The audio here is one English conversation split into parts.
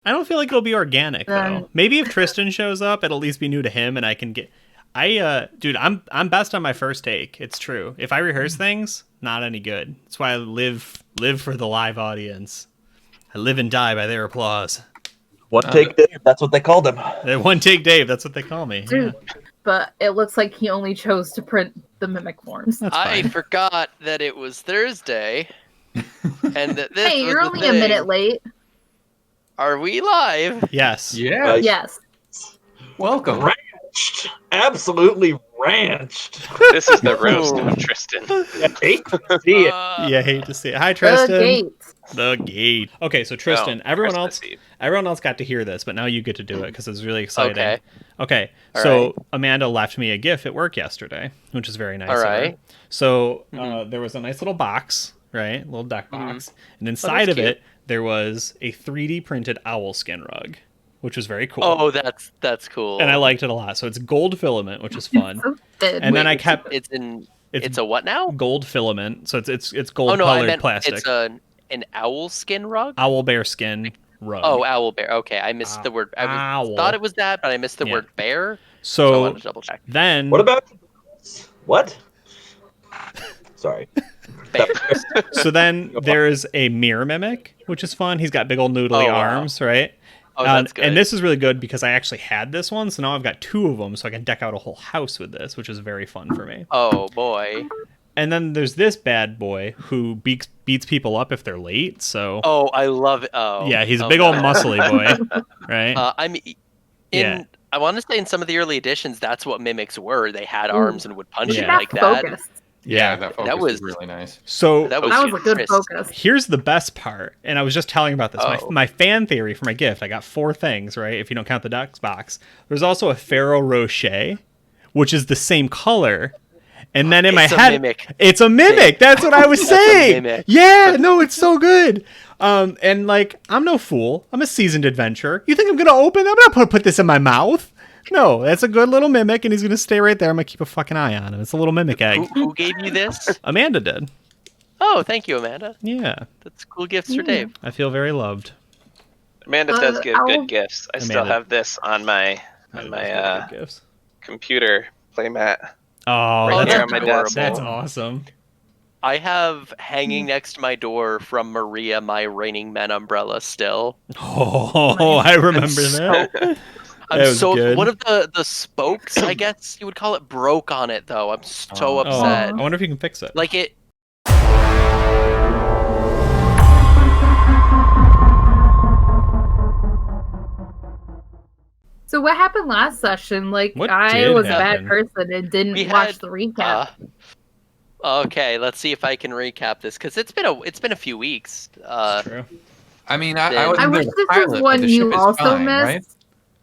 I don't feel like it'll be organic Then- though. Maybe if Tristan shows up, it'll at least be new to him, and I can get. Dude, I'm best on my first take. It's true. If I rehearse things, not any good. That's why I live for the live audience. I live and die by their applause. One take Dave, that's what they called him. One take Dave, that's what they call me. Dude, Yeah. but it looks like he only chose to print the mimic forms. That's I fine. forgot that it was Thursday, and that this Hey, was you're the only a thing. minute late. Are we live? Yes. Yeah. Yes. Welcome. Ranched. Absolutely ranched. This is the roast of Tristan. I hate to see it. Yeah, hate to see it. Hi, The Tristan. gate. The gate. Okay, so Tristan, Oh, everyone Christmas else, Eve. everyone else got to hear this, but now you get to do it because it's really exciting. Okay. Okay. All So right. Amanda left me a GIF at work yesterday, which is very nice. All of her. right. So there was a nice little box, right? Little deck box, and inside of cute. it there was a 3D printed owl skin rug, which was very cool. Oh, that's cool. And I liked it a lot. So it's gold filament, which is fun. So thin. And then I Wait, kept It's a what now? gold filament, so it's Oh gold no, I colored meant plastic. it's an owl skin rug. Owl bear skin rug. Oh, owl bear. Okay, I missed the word. I Owl. thought it was that, but I missed the Yeah. word bear. So I So wanted to double check. then What about what? Sorry. Bear. so then there's a mirror mimic, which is fun. He's got big old noodly Oh, wow. arms, right? Oh, that's good. And this is really good because I actually had this one, so now I've got two of them, so I can deck out a whole house with this, which is very fun for me. Oh boy. And then there's this bad boy who beats people up if they're late. So Oh, I love it. Oh. yeah, he's a Oh, big old no. muscly boy, right? I'm in. Yeah. I want to say in some of the early editions, that's what mimics were. They had Ooh. arms and would punch Yeah. you That like that. focused. Yeah, that focus was- was really nice. So That was, That was a good crisp. focus. here's the best part, and I was just telling you about this. Oh. My fan theory for my gift, I got 4 things, right? If you don't count the ducks box. There's also a Pharaoh Rocher, which is the same color. And then in my It's a head, mimic. it's a mimic. That's what I was That's a saying. mimic. Yeah, no, it's so good. And like, I'm no fool. I'm a seasoned adventurer. You think I'm gonna open? I'm not gonna put this in my mouth. No, that's a good little mimic, and he's gonna stay right there. I'm gonna keep a fucking eye on him. It's a little mimic egg. Who gave you this? Amanda did. Oh, thank you, Amanda. Yeah, That's cool gifts for Dave. I feel very loved. Amanda does give I'll- good gifts. I still Amanda- have this on my Good gifts. computer playmat. Oh, Right that's there on my desk. That's awesome. I have hanging next to my door from Maria my Raining Men umbrella still. Oh, I remember that. I'm That was so good. one of the spokes, I guess you would call it, broke on it though. I'm so Oh. upset. I wonder if you can fix it. Like it. So what happened last session? Like What I did was a happen? bad person and didn't We watch had, the recap. Okay, let's see if I can recap this because it's been a few weeks. True. I mean, I I wasn't I there wish with this pilot, was but one the you ship is also fine, missed,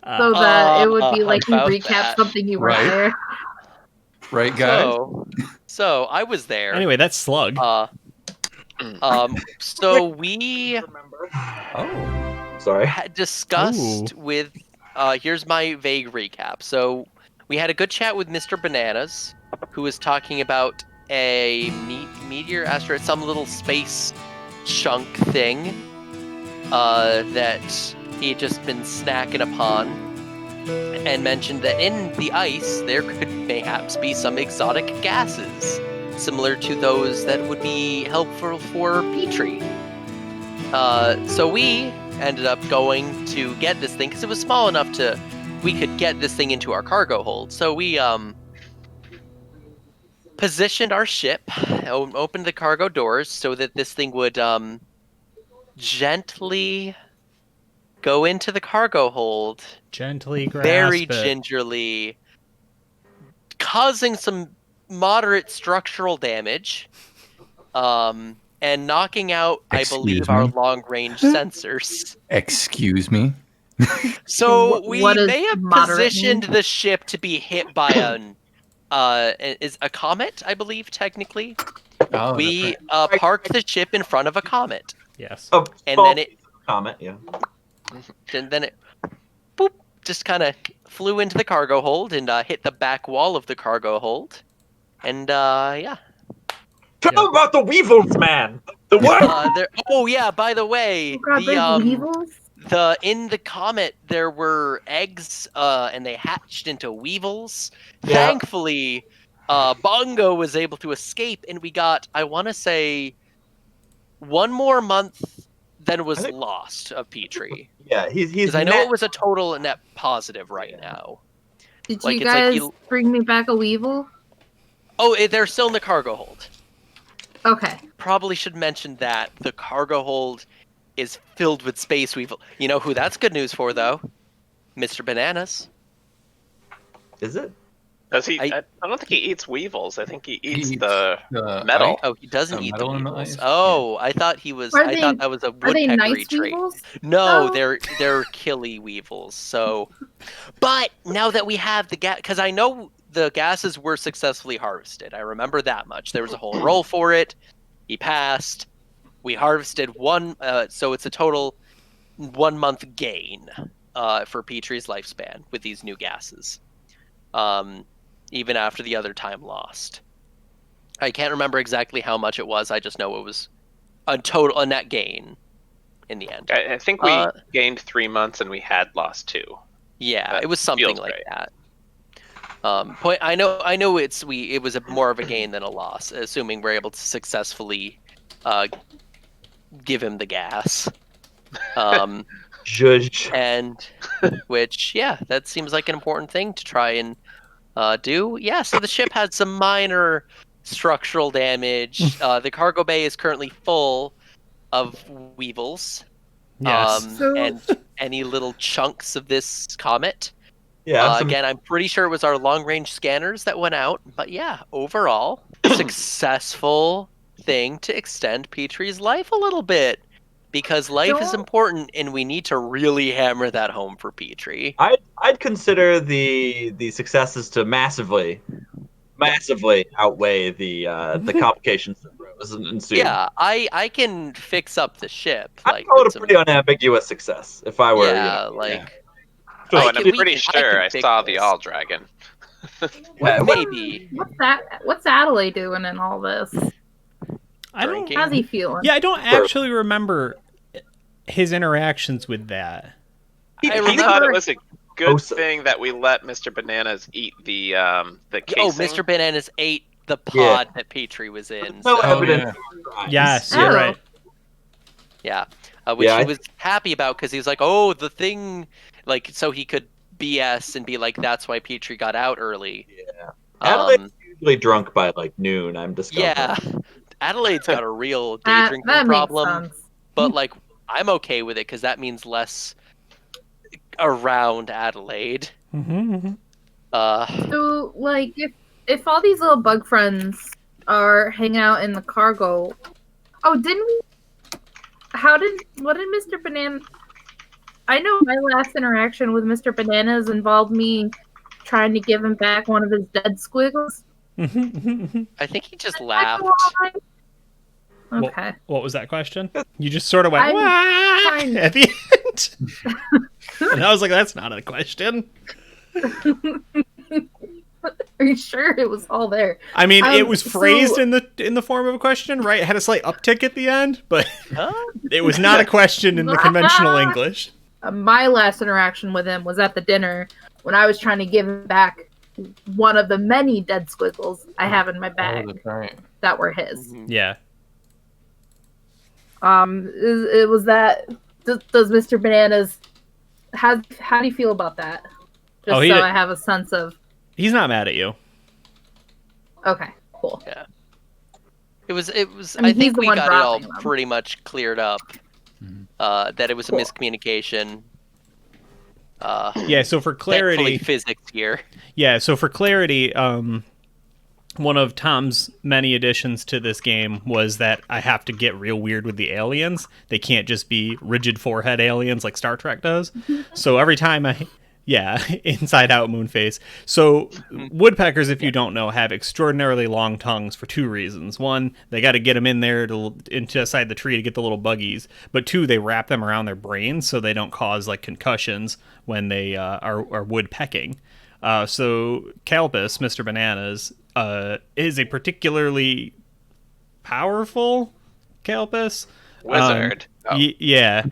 right? so that it would be Uh, like you about recap that. something you were Right. there. Right, guys? So I was there. Anyway, that's Slug. So we Oh. Sorry. had discussed with here's my vague recap. So we had a good chat with Mr. Bananas, who was talking about a meteor asteroid, some little space chunk thing that he had just been snacking upon, and mentioned that in the ice there could perhaps be some exotic gases similar to those that would be helpful for Petrie. So we ended up going to get this thing because it was small enough we could get this thing into our cargo hold. So we positioned our ship, opened the cargo doors so that this thing would gently go into the cargo hold, Gently grasp very it. gingerly, causing some moderate structural damage, and knocking out, I believe, Excuse our me? long-range sensors. Excuse me? So Wh- we what does may have moderate positioned mean? the ship to be hit by is a comet, I believe, technically. Oh, We that's right. parked the ship in front of a comet, Yes. Oh, and then it comment. Yeah. boop, just kind of flew into the cargo hold and hit the back wall of the cargo hold, and yeah. Tell Yeah. them about the weevils, man. The what? Oh yeah, by the way, Oh God, there's weevils. in the comet there were eggs, and they hatched into weevils. Yeah. Thankfully, Bongo was able to escape, and we got, I want to say, one more month than was I think- lost of Petrie. Yeah, he's Because I know net- it was a total net positive right now. Did Like, you it's like guys you- bring me back a weevil? Oh, they're still in the cargo hold. Okay. Probably should mention that the cargo hold is filled with space weevil. You know who that's good news for, though? Mr. Bananas. Is it? Does he? I- I don't think he eats weevils. I think he eats eats the the metal. ice. Oh, he doesn't The eat the metal in the weevils. ice? Oh, I thought he was. Are I they- thought that was a Are they woodpeckery nice trait. weevils? No, though? they're killy weevils. So, but now that we have the gas, because I know the gases were successfully harvested. I remember that much. There was a whole roll for it. He passed. We harvested one, so it's a total 1 month gain for Petrie's lifespan with these new gases. Even after the other time lost. I can't remember exactly how much it was. I just know it was a net gain in the end. I think we Uh, gained 3 months and we had lost 2. Yeah, That it was something feels like right. that. I know it was more of a gain than a loss, assuming we're able to successfully give him the gas. Zhuzh. And which, yeah, that seems like an important thing to try and do. Yeah, so the ship had some minor structural damage. The cargo bay is currently full of weevils. Yes. So- And any little chunks of this comet. Yeah, Again, I'm pretty sure it was our long-range scanners that went out. But yeah, overall, successful thing to extend Petrie's life a little bit. Because life is Don't- important, and we need to really hammer that home for Petrie. I'd consider the successes to massively outweigh the complications that rose and ensued. Yeah, I can fix up the ship. I Like, call it with a some- pretty unambiguous success if I were. yeah, You know, like Oh, I and can- I'm we pretty can- I sure can I fix saw the this. All Dragon. Yeah, maybe What's Adelaide doing in all this? I don't. drinking. How's he feeling? Yeah, I don't actually remember his interactions with that. He- I He remember- thought it was a good Oh, so- thing that we let Mr. Bananas eat the casing. Oh, Mr. Bananas ate the pod that Petrie was in. no so- evidence. Yes, Oh. you're right. Yeah, which Yeah, he I- was happy about because he was like, "Oh, the thing," like so he could BS and be like, "That's why Petrie got out early." Yeah. Adelaide's Um, usually drunk by like noon. I'm discovering. yeah, Adelaide's got a real day That drinking makes problem, sense. but like I'm okay with it because that means less around Adelaide. Mm-hmm. So, like, if all these little bug friends are hanging out in the cargo, what did Mr. Banana? I know my last interaction with Mr. Bananas involved me trying to give him back one of his dead squiggles. I think he just laughed. Okay. What was that question? You just sort of went I'm "Wah!" trying- at the end. And I was like, that's not a question. Are you sure it was all there? I mean, it was So- phrased in the form of a question, right? It had a slight uptick at the end, but Huh? it was not a question in the conventional English. My last interaction with him was at the dinner when I was trying to give him back one of the many dead squiggles I have in my Oh, bag that's right. that were his. Mhm. Yeah. It was that. Does Mr. Bananas? How do you feel about that? Just Oh, he so did- I have a sense of. He's not mad at you. Okay, cool. It was. I I, mean, he's think the we one got it all dropping them. pretty much cleared up. Mhm. That it was Cool. a miscommunication. Yeah, so for Thankfully, clarity, physics here. one of Tom's many additions to this game was that I have to get real weird with the aliens. They can't just be rigid forehead aliens like Star Trek does. So every time inside out Moonface. So woodpeckers, if you don't know, have extraordinarily long tongues for two reasons. One, they got to get them in there inside the tree to get the little buggies. But two, they wrap them around their brains so they don't cause like concussions when they are woodpecking. So Calpus, Mr. Bananas, is a particularly powerful Calpus. Wizard. Oh. Yeah.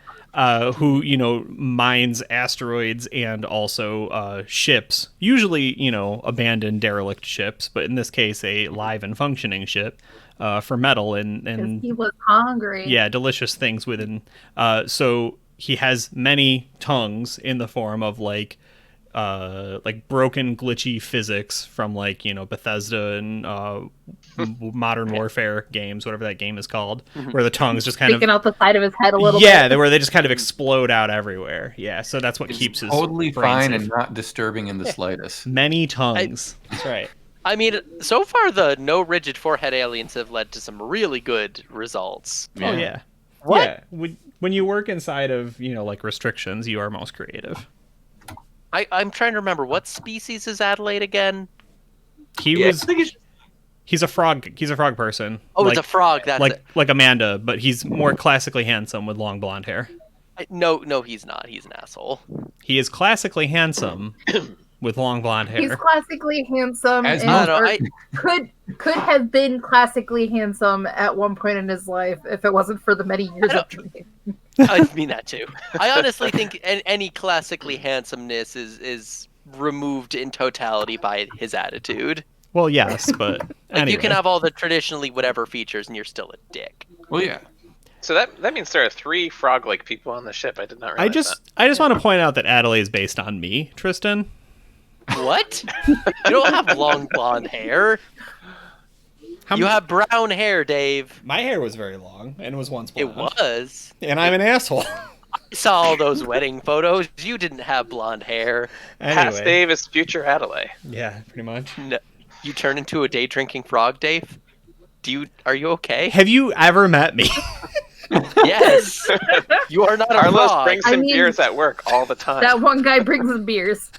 who, mines asteroids and also ships, usually, abandoned derelict ships, but in this case, a live and functioning ship for metal and he was hungry. yeah, delicious things within. So he has many tongues in the form of like broken glitchy physics from Bethesda and Modern Warfare games, whatever that game is called, where the tongues just kind Sticking of out the side of his head a little bit. yeah, where they just kind of explode out everywhere. Yeah, so that's what It's keeps his totally brain fine safe. and not disturbing in the slightest. Many tongues. That's right. I mean, so far the no rigid forehead aliens have led to some really good results. Oh yeah. What? Yeah. When you work inside of restrictions, you are most creative. I'm trying to remember, what species is Adelaide again? He's a frog. He's a frog person. Oh, it's a frog. That's it. Like Amanda, but he's more classically handsome with long blonde hair. No, he's not. He's an asshole. He is classically handsome with long blonde hair. He's classically handsome As and most- could have been classically handsome at one point in his life if it wasn't for the many years of drinking. I mean that too. I honestly think any classically handsomeness is removed in totality by his attitude. Well, yes, but anyway. You can have all the traditionally whatever features and you're still a dick. Well, yeah. So that means there are 3 frog-like people on the ship. I did not realize I just want to point out that Adelaide is based on me, Tristan. What? You don't have long blonde hair. You have brown hair, Dave. My hair was very long and was once blonde. It was. And I'm an asshole. I saw all those wedding photos. You didn't have blonde hair. that. Past Anyway. Dave is future Adelaide. Yeah, pretty much. No, you turn into a day drinking frog, Dave. Are you okay? Have you ever met me? Yes. You are not a Carlos frog. brings in beers at work all the time. That one guy brings him beers.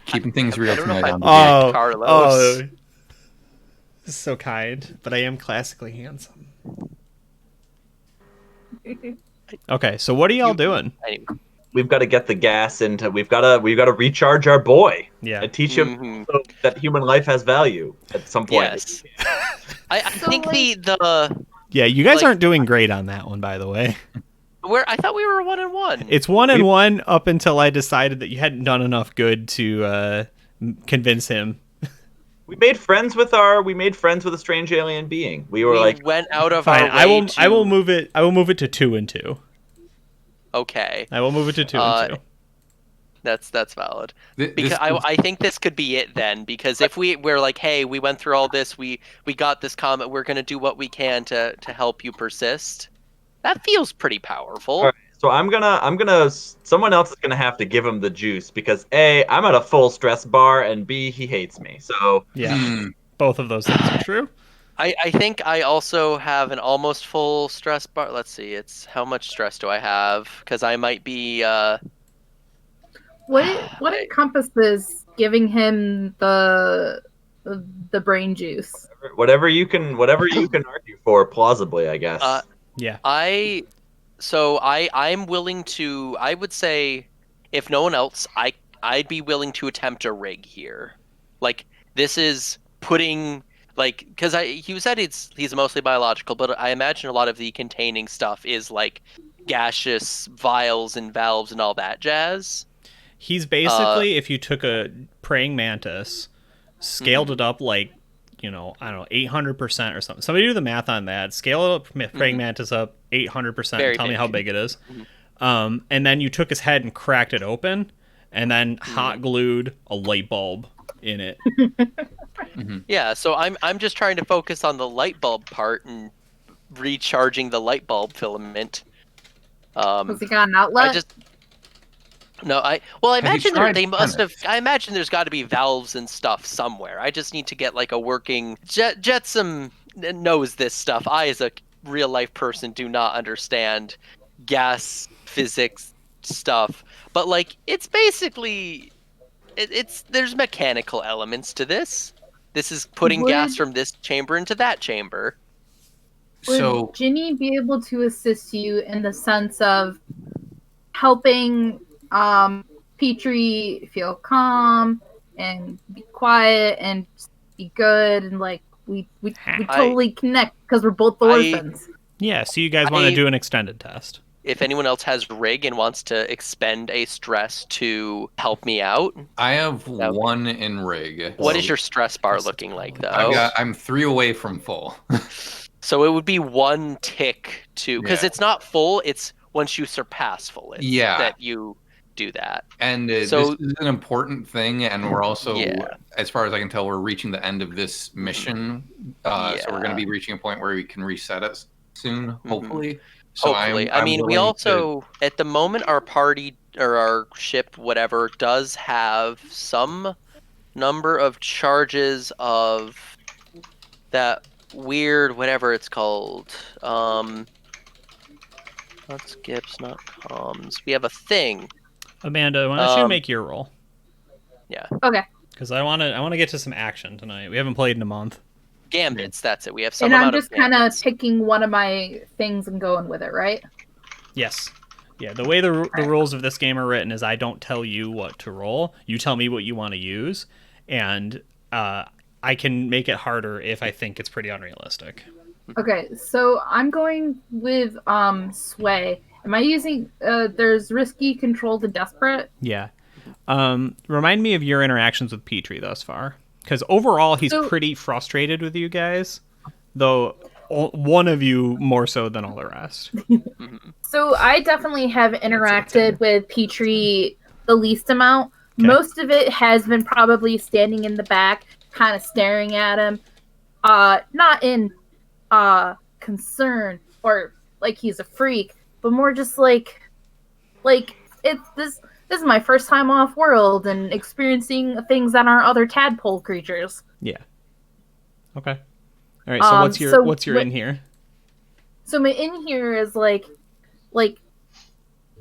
Keeping things real I don't know tonight if on I- the Carlos. This is so kind, but I am classically handsome. Okay, so what are y'all doing? Anyway. We've got to get the gas into. We've got to recharge our boy. Yeah. And teach him Mhm. that human life has value at some point. Yes. I So, think like- the Yeah, you guys Like- aren't doing great on that one, by the way. I thought we were 1-1. It's 1-1 up until I decided that you hadn't done enough good to convince him. We made friends with a strange alien being. We were like, went out of Fine, our way I will move it to 2-2. Okay, I will move it to 2-2. that's valid. This Because was- I think this could be it then. Because if we're like, hey, we went through all this, we got this comment, we're gonna do what we can to help you persist. That feels pretty powerful. all right, so someone else is gonna have to give him the juice because A, I'm at a full stress bar, and B, he hates me. So Yeah, Hmm. both of those things are true. I think I also have an almost full stress bar. Let's see, it's how much stress do I have? Because I might be. What encompasses giving him the brain juice? whatever you can argue for plausibly, I guess. Yeah. I'm willing to. I would say, if no one else, I'd be willing to attempt a rig here. Like this is putting because you said he's mostly biological, but I imagine a lot of the containing stuff is like gaseous vials and valves and all that jazz. He's basically, if you took a praying mantis, scaled it up I don't know, 800% or something. Somebody do the math on that. Scale it up, praying mantis up 800%. Very Tell me big. how big it is. And then you took his head and cracked it open, and then hot glued a light bulb in it. Yeah, so I'm just trying to focus on the light bulb part and recharging the light bulb filament. Was he got an outlet? I you imagine tried they must tennis? have. I imagine there's got to be valves and stuff somewhere. I just need to get like a working. Jetsam knows this stuff. I, as a real life person, do not understand gas physics stuff. But like, it's basically, there's mechanical elements to this. This is putting gas from this chamber into that chamber. Would So Ginny be able to assist you in the sense of helping Petrie feel calm and be quiet and be good and like we totally connect because we're both orphans. Yeah, so you guys want to do an extended test. if anyone else has rig and wants to expend a stress to help me out. I have one in rig. What is your stress bar looking like, though? I'm 3 away from full. So it would be 1 tick to, because it's not full. It's once you surpass full. That you do that. And this is an important thing, and we're also, as far as I can tell, we're reaching the end of this mission. So we're going to be reaching a point where we can reset it soon, hopefully. So hopefully. I mean, we also, at the moment, our party or our ship, whatever, does have some number of charges of that weird, whatever it's called. Not skips, not comms. We have a thing. Amanda, why don't you make your roll? Yeah. Okay. Because I want to get to some action tonight. We haven't played in a month. Gambits, that's it. We have some and amount I'm just kind of picking one of my things and going with it, right? Yes. Yeah, the way the rules of this game are written is I don't tell you what to roll. You tell me what you want to use, and I can make it harder if I think it's pretty unrealistic. Okay, so I'm going with Sway. Am I using there's risky, controlled, and desperate? Yeah. Remind me of your interactions with Petrie thus far. Because overall, he's pretty frustrated with you guys, though one of you more so than all the rest. So I definitely have interacted with Petrie the least amount. Okay. Most of it has been probably standing in the back, kind of staring at him, not in concern or like he's a freak, but more just like it's this is my first time off world and experiencing things that aren't other tadpole creatures. Yeah. Okay. All right. So what's your in here? So my in here is like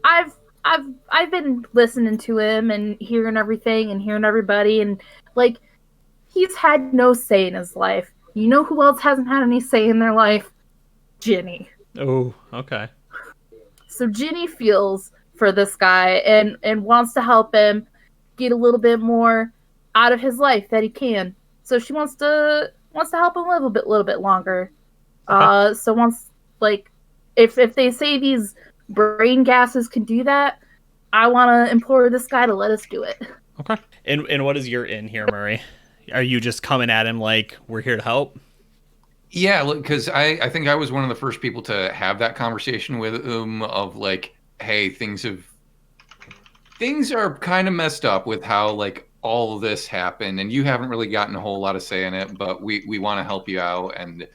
I've been listening to him and hearing everything and hearing everybody, and like he's had no say in his life. You know who else hasn't had any say in their life? Ginny. Oh, okay. So Ginny feels for this guy and wants to help him get a little bit more out of his life that he can. So she wants to help him live a little bit longer. Okay. So once if they say these brain gases can do that, I want to implore this guy to let us do it. Okay. And what is your in here, Murray? Are you just coming at him like we're here to help? Yeah, because I think I was one of the first people to have that conversation with him of like, hey, things are kind of messed up with how like all of this happened, and you haven't really gotten a whole lot of say in it, but we want to help you out. And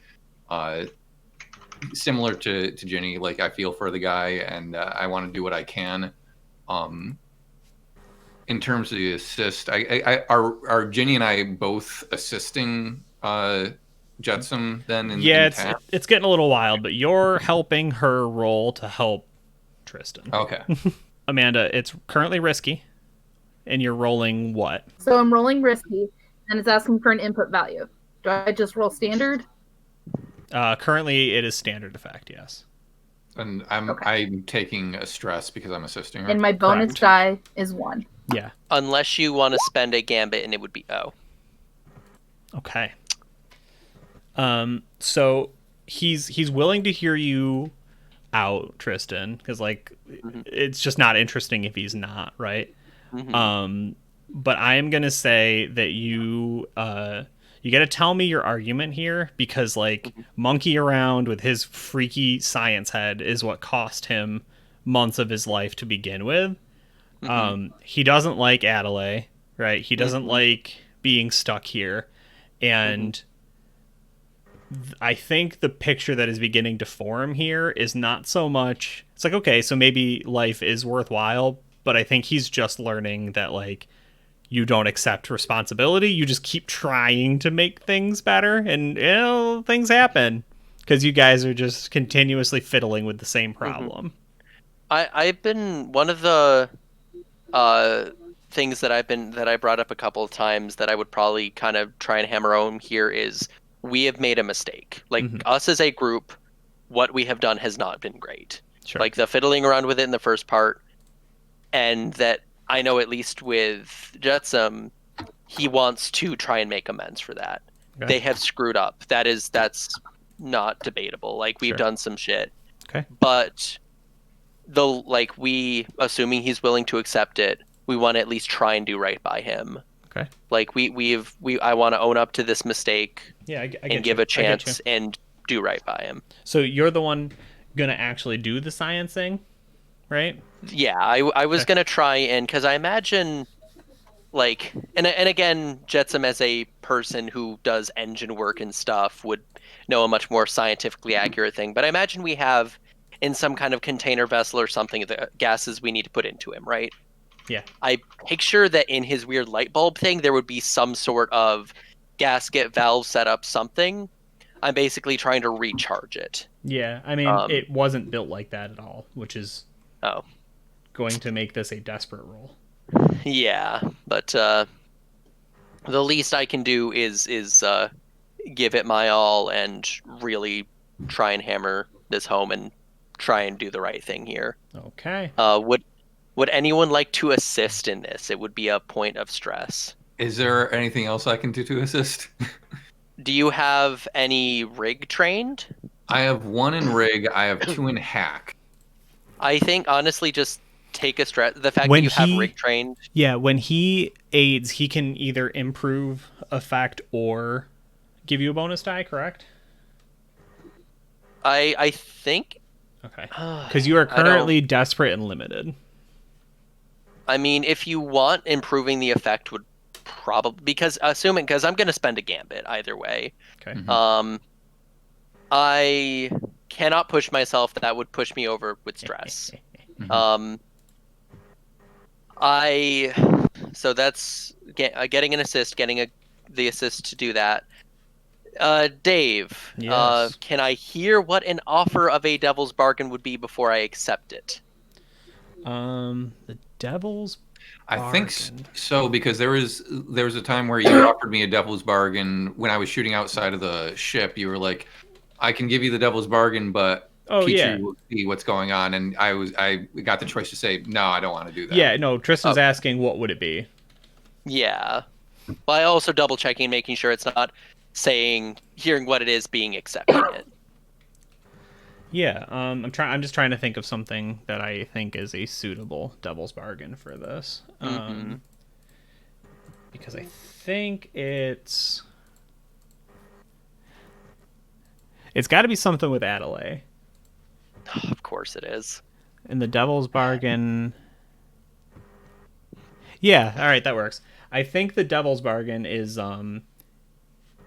similar to Ginny, like I feel for the guy, and I want to do what I can. In terms of the assist, are Ginny and I both assisting Jetsam then? It's getting a little wild, but you're helping her roll to help Tristan. Okay. Amanda, it's currently risky, and you're rolling what? So I'm rolling risky, and it's asking for an input value. Do I just roll standard? Currently, it is standard effect, yes. And I'm taking a stress because I'm assisting her. And my bonus die is 1. Yeah. Unless you want to spend a gambit, and it would be O. Okay. So he's willing to hear you out, Tristan, because it's just not interesting if he's not, right? Mm-hmm. But I am gonna say that you got to tell me your argument here, because monkey around with his freaky science head is what cost him months of his life to begin with. Mm-hmm. He doesn't like Adelaide, right? He doesn't like being stuck here, and I think the picture that is beginning to form here is not so much, it's like, okay, so maybe life is worthwhile, but I think he's just learning that you don't accept responsibility. You just keep trying to make things better, and things happen because you guys are just continuously fiddling with the same problem. I've been one of the things that I brought up a couple of times that I would probably kind of try and hammer home here is we have made a mistake. Us as a group, what we have done has not been great. Sure. The fiddling around with it in the first part, and that I know at least with Jetsam, he wants to try and make amends for that. Okay. They have screwed up. That's not debatable. We've done some shit. Okay. But we, assuming he's willing to accept it, we want to at least try and do right by him. Okay. Like I want to own up to this mistake. Yeah, I get and give you. a chance and do right by him. So you're the one gonna actually do the science thing, right? Yeah, I was gonna try and because I imagine, like, and again, Jetsam as a person who does engine work and stuff would know a much more scientifically accurate thing. But I imagine we have in some kind of container vessel or something the gases we need to put into him, right? Yeah. I picture that in his weird light bulb thing, there would be some sort of gasket valve setup something. I'm basically trying to recharge it. Yeah, I mean, it wasn't built like that at all, which is going to make this a desperate roll. Yeah, but the least I can do is give it my all and really try and hammer this home and try and do the right thing here. Okay. Would anyone like to assist in this? It would be a point of stress. Is there anything else I can do to assist? Do you have any rig trained? I have 1 in rig. I have 2 in hack. I think honestly, just take a stress. The fact that you have rig trained. Yeah, when he aids, he can either improve effect or give you a bonus die. Correct? I think. Okay. Because you are currently desperate and limited. I mean, if you want, improving the effect would probably because I'm going to spend a gambit either way. Okay. I cannot push myself. That would push me over with stress. So that's getting an assist, the assist to do that. Dave, yes. Can I hear what an offer of a devil's bargain would be before I accept it? The devil's bargain. I think so, because there was a time where you offered me a devil's bargain when I was shooting outside of the ship. You were like, I can give you the devil's bargain, but Petrie will see what's going on, and I got the choice to say no, I don't want to do that. Yeah, no, Tristan's asking what would it be. Yeah, but I also double checking, making sure it's not hearing what it is, being accepting it. Yeah, I'm just trying to think of something that I think is a suitable devil's bargain for this. Because I think it's got to be something with Adelaide. Of course it is. And the devil's bargain. Yeah, all right, that works. I think the devil's bargain is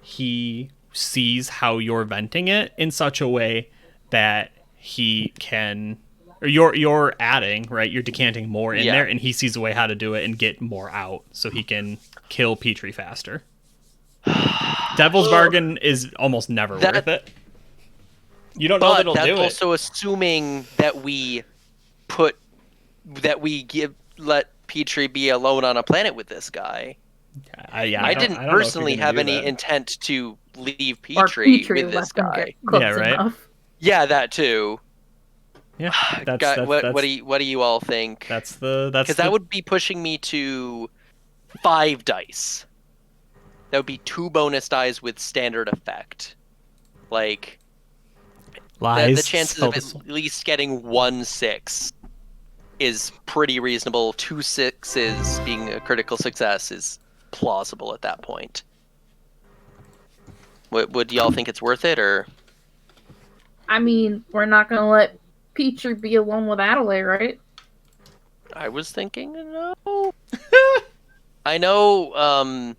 he sees how you're venting it in such a way that he can, or you're adding, right? You're decanting more in there, and he sees a way how to do it and get more out, so he can kill Petrie faster. Devil's bargain is almost never worth it. You don't know that it'll do it. That's also assuming that we let Petrie be alone on a planet with this guy. I didn't personally have any intent to leave Petrie with this guy. Yeah, right. Enough. Yeah, that too. Yeah. What do you all think? Because that would be pushing me to 5 dice. That would be 2 bonus dice with standard effect. Like lies. The chances of at least getting 1 6 is pretty reasonable. 2 6s being a critical success is plausible at that point. Would y'all think it's worth it, or? I mean, we're not gonna let Petrie be alone with Adelaide, right? I was thinking no. I know.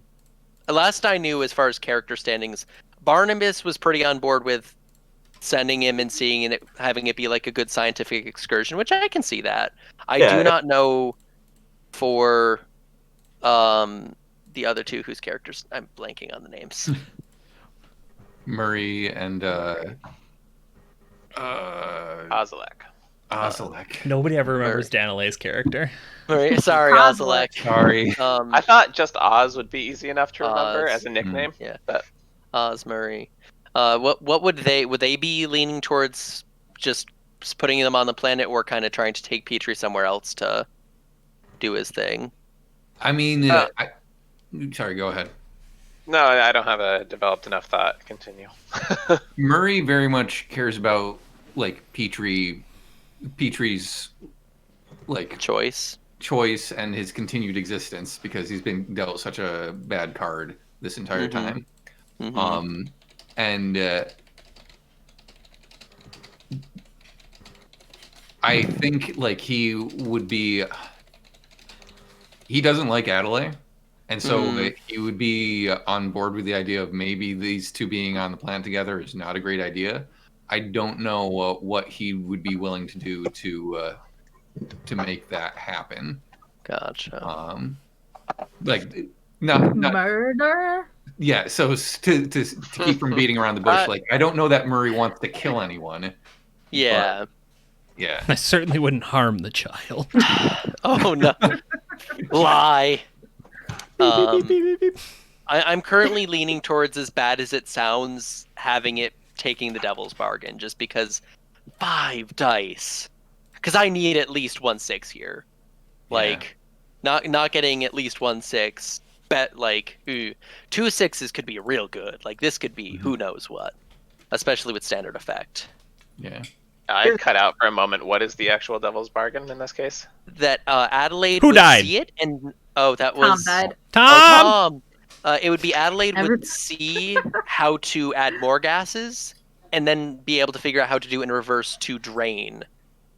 Last I knew, as far as character standings, Barnabas was pretty on board with sending him and seeing it, having it be like a good scientific excursion, which I can see that. I do not know for the other 2 whose characters I'm blanking on the names. Murray and Ozalek. Nobody ever remembers Danileigh's character. Sorry, Ozalek. Sorry. I thought just Oz would be easy enough to remember as a nickname. Yeah. But Oz Murray. What would they be leaning towards, just putting them on the planet, or kind of trying to take Petrie somewhere else to do his thing? I mean, sorry, go ahead. No, I don't have a developed enough thought. Continue. Murray very much cares about like Petrie Petrie's like choice and his continued existence, because he's been dealt such a bad card this entire time. And I think like he doesn't like Adelaide, and so he would be on board with the idea of maybe these two being on the planet together is not a great idea. I don't know what he would be willing to do to make that happen. Gotcha. Like not murder. Yeah, so to keep from beating around the bush, like I don't know that Murray wants to kill anyone. Yeah. Yeah. I certainly wouldn't harm the child. Oh no. Lie. I'm currently leaning towards, as bad as it sounds, having it taking the devil's bargain, just because 5 dice. Because I need at least 1/6 here. Like, not getting at least 1/6. Bet like 2 6s could be real good. Like this could be who knows what, especially with standard effect. Yeah. I cut out for a moment. What is the actual devil's bargain in this case? That Adelaide Who would died? see it, and that Tom was died. Tom! It would be Adelaide would see how to add more gases, and then be able to figure out how to do in reverse to drain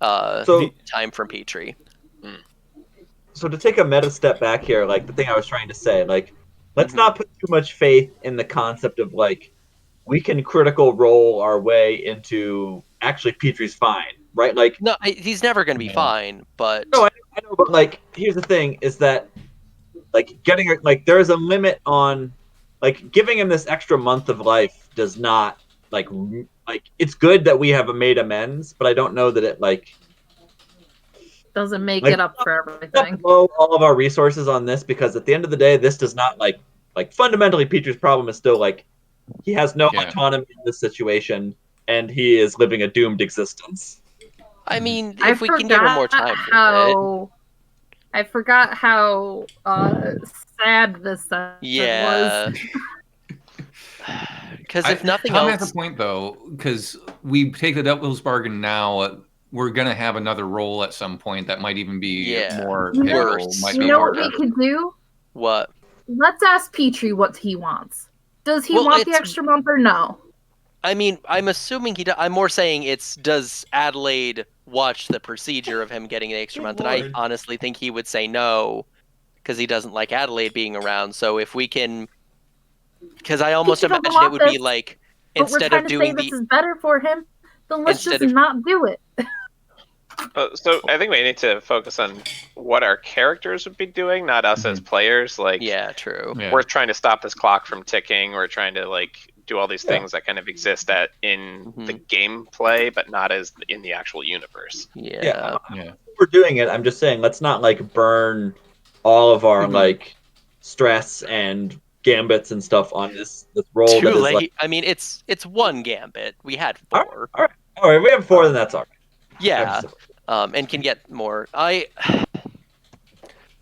time from Petrie. So to take a meta step back here, like the thing I was trying to say, like let's not put too much faith in the concept of like we can critical roll our way into actually Petrie's fine, right? Like no, he's never going to be fine, but no, I know, but like here's the thing: is that like getting like there is a limit on like giving him this extra month of life does not like it's good that we have made amends, but I don't know that it like. Doesn't make it up for everything. Blow all of our resources on this, because at the end of the day, this does not like fundamentally Petrie's problem is still like he has no autonomy in this situation and he is living a doomed existence. I mean, if we can give him more time I forgot how sad this was. Because if nothing Tom else, has a point though, because we take the devil's bargain now. We're gonna have another roll at some point that might even be more worse. You know what we could do? What? Let's ask Petrie what he wants. Does he want the extra month or no? I mean, I'm assuming he does. I'm more saying does Adelaide watch the procedure of him getting the extra month? And I honestly think he would say no, because he doesn't like Adelaide being around. So if we can, because I almost imagine it would be like, instead of doing this is better for him, then let's just not do it. So I think we need to focus on what our characters would be doing, not us as players. Like, true. We're trying to stop this clock from ticking. We're trying to like do all these things that kind of exist in the gameplay, but not as in the actual universe. We're doing it. I'm just saying, let's not like burn all of our like stress and gambits and stuff on this roll. Too late. Like... I mean, it's 1 gambit. We had 4. All right. We have 4, then that's all right. Yeah, and can get more.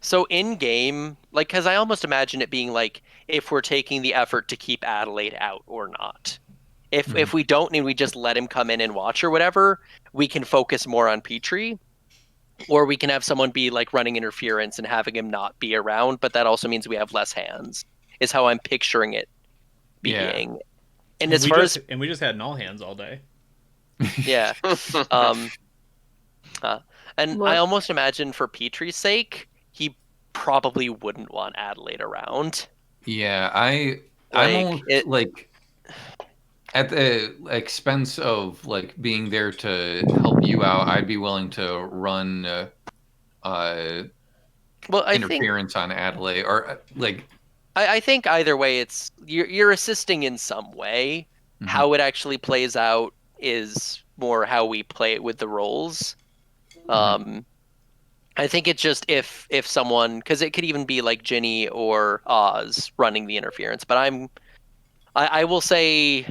So in game, like, because I almost imagine it being like if we're taking the effort to keep Adelaide out or not. If we don't and we just let him come in and watch or whatever, we can focus more on Petrie, or we can have someone be like running interference and having him not be around. But that also means we have less hands. Is how I'm picturing it being. And as far as we just had all hands all day. Yeah. And I almost imagine for Petrie's sake, he probably wouldn't want Adelaide around. Yeah, I'm like at the expense of like being there to help you out, I'd be willing to run interference on Adelaide, or like. I think either way, it's you're assisting in some way. How it actually plays out is more how we play it with the rolls. I think it's just if someone, because it could even be like Ginny or Oz running the interference, but I will say,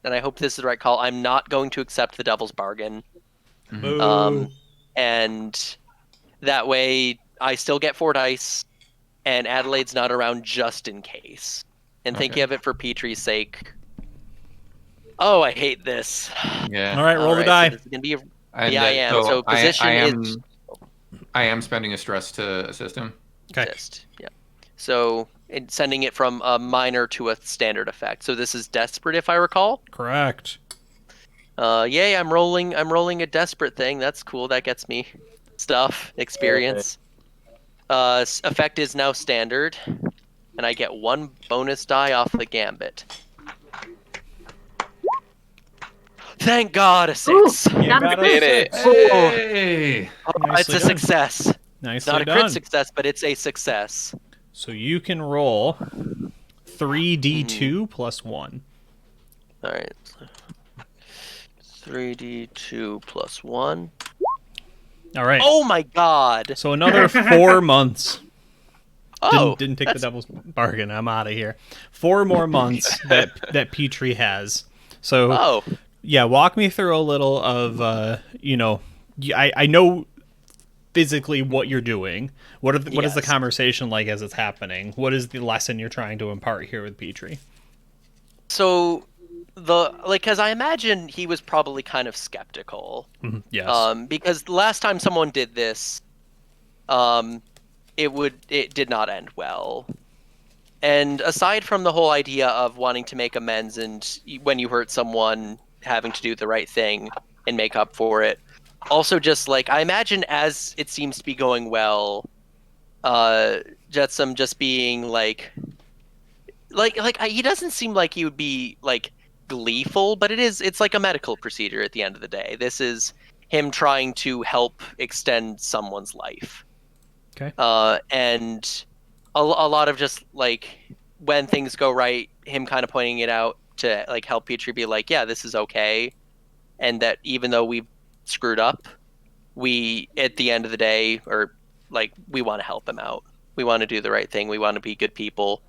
and I hope this is the right call, I'm not going to accept the devil's bargain. And that way I still get 4 dice and Adelaide's not around just in case. And thinking of it for Petrie's sake. Oh, I hate this. Yeah. All right, roll the die. So this is gonna be And Yeah, I am. So position is. I am spending a stress to assist him. Okay. Yeah. So sending it from a minor to a standard effect. So this is desperate, if I recall. Correct. Yay! I'm rolling a desperate thing. That's cool. That gets me stuff, experience. Effect is now standard, and I get 1 bonus die off the gambit. Thank God, a 6. Ooh, got a Did it. Hey! It's a success. Nicely It's not a done. crit success, but it's a success. So you can roll 3d2 plus 1. All right. 3d2 plus 1. All right. Oh my God! So another 4 months. Oh, Didn't take the devil's bargain. I'm out of here. 4 more months that Petrie has. So Oh, yeah, walk me through a little of I know physically what you're doing. What is the Yes. conversation like as it's happening? What is the lesson you're trying to impart here with Petrie? so because I imagine he was probably kind of skeptical. Yes. Because the last time someone did this, it did not end well. And aside from the whole idea of wanting to make amends and when you hurt someone, having to do the right thing and make up for it, also just like I imagine as it seems to be going well, Jetsam just being like he doesn't seem like he would be like gleeful, but it's like a medical procedure at the end of the day. This is him trying to help extend someone's life. Okay. And a lot of just like when things go right, him kind of pointing it out to like help Petrie be like, yeah, this is okay. And that even though we've screwed up, we at the end of the day, or like we want to help him out. We want to do the right thing. We want to be good people.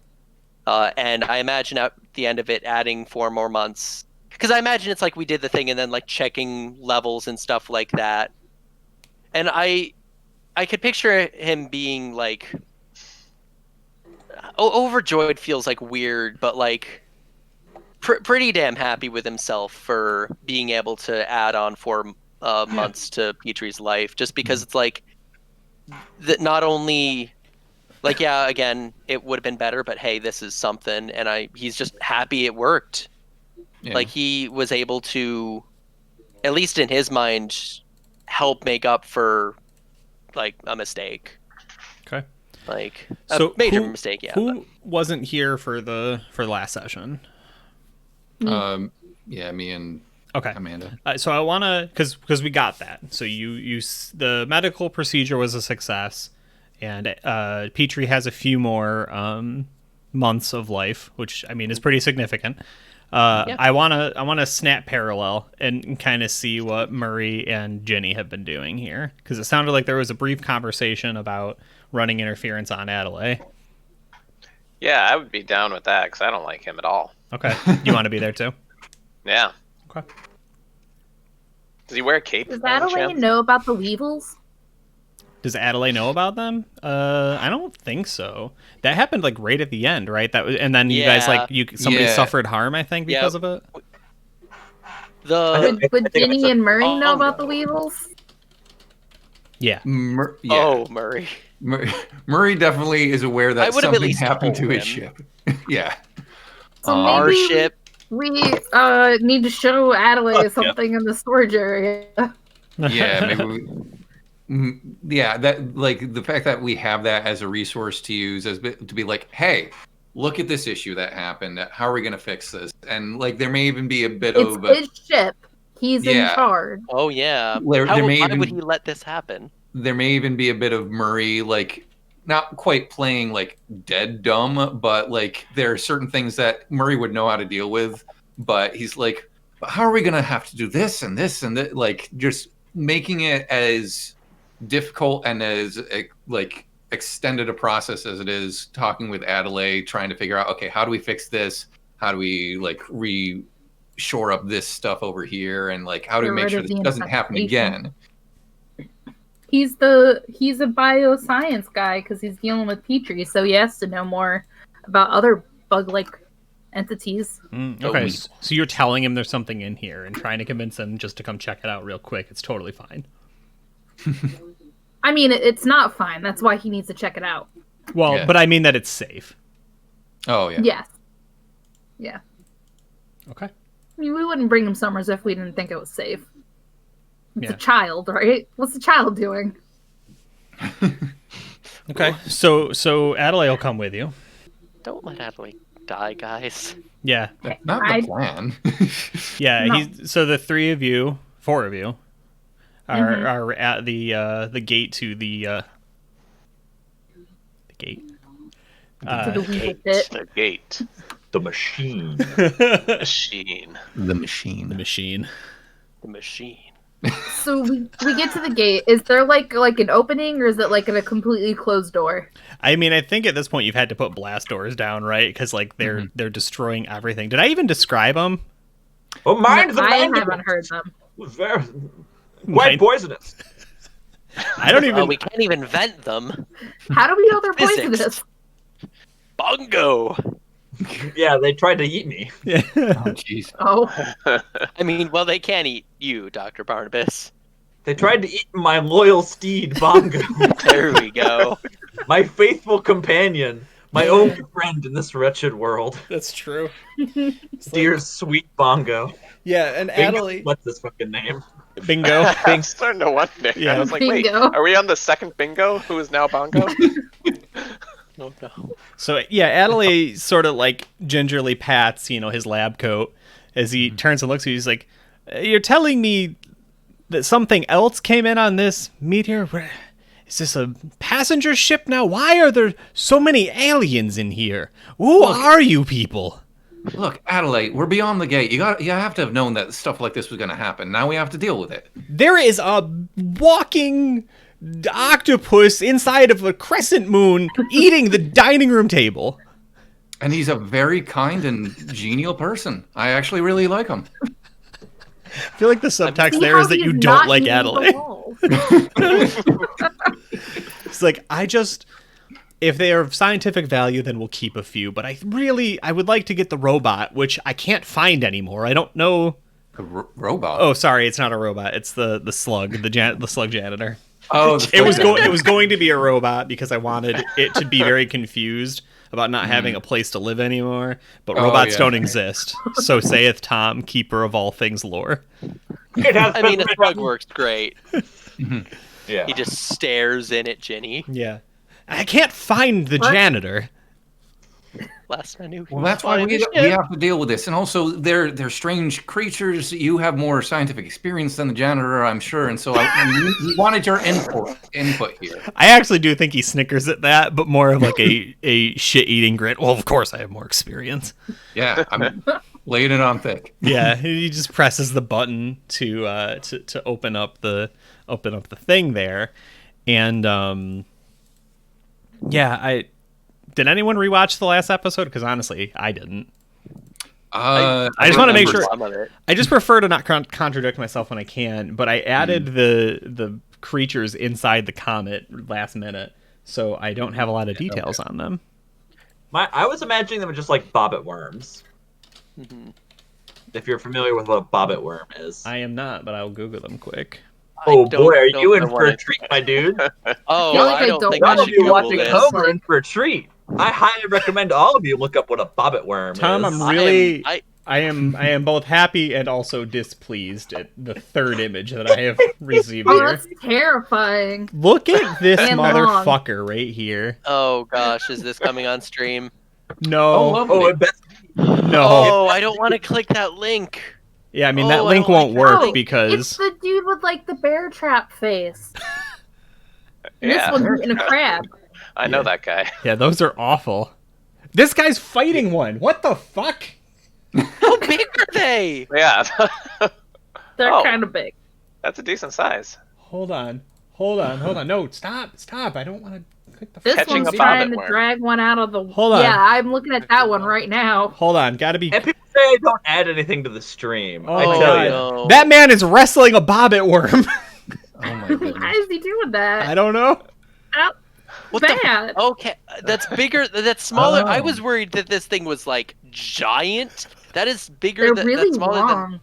And I imagine at the end of it, adding 4 more months, because I imagine it's like we did the thing and then like checking levels and stuff like that. And I could picture him being like overjoyed feels like weird, but like pretty damn happy with himself for being able to add on 4 months to Petrie's life, just because it's like that not only. Like, yeah, again, it would have been better, but hey, this is something, and he's just happy it worked. Yeah. Like, he was able to, at least in his mind, help make up for, like, a mistake. Okay. Like, a major mistake, yeah. Who wasn't here for the last session? Yeah, me and Amanda. So I want to, because we got that. So the medical procedure was a success. And Petrie has a few more months of life, which I mean is pretty significant. I want to snap parallel and kind of see what Murray and Jenny have been doing here, because it sounded like there was a brief conversation about running interference on Adelaide. Yeah, I would be down with that because I don't like him at all. Okay, you want to be there too? Yeah. Okay. Does he wear a cape? Does Adelaide know about the Weevils? Does Adelaide know about them? I don't think so. That happened like right at the end, right? And then you guys somebody suffered harm, I think, because of it. Would Jenny and Murray know about the Weevils? Yeah. Murray. Murray definitely is aware that something happened to his ship. Yeah. So our ship. We need to show Adelaide something in the storage area. Yeah, maybe that like the fact that we have that as a resource to use to be like, hey, look at this issue that happened. How are we going to fix this? And like there may even be a bit of his ship. He's in charge. Oh yeah. Why would he let this happen? There may even be a bit of Murray like not quite playing like dead dumb, but like there are certain things that Murray would know how to deal with, but he's like, how are we going to have to do this and this and that? Like just making it as difficult and as like extended a process as it is talking with Adelaide, trying to figure out, okay, how do we fix this? How do we like shore up this stuff over here? And like, how do we make sure this doesn't happen again? He's a bioscience guy because he's dealing with Petrie, so he has to know more about other bug-like entities. Okay, so you're telling him there's something in here and trying to convince him just to come check it out real quick. It's totally fine. I mean, it's not fine. That's why he needs to check it out. Well, but I mean that it's safe. Oh, yeah. Yes. Yeah. Okay. I mean, we wouldn't bring him Summers if we didn't think it was safe. It's a child, right? What's the child doing? Okay, so Adelaide will come with you. Don't let Adelaide die, guys. Yeah. That's not the plan. Yeah, No. so the four of you, are at the gate to the gate. To the weasel Gate. pit. The gate. The machine. Machine. The machine. The machine. The machine. So we get to the gate. Is there like an opening, or is it like in a completely closed door? I mean, I think at this point you've had to put blast doors down, right? Because like they're destroying everything. Did I even describe them? Oh, mind the I mandible. haven't heard them. Very quite poisonous. I don't even. Well, we can't even vent them. How do we know they're Physics. poisonous? Bongo. Yeah, they tried to eat me. Oh, jeez. Oh, I mean, well, they can't eat you, Dr. Barnabas. They tried to eat my loyal steed, Bongo. There we go. My faithful companion. My only friend in this wretched world. That's true. Dear sweet Bongo. Yeah, and Bingo, Adelaide. what's his fucking name? Bingo. I'm starting to wonder. Yeah. I was like, wait, Bingo. are we on the second bingo? Who is now Bongo? Oh, no. So yeah, Adelaide sort of like gingerly pats, his lab coat as he turns and looks at you. He's like, "You're telling me that something else came in on this meteor? Is this a passenger ship now? Why are there so many aliens in here? Who are you people?" Look, Adelaide, we're beyond the gate. You have to have known that stuff like this was going to happen. Now we have to deal with it. There is a walking octopus inside of a crescent moon eating the dining room table. And he's a very kind and genial person. I actually really like him. I feel like the subtext See there how is that he you is don't not like eating Adelaide. the walls. It's like, if they are of scientific value, then we'll keep a few. But I would like to get the robot, which I can't find anymore. I don't know. A robot? Oh, sorry, it's not a robot. It's the slug, the slug janitor. Oh, It was going to be a robot because I wanted it to be very confused about not having a place to live anymore. But robots don't exist. So saith Tom, keeper of all things lore. I mean, a slug works great. Yeah. He just stares in at Ginny. Yeah. I can't find the janitor. Last I knew. Well, that's why we have to deal with this. And also, they're strange creatures. You have more scientific experience than the janitor, I'm sure. And so we wanted your input here. I actually do think he snickers at that, but more of like a shit-eating grit. Well, of course I have more experience. Yeah, I'm laying it on thick. Yeah, he just presses the button to open up the thing there, and did anyone rewatch the last episode? Because honestly, I didn't. I just want to make sure. I just prefer to not contradict myself when I can, but I added the creatures inside the comet last minute, so I don't have a lot of details on them. I was imagining them just like bobbit worms. If you're familiar with what a bobbit worm is. I am not, but I'll Google them quick. Oh boy, are you in for a treat, my dude? Oh, feel like I I don't don't think I All of should you Google watching this. at home are in for a treat. I highly recommend all of you look up what a bobbit worm Tom, is. I am both happy and also displeased at the third image that I have received Oh, here. that's terrifying. Look at this And long. motherfucker right here. Oh gosh, is this coming on stream? No, Oh, it best no. Oh, I don't want to click that link. Yeah, I mean Oh, that I link don't won't like work that. It's because the dude with like the bear trap face. Yeah, This one's eating a crab. I know that guy. yeah, those are awful. This guy's fighting one. What the fuck? How big are they? Yeah, They're Oh. kind of big. that's a decent size. Hold on. No, stop. I don't want to click the. This Catching one's a trying bobbit to worm. drag one out of the. Hold on. Yeah, I'm looking at that one right now. Hold on. Gotta be. And people say I don't add anything to the stream. Oh, I my tell God. you. No. That man is wrestling a bobbit worm. Oh my Why goodness. is he doing that? I don't know. What the? Bad. Okay, That's bigger. That's smaller. I Oh. was worried that this thing was like giant. That is bigger. They're That's really smaller long. than.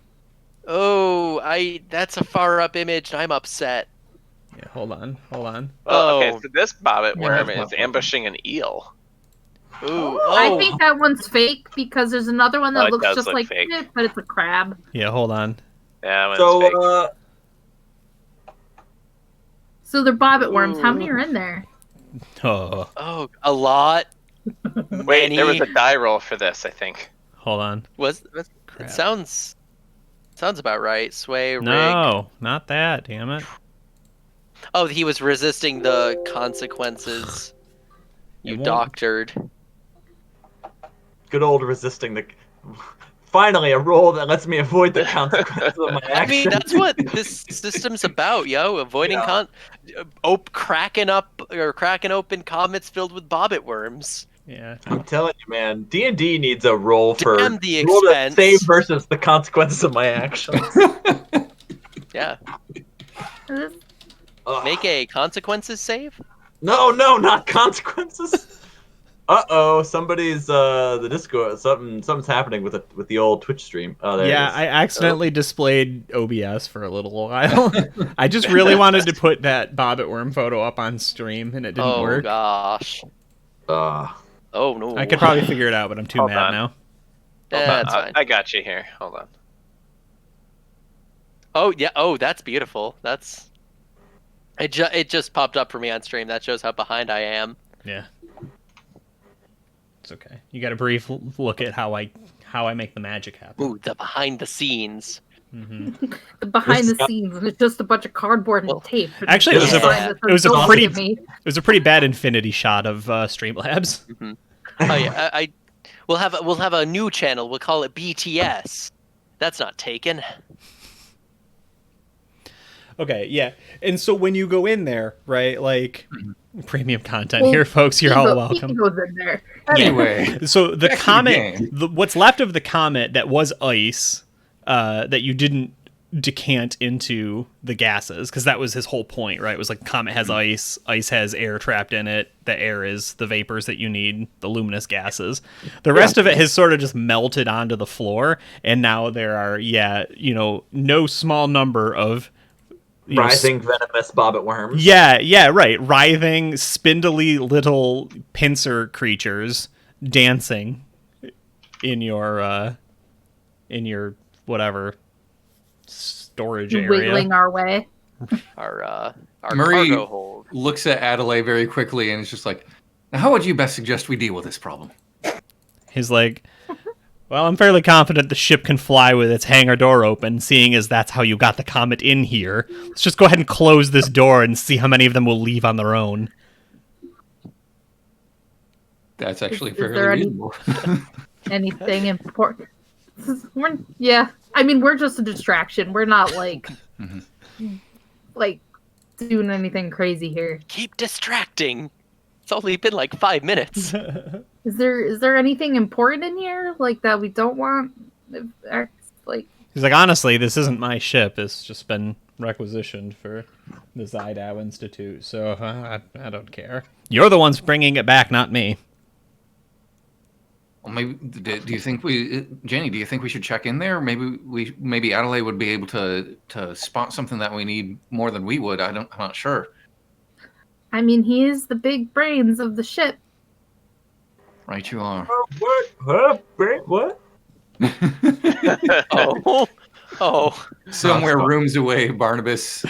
Oh, that's a far up image. And I'm upset. Yeah, hold on. Well, okay, Oh. so this bobbit Yeah, worm that's is not ambushing an eel. Ooh. I Oh. think that one's fake because there's another one Oh, that it looks does just look like fake. it, but it's a crab. Yeah, hold on. Yeah, it's So, fake. So they're bobbit worms. How many Ooh. are in there? Oh, Oh, a lot. Wait, there was Many. a die roll for this, I think. hold on. It Crap. sounds about right. Sway, rig. No, not that. Damn it. Oh, he was resisting the consequences. You It won't- doctored. good old resisting the. Finally, a roll that lets me avoid the consequences of my I actions. mean, that's what this system's about, yo. Avoiding cracking open comets filled with bobbit worms. Yeah. I'm telling you, man, D&D needs a roll for Damn the roll to expense. save versus the consequences of my actions. Yeah. Ugh. Make a consequences save. No, not consequences. Somebody's the Discord. Something's happening with the old Twitch stream. Oh, there Yeah, it is. I accidentally displayed OBS for a little while. I just really wanted to put that bobbit worm photo up on stream, and it didn't Oh work. gosh. Oh no. I could probably figure it out, but I'm too Hold mad on. now. That's fine. I got you here. Hold on. Oh yeah. Oh, that's beautiful. That's. It just popped up for me on stream. That shows how behind I am. Yeah. It's okay. You got a brief look at how I make the magic happen. Ooh, the behind the scenes. Mm-hmm. The behind the This- scenes, and it's just a bunch of cardboard and tape. Actually, it was a- Sign that it was a says, pretty- "Don't look at me." It was a pretty bad infinity shot of Streamlabs. Mm-hmm. Oh yeah. We'll have a new channel. We'll call it BTS. That's not taken. Okay, yeah. And so when you go in there, right, like premium content Well, here, folks, you're all welcome. He goes in there. Anyway, So the back to the comet, game. what's left of the comet that was ice, that you didn't decant into the gases, because that was his whole point, right? It was like comet has ice has air trapped in it. The air is the vapors that you need, the luminous gases. The rest of it has sort of just melted onto the floor, and now there are, no small number of Rising venomous bobbit worms. Yeah, right. Writhing, spindly little pincer creatures dancing in your whatever storage area. Wiggling our way. Our Murray cargo hold. looks at Adelaide very quickly and is just like, "Now, how would you best suggest we deal with this problem?" He's like, well, I'm fairly confident the ship can fly with its hangar door open, seeing as that's how you got the comet in here. Let's just go ahead and close this door and see how many of them will leave on their own. That's actually Is fairly there any- reasonable. Anything important? I mean, we're just a distraction. We're not like doing anything crazy here. Keep distracting. It's only been like 5 minutes. Is there anything important in here like that we don't want? Like, He's like, honestly, this isn't my ship. It's just been requisitioned for the ZYDO Institute, so I don't care. You're the ones bringing it back, not me. Well, maybe do you think Jenny? Do you think we should check in there? Maybe Adelaide would be able to spot something that we need more than we would. I'm not sure. I mean, he is the big brains of the ship. Right, you are. What? Oh. Somewhere rooms away, Barnabas.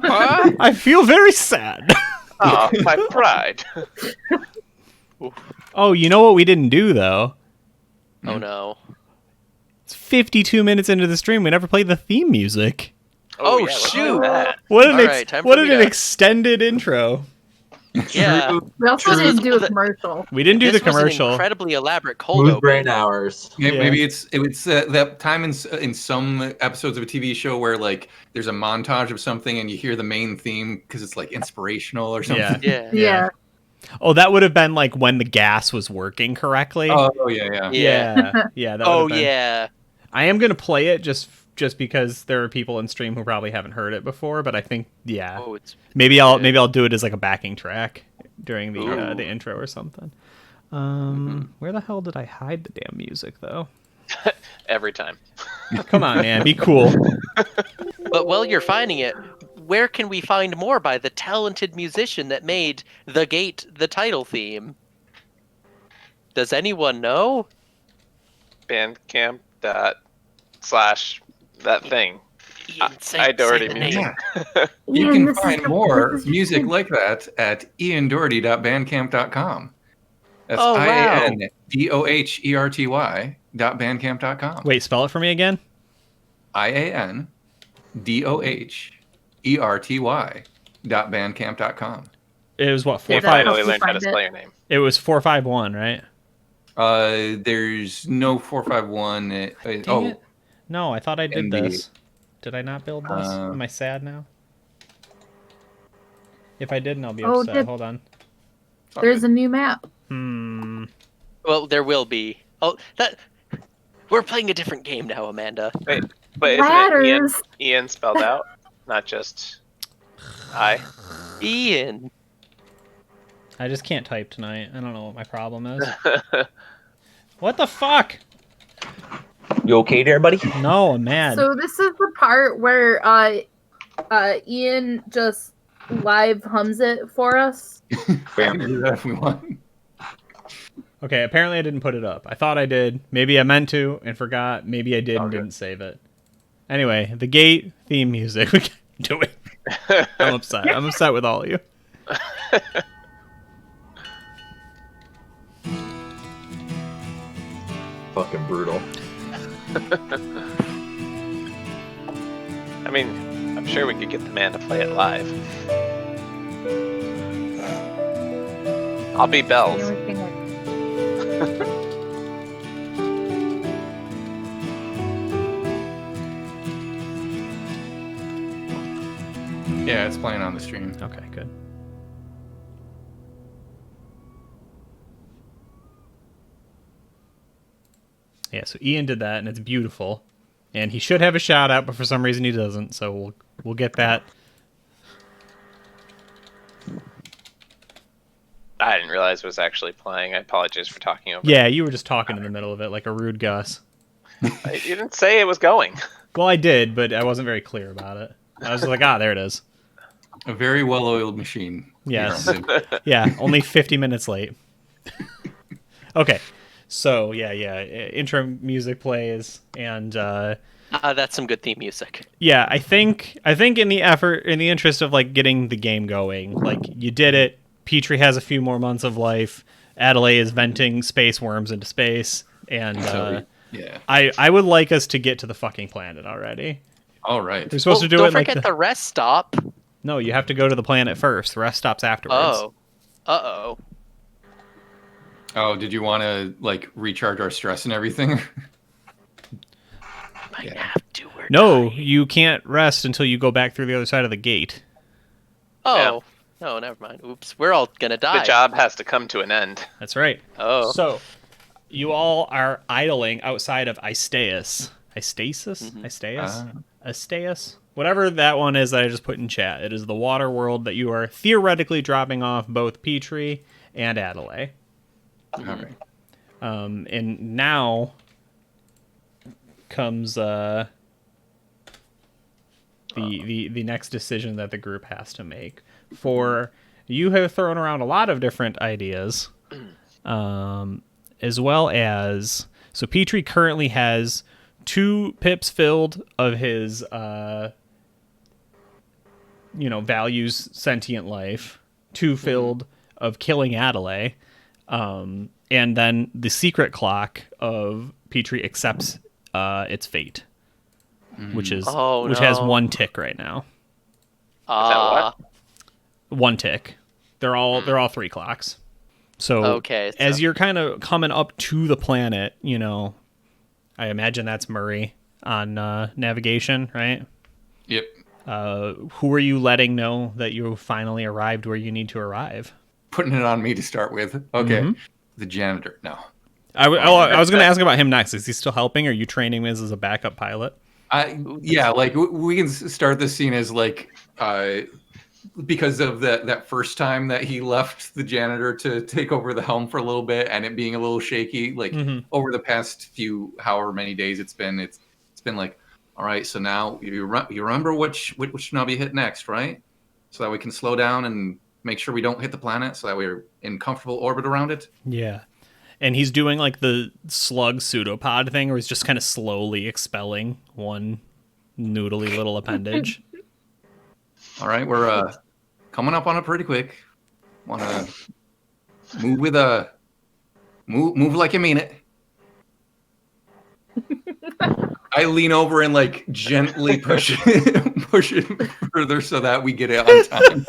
Huh? I feel very sad. Oh, my pride. Oh, you know what we didn't do, though? Oh no. It's 52 minutes into the stream. We never played the theme music. Oh, yeah, let's do shoot. that. What an, All right, time for what me an to- extended intro. Yeah. We also True. didn't do a The- commercial. We didn't do This the was an commercial. incredibly elaborate cold Smooth brain open. hours. Yeah. Maybe it's that time in some episodes of a TV show where like there's a montage of something and you hear the main theme because it's like inspirational or something. Yeah. Yeah. Yeah. Oh, that would have been like when the gas was working correctly. Oh yeah. Yeah. That would Oh have been. yeah. I am gonna play it just because there are people in stream who probably haven't heard it before. But I think Oh, it's maybe I'll do it as like a backing track during the intro or something. Where the hell did I hide the damn music though? Every time. Come on, man, be cool. But while you're finding it, where can we find more by the talented musician that made The Gate the title theme? Does anyone know? Bandcamp / that thing. I Doherty music. You can find more music like that at iandoherty.bandcamp.com. That's IANDOHERTY.bandcamp.com. Wait, spell it for me again. IANDOHERTY.bandcamp.com. It was what, I finally learned how to spell your name. It was 451, right? There's no 451. Dang it. No, I thought I did this. Did I not build this? Am I sad now? If I didn't, I'll be upset. Hold on. There's a new map. Well, there will be. Oh, we're playing a different game now, Amanda. Wait, but isn't it Ian spelled out, not just I? Ian. I just can't type tonight. I don't know what my problem is. What the fuck? You okay there, buddy? No, I'm mad. So this is the part where Ian just live hums it for us. We can do that if we want. Okay, apparently I didn't put it up. I thought I did. Maybe I meant to and forgot. Maybe I did and didn't save it. Anyway, the Gate theme music. We can do it. I'm upset. I'm upset with all of you. Fucking brutal. I mean, I'm sure we could get the man to play it live. I'll be bells. Yeah, it's playing on the stream. Okay, good. Yeah, so Ian did that, and it's beautiful. And he should have a shout out, but for some reason he doesn't. So we'll get that. I didn't realize it was actually playing. I apologize for talking over. Yeah, you were just talking in the middle of it like a rude Gus. You didn't say it was going. Well, I did, but I wasn't very clear about it. I was like, there it is. A very well-oiled machine. Yes. Yeah, only 50 minutes late. Okay. So, intro music plays, and that's some good theme music. yeah, I think in the interest of like getting the game going, like you did it. Petrie has a few more months of life. Adelaide is venting space worms into space, and I would like us to get to the fucking planet already. All right. We're supposed to do don't it. Don't forget the rest stop. No, you have to go to the planet first. The rest stops afterwards. Oh. Oh, did you want to like recharge our stress and everything? Might have to. No, you can't rest until you go back through the other side of the gate. Oh. Yeah. No, never mind. Oops, we're all gonna die. The job has to come to an end. That's right. Oh. So, you all are idling outside of Istaeus. Istaeus? Istaeus? Istaeus? Whatever that one is that I just put in chat. It is the water world that you are theoretically dropping off both Petrie and Adelaide. All right. And now comes the next decision that the group has to make. For you have thrown around a lot of different ideas, as well as so Petrie currently has 2 pips filled of his values sentient life, 2 filled of killing Adelaide, and then the secret clock of Petrie accepts its fate, which has 1 tick right now. Is that what? 1 tick. They're all 3 clocks. So as you're kind of coming up to the planet, I imagine that's Murray on navigation, right? Yep. Who are you letting know that you finally arrived where you need to arrive? Putting it on me to start with. Okay. The janitor. No. I was going to ask about him next. Is he still helping? Or are you training him as a backup pilot? Yeah, like we can start this scene as like because of that first time that he left the janitor to take over the helm for a little bit and it being a little shaky, like over the past few however many days it's been like, all right, so now you remember which knob you hit next, right? So that we can slow down and make sure we don't hit the planet, so that we're in comfortable orbit around it. Yeah. And he's doing like the slug pseudopod thing where he's just kind of slowly expelling one noodly little appendage. All right, we're coming up on it pretty quick. Want to move like you mean it. I lean over and like gently push it further so that we get it on time.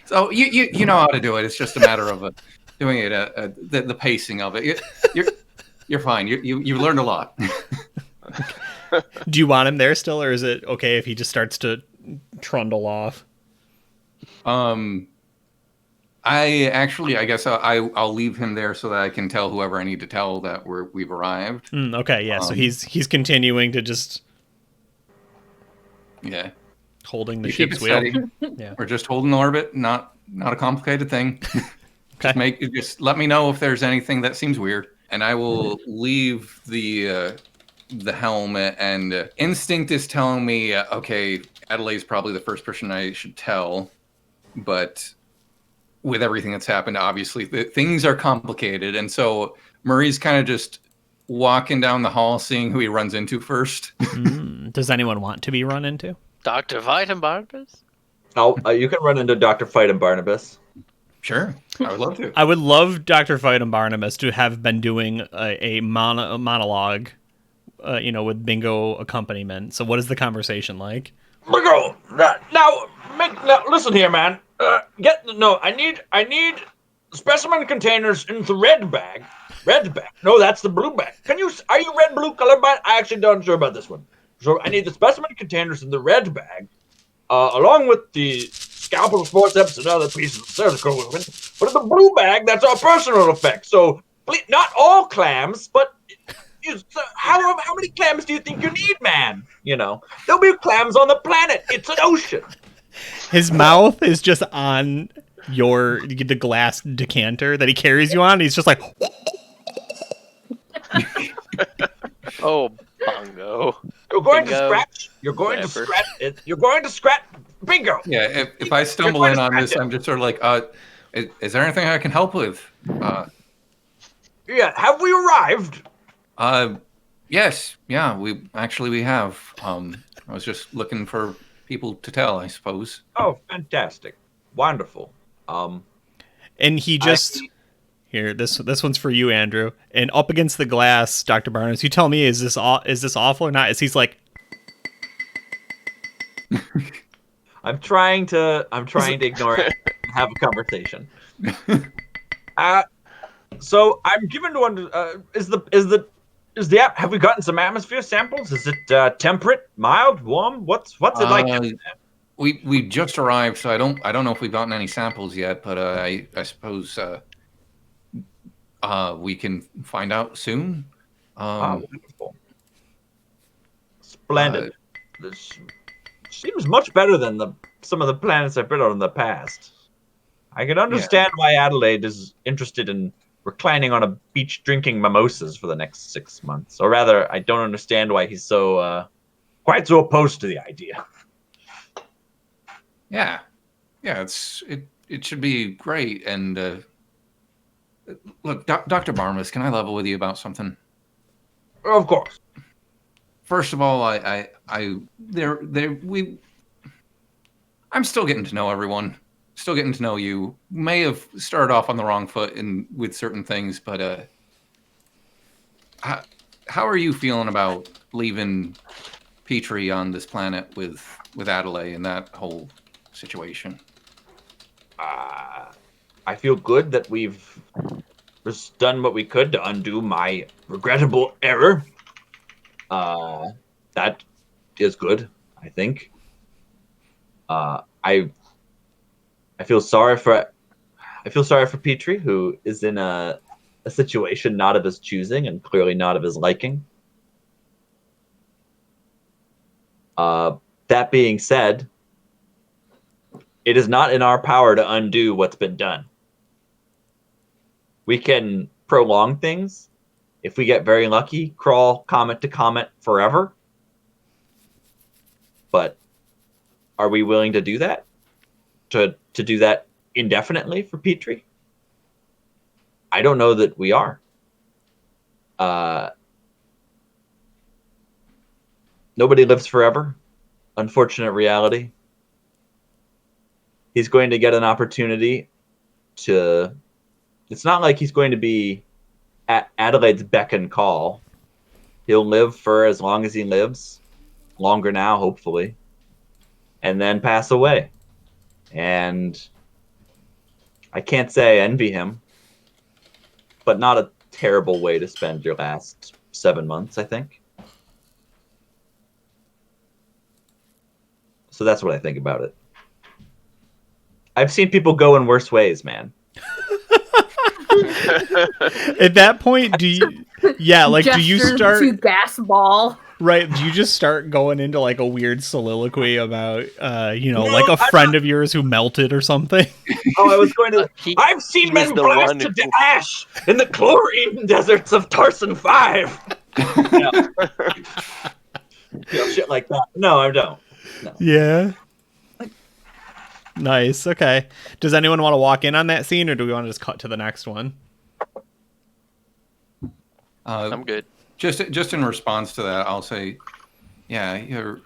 So you know how to do it. It's just a matter of doing it the pacing of it. You're fine. You learned a lot. Do you want him there still, or is it okay if he just starts to trundle off? I guess I'll leave him there so that I can tell whoever I need to tell that we've arrived. Okay, yeah. So he's continuing to just holding the ship's wheel. Yeah, we're just holding orbit. Not a complicated thing. Okay. Just let me know if there's anything that seems weird, and I will leave the helm. And instinct is telling me, okay, Adelaide's probably the first person I should tell, but with everything that's happened, obviously things are complicated, and so Murray's kind of just walking down the hall, seeing who he runs into first. Does anyone want to be run into? Dr. Vite and Barnabas? Oh, you can run into Dr. Fight and Barnabas. Sure, I would love to. I would love Dr. Fight and Barnabas to have been doing a monologue, with bingo accompaniment. So what is the conversation like? Bingo! Now, listen here, man. I need specimen containers in the red bag. Red bag. No, that's the blue bag. Are you red, blue colorblind? I actually don't sure about this one. So I need the specimen containers in the red bag, along with the scalpel, forceps, and other pieces of surgical equipment. But in the blue bag, that's our personal effects. So, please, not all clams, but how many clams do you think you need, man? There'll be clams on the planet. It's an ocean. His mouth is just on the glass decanter that he carries you on. He's just like, oh, bongo. You're going to scratch. You're going to scratch it. You're going to scratch. Bingo. Yeah. If I stumble in on this, I'm just sort of like, is there anything I can help with? Yeah. Have we arrived? Yes. Yeah. We have. I was just looking for people to tell, I suppose. Oh, fantastic. Wonderful. And he just here, this one's for you, Andrew. And up against the glass, Dr. Barnes, you tell me, is this awful or not? Is he's like I'm trying to ignore it and have a conversation. So I'm given to under is the app, have we gotten some atmosphere samples? Is it temperate, mild, warm? What's it like? We just arrived, so I don't know if we've gotten any samples yet, but I suppose we can find out soon. Wonderful. Splendid. This seems much better than some of the planets I've been on in the past. I can understand why Adelaide is interested in reclining on a beach drinking mimosas for the next 6 months. Or rather, I don't understand why he's quite so opposed to the idea. Yeah, it should be great. And look, Dr. Barmas, can I level with you about something? Of course. First of all, I'm still getting to know everyone. Still getting to know you. May have started off on the wrong foot with certain things, but how are you feeling about leaving Petrie on this planet with Adelaide and that whole situation? I feel good that we've just done what we could to undo my regrettable error. That is good, I think. I feel sorry for Petrie, who is in a situation not of his choosing and clearly not of his liking. That being said, It is not in our power to undo what's been done. We can prolong things. If we get very lucky, crawl comet to comet forever. But are we willing to do that? To do that indefinitely for Petrie? I don't know that we are. Nobody lives forever. Unfortunate reality. He's going to get an opportunity to... It's not like he's going to be at Adelaide's beck and call. He'll live for as long as he lives. Longer now, hopefully. And then pass away. And I can't say I envy him. But not a terrible way to spend your last 7 months, I think. So that's what I think about it. I've seen people go in worse ways, man. At that point, do you... Yeah, like, do you start... to gas ball. Right, do you just start going into, like, a weird soliloquy about, like a friend of yours who melted or something? Oh, I was going to... I've seen men blasted to ash in the chlorine deserts of Tarson 5! Shit like that. No, I don't. No. Yeah. Nice, okay. Does anyone want to walk in on that scene, or do we want to just cut to the next one? I'm good. Just in response to that, I'll say, yeah, you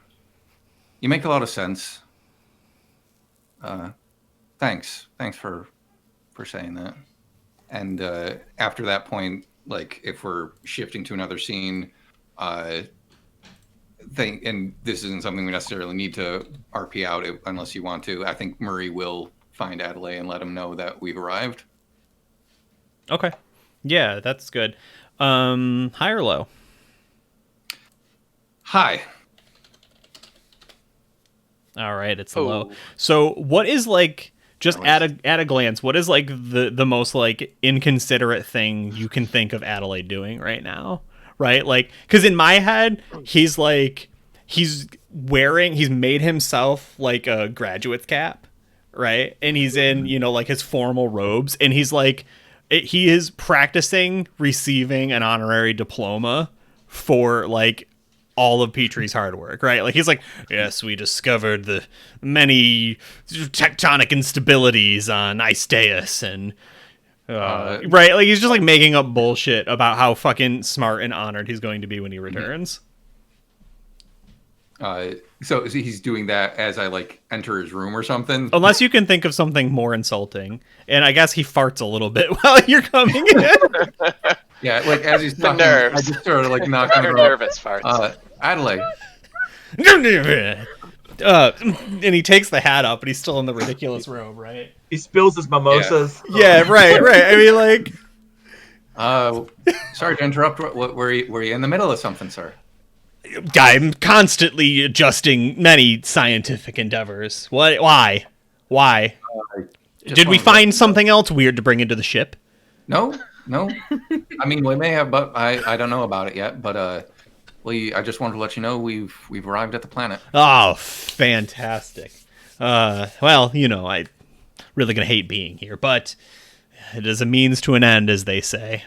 make a lot of sense. Thanks for saying that. And after that point, like if we're shifting to another scene, and this isn't something we necessarily need to RP out unless you want to. I think Murray will find Adelaide and let him know that we've arrived. Okay. Yeah, that's good. High or low? High. All right, it's low. So what is, like, just at a glance, what is, like, the most, like, inconsiderate thing you can think of Adelaide doing right now? Right? Like, because in my head, he's made himself like a graduate's cap, right? And he's in, like his formal robes, and he's like, he is practicing receiving an honorary diploma for like all of Petrie's hard work, right? Like he's like, yes, we discovered the many tectonic instabilities on Isteus and right, like he's just like making up bullshit about how fucking smart and honored he's going to be when he returns. So he's doing that as I like enter his room or something. Unless you can think of something more insulting, and I guess he farts a little bit while you're coming in. Yeah, like as he's talking, nerves. I just sort of like knock on her. Nervous farts. Adelaide. And he takes the hat up, but he's still in the ridiculous robe, right? He spills his mimosas. Yeah, right. I mean, like... sorry to interrupt. Were you in the middle of something, sir? I'm constantly adjusting many scientific endeavors. What? Why? Did we find something else weird to bring into the ship? No. I mean, we may have, but I don't know about it yet. But I just wanted to let you know we've arrived at the planet. Oh, fantastic. Well, I really gonna hate being here, but it is a means to an end, as they say.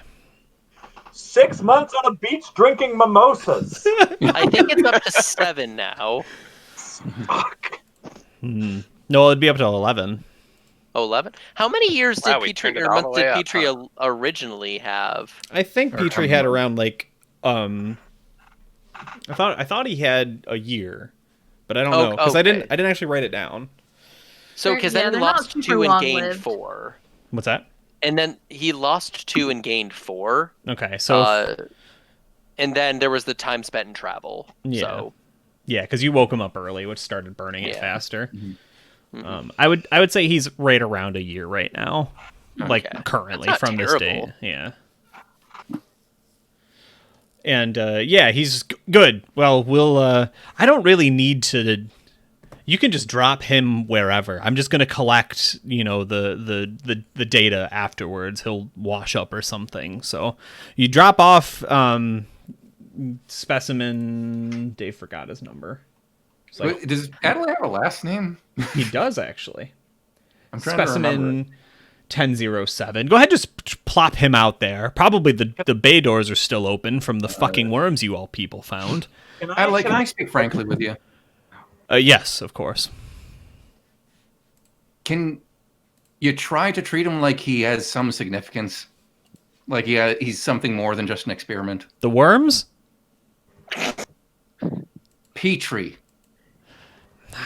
6 months on a beach drinking mimosas. I think it's up to 7 now. Fuck. No, it'd be up to 11. Oh, 11? How many years did we Petrie turned it all the way up, originally have? I think Petrie had around like I thought he had a year, but I don't know because I didn't actually write it down. So because then he lost 2 and gained 4. What's that? And then he lost 2 and gained 4. Okay, so and then there was the time spent in travel. Yeah, so. Yeah, because you woke him up early, which started burning it faster. Mm-hmm. I would say he's right around a year right now, like currently from terrible. This day. Yeah. And he's good. Well, we'll. I don't really need to. You can just drop him wherever. I'm just gonna collect, the data afterwards. He'll wash up or something. So you drop off specimen. Dave forgot his number. So, does Adelaide have a last name? He does actually. I'm trying to remember. Specimen 1007. Go ahead, just plop him out there. Probably the bay doors are still open from the fucking worms you all people found. Can I speak frankly with you? Yes, of course. Can you try to treat him like he has some significance? Like he's something more than just an experiment? The worms? Petrie. I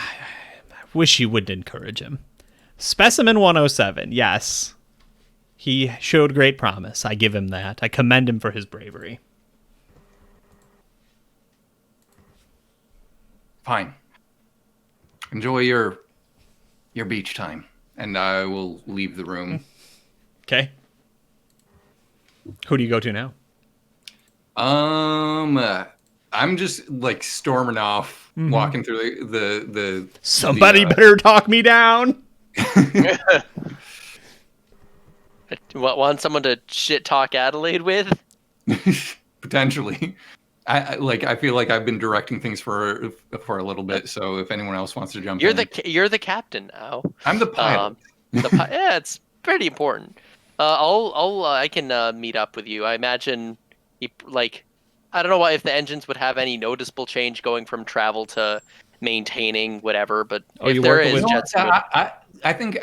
wish you wouldn't encourage him. Specimen 107, yes. He showed great promise. I give him that. I commend him for his bravery. Fine. Enjoy your beach time, and I will leave the room. Okay. Who do you go to now? I'm just like storming off, walking through the. Somebody better talk me down. Want someone to shit talk Adelaide with? Potentially. I feel like I've been directing things for a little bit, so if anyone else wants to jump in. You're the captain now. I'm the pilot. Yeah, it's pretty important. I can meet up with you. I imagine I don't know if the engines would have any noticeable change going from travel to maintaining whatever, but if there is, I think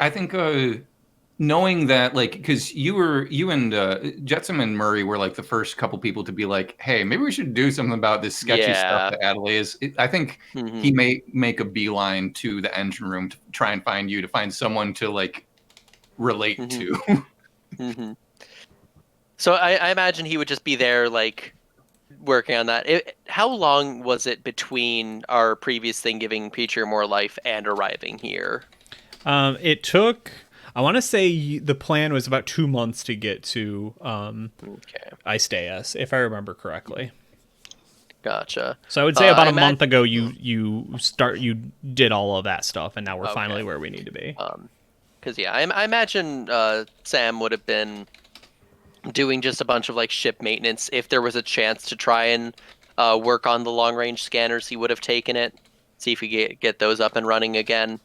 knowing that, like, because you and Jetsam and Murray were like the first couple people to be like, hey, maybe we should do something about this sketchy stuff that Adelaide is. I think he may make a beeline to the engine room to try and find you, to find someone to like relate to. So I imagine he would just be there, like, working on that. How long was it between our previous thing giving Peter more life and arriving here? It took, I want to say the plan was about 2 months to get to Istaeus, if I remember correctly. Gotcha. So I would say about a month ago you did all of that stuff, and now we're finally where we need to be. Because I imagine Sam would have been doing just a bunch of like ship maintenance. If there was a chance to try and work on the long range scanners, he would have taken it. See if we get those up and running again.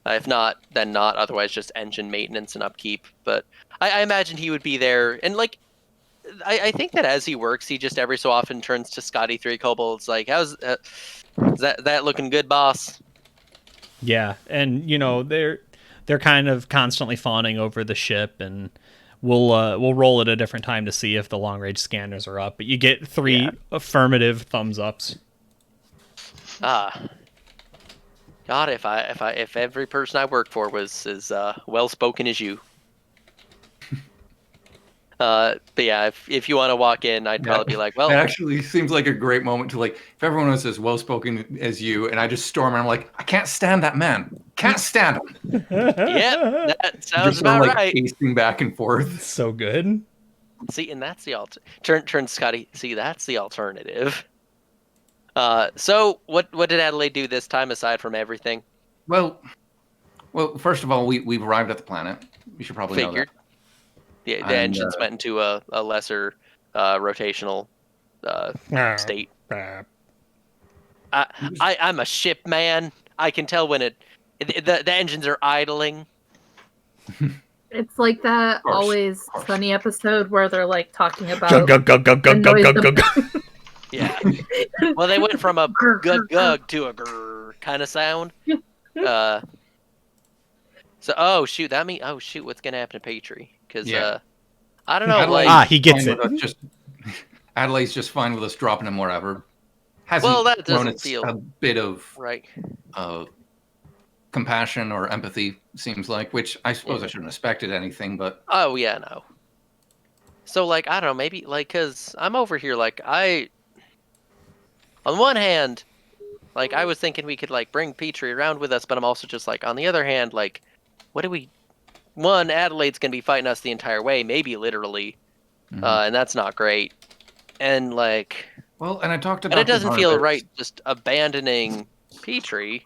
If not, then not. Otherwise, just engine maintenance and upkeep. But I imagine he would be there. And like, I think that as he works, he just every so often turns to Scotty 3 Kobolds like, "How's is that looking good, boss?" Yeah, and you know they're kind of constantly fawning over the ship, and we'll roll at a different time to see if the long range scanners are up. But you get 3 affirmative thumbs ups. God, if every person I worked for was as well spoken as you. But yeah, if you want to walk in, I'd probably be like, well, it actually seems like a great moment to like, if everyone was as well spoken as you, and I just storm and I'm like, I can't stand that man. Can't stand him. Yeah, that sounds just about like right. Pacing back and forth. So good. See, and that's the turn Scotty. See, that's the alternative. So what did Adelaide do this time aside from everything? Well, first of all, we've arrived at the planet. You should probably know that. The engines went into a lesser rotational state. I'm a ship man. I can tell when the engines are idling. It's like that Always Sunny episode where they're like talking about Yeah. Well, they went from a gug gug to a grrr kind of sound. So, what's gonna happen to Petrie? Because I don't know. He gets it. Adelaide's just fine with us dropping him wherever. That doesn't feel a bit of right. Compassion or empathy, seems like, which I suppose I shouldn't have expected anything, but oh yeah, no. So like I don't know, maybe like because I'm over here like on one hand, like I was thinking we could like bring Petrie around with us, but I'm also just like on the other hand, like what do we? One, Adelaide's gonna be fighting us the entire way, maybe literally, and that's not great. And like, well, and I talked about, and it doesn't feel right just abandoning Petrie.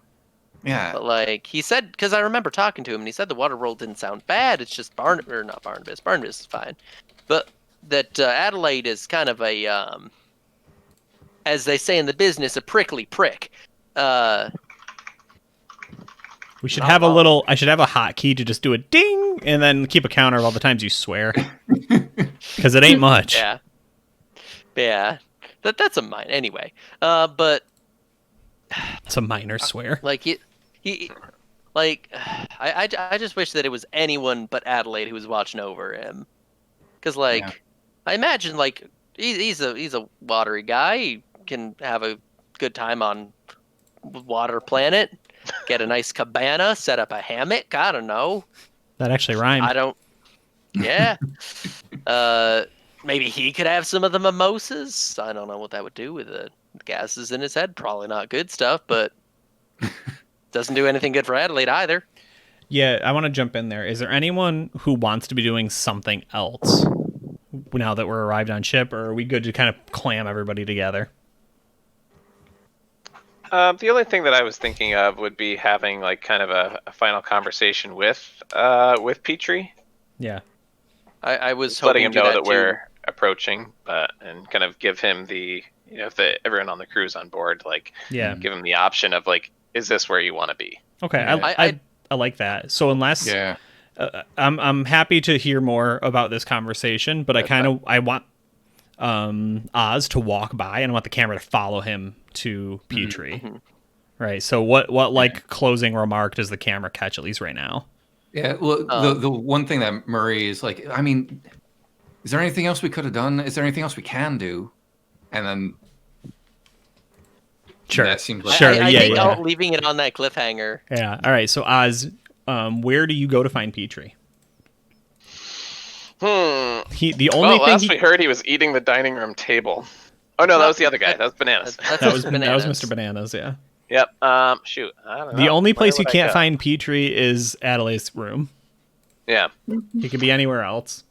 Yeah, but like he said, because I remember talking to him, and he said the water roll didn't sound bad. It's just not Barnabas. Barnabas is fine, but that Adelaide is kind of a, as they say in the business, a prickly prick. We should Not have a wrong. little. I should have a hotkey to just do a ding and then keep a counter of all the times you swear, because it ain't much. Yeah. Yeah. That's a mine anyway. But It's a minor swear. like he like I just wish that it was anyone but Adelaide who was watching over him. Cuz like Yeah. I imagine like he's a watery guy. He can have a good time on Water Planet. Get a nice cabana, set up a hammock, I don't know. That actually rhymed. I don't Yeah. Maybe he could have some of the mimosas. I don't know what that would do with the gases in his head. Probably not good stuff, but doesn't do anything good for Adelaide either. Yeah, I want to jump in there. Is there anyone who wants to be doing something else now that we're arrived on ship, or are we good to kind of clam everybody together? The only thing that I was thinking of would be having like kind of a final conversation with Petrie. Yeah. I was Just letting hoping him to do know that that too. we're approaching, and kind of give him the, if everyone on the crew's on board, like Yeah. give him the option of like, is this where you want to be? Okay. Yeah. I like that. So unless Yeah. I'm happy to hear more about this conversation, but I want Oz to walk by and I want the camera to follow him to Petrie. Mhm. Right. So what like closing remark does the camera catch at least right now? Yeah, well, the one thing that Murray is like, I mean, is there anything else we could have done? Is there anything else we can do? And then Sure. that seems like Sure. I yeah, think yeah. leaving it on that cliffhanger. Yeah. All right. So Oz, where do you go to find Petrie? The only Well, thing last we heard he was eating the dining room table. Oh no, that was the other guy. That was Bananas. That's that was Bananas. Mr. Bananas. Yeah. Yep. Shoot. I don't know. The only Where place you would I can't go? find Petrie is Adelaide's room. Yeah. He could be anywhere else.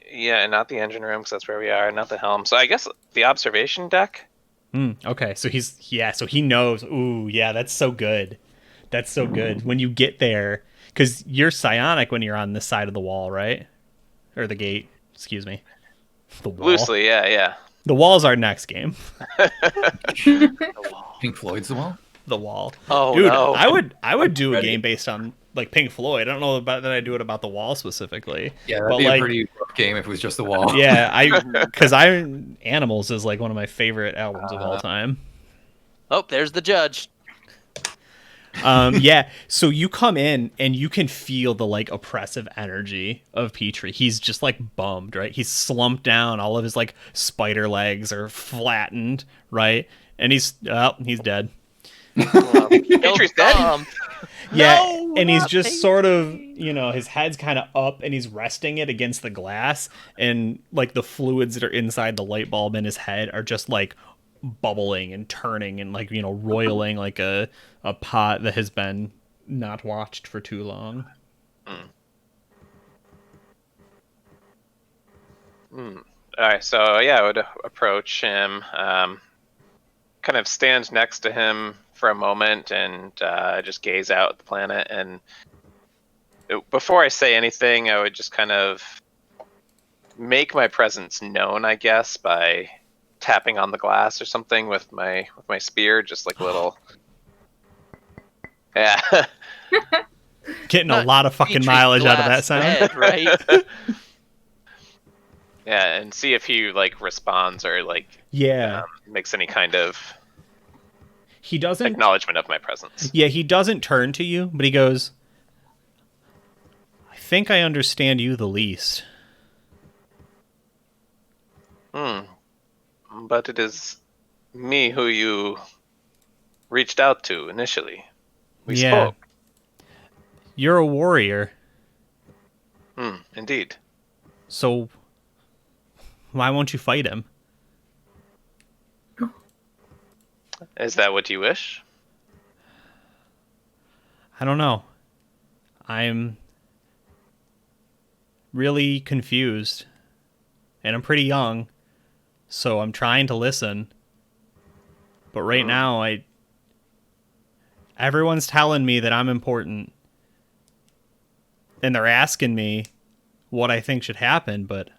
Yeah, and not the engine room because that's where we are. Not the helm. So I guess the observation deck. Okay, so so he knows. Ooh, yeah, that's so good. That's so good. When you get there, because you're psionic when you're on this side of the wall, right? Or the gate, excuse me. The wall. Loosely, yeah. The wall's our next game. Pink Floyd's the wall. The wall. Oh Dude, no. I would do a Ready. game based on like Pink Floyd. I don't know about that I do it about the wall specifically. Yeah, But, that'd be like- a pretty rough game if it was just the wall. Yeah, because Animals is like one of my favorite albums of all time. Oh, there's the judge. Yeah, so you come in and you can feel the like oppressive energy of Petrie. He's just like bummed, right? He's slumped down. All of his like spider legs are flattened, right? And he's dead. Petrie's dead? Yeah, No, and he's not just Petrie. sort of, his head's kind of up and he's resting it against the glass, and like the fluids that are inside the light bulb in his head are just like bubbling and turning and like, roiling like a pot that has been not watched for too long. All right, so yeah, I would approach him, kind of stand next to him for a moment, and just gaze out at the planet. And before I say anything, I would just kind of make my presence known, I guess, by tapping on the glass or something with my spear, just like a little. Yeah. Getting a Not lot of fucking Petrie mileage out of that glass sound. head, right? Yeah, and see if he like responds or like Yeah. makes any kind of He doesn't acknowledgement of my presence. Yeah, he doesn't turn to you, but he goes, I think I understand you the least. But it is me who you reached out to initially. We Yeah. spoke. You're a warrior, Indeed. so why won't you fight him? Is that what you wish? I don't know. I'm really confused. And I'm pretty young, so I'm trying to listen. But right now, everyone's telling me that I'm important. And they're asking me what I think should happen, but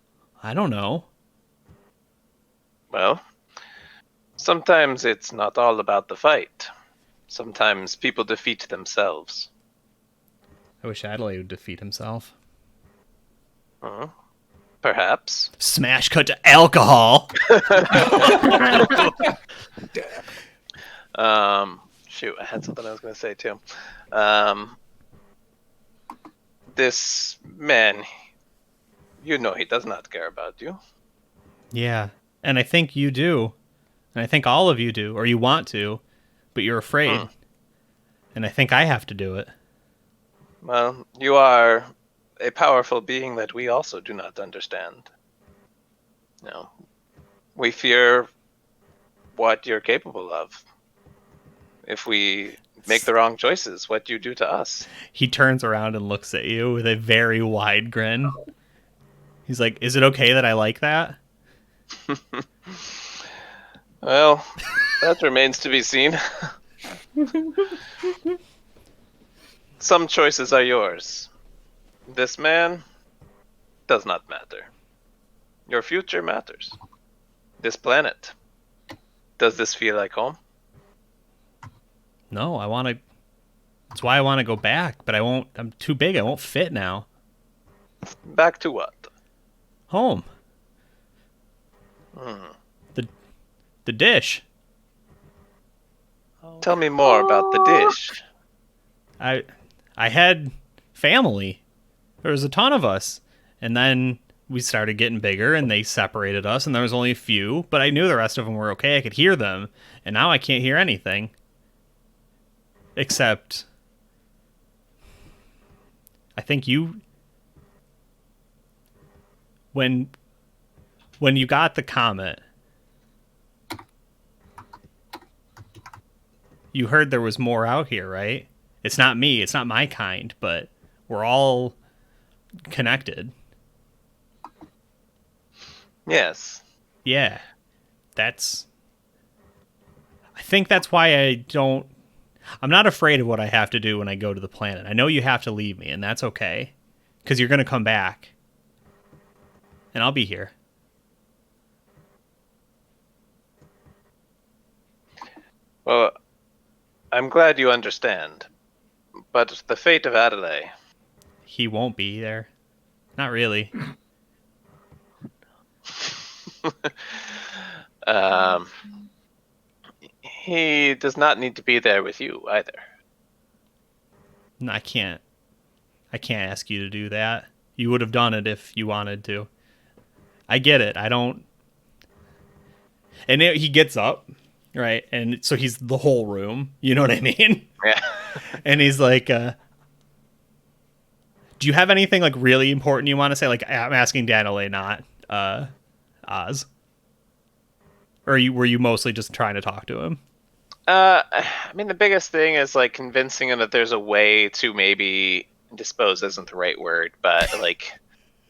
I don't know. Well, Sometimes it's not all about the fight. Sometimes people defeat themselves. I wish Adelaide would defeat himself. Perhaps. Smash cut to alcohol. Shoot, I had something I was going to say too. This man, you know he does not care about you. Yeah, and I think you do. And I think all of you do, or you want to, but you're afraid. And I think I have to do it. Well, you are a powerful being that we also do not understand. No. We fear what you're capable of. If we make the wrong choices, what you do to us. He turns around and looks at you with a very wide grin. He's like, is it okay that I like that? Well, that remains to be seen. Some choices are yours. This man does not matter. Your future matters. This planet. Does this feel like home? No, I want to... That's why I want to go back, but I won't... I'm too big. I won't fit now. Back to what? Home. The dish. Tell me more about the dish. I had family. There was a ton of us. And then we started getting bigger and they separated us and there was only a few, but I knew the rest of them were okay. I could hear them. And now I can't hear anything. Except I think you when you got the comet, you heard there was more out here, right? It's not me, it's not my kind, but we're all connected. Yes. Yeah. I think that's why I'm not afraid of what I have to do when I go to the planet. I know you have to leave me, and that's okay. Because you're going to come back. And I'll be here. Well, I'm glad you understand. But the fate of Adelaide... He won't be there. Not really. He does not need to be there with you either. No, I can't ask you to do that. You would have done it if you wanted to. I get it. I don't... And he gets up, right? And so he's the whole room. You know what I mean? Yeah. And he's like, do you have anything like really important you want to say? Like, I'm asking Danile, not Oz. Or were you mostly just trying to talk to him? I mean, the biggest thing is like convincing him that there's a way to maybe dispose isn't the right word, but like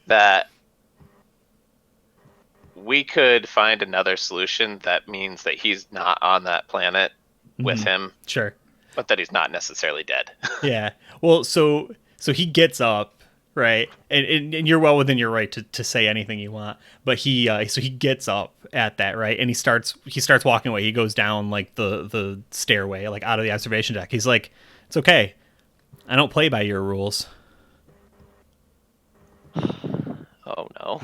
that we could find another solution that means that he's not on that planet with him. Sure. But that he's not necessarily dead. Yeah. Well, so he gets up, right? And you're well within your right to say anything you want. But so he gets up at that, right? And he starts walking away. He goes down like the stairway, like out of the observation deck. He's like, "It's okay. I don't play by your rules." Oh no.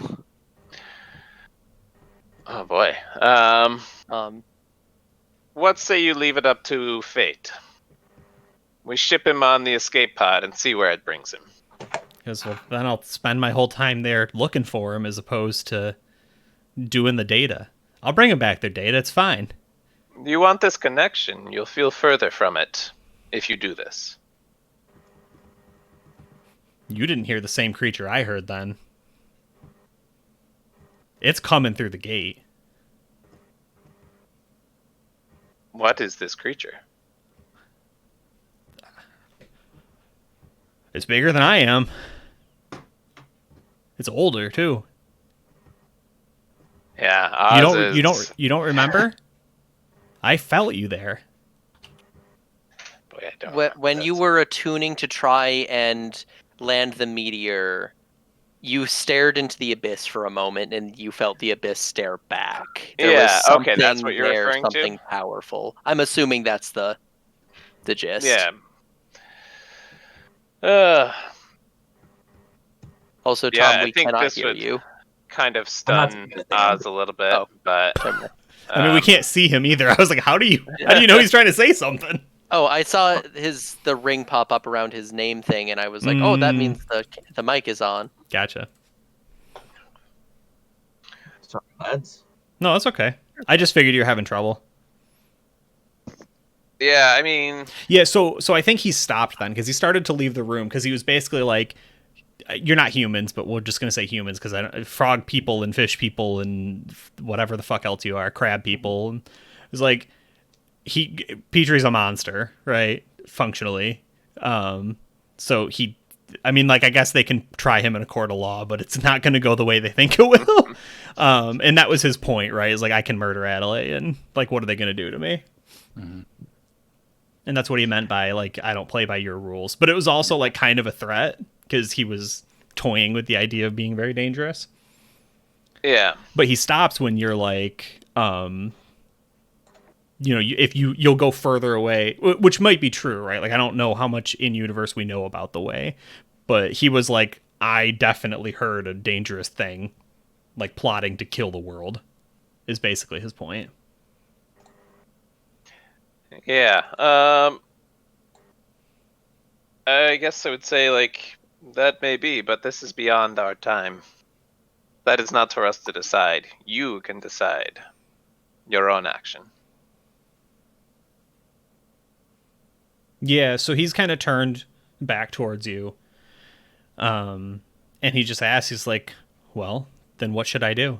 Oh boy. What say you leave it up to fate? We ship him on the escape pod and see where it brings him. Because then I'll spend my whole time there looking for him as opposed to doing the data. I'll bring him back their data. It's fine. You want this connection. You'll feel further from it if you do this. You didn't hear the same creature I heard then. It's coming through the gate. What is this creature? It's bigger than I am. It's older too. Yeah, Oz you don't remember? I felt you there. Boy, I don't When you were attuning to try and land the meteor, you stared into the abyss for a moment, and you felt the abyss stare back. Yeah, okay, that's what you're referring to? Something powerful. I'm assuming that's the gist. Yeah. Also, Tom, yeah, we cannot hear you. Kind of stun Oz a little bit, but I mean, we can't see him either. I was like, how do you know he's trying to say something? Oh, I saw the ring pop up around his name thing, and I was like, oh, that means the mic is on. Gotcha. Sorry, lads. No, that's okay. I just figured you're having trouble. Yeah, I mean... Yeah, so I think he stopped then, because he started to leave the room, because he was basically like, you're not humans, but we're just going to say humans, because frog people and fish people and whatever the fuck else you are, crab people. And it was like, Petrie's a monster, right? Functionally. So I mean, like, I guess they can try him in a court of law, but it's not going to go the way they think it will. And that was his point, right? Is like, I can murder Adelaide, and like, what are they going to do to me? Mm-hmm. And that's what he meant by, like, I don't play by your rules. But it was also, like, kind of a threat, because he was toying with the idea of being very dangerous. Yeah. But he stops when you're like, if you'll go further away, which might be true, right? Like, I don't know how much in universe we know about the way, but he was like, I definitely heard a dangerous thing, like plotting to kill the world, is basically his point. Yeah. I guess I would say, like, that may be, but this is beyond our time. That is not for us to decide. You can decide your own action. Yeah, so he's kind of turned back towards you. And he just asks, he's like, well, then what should I do?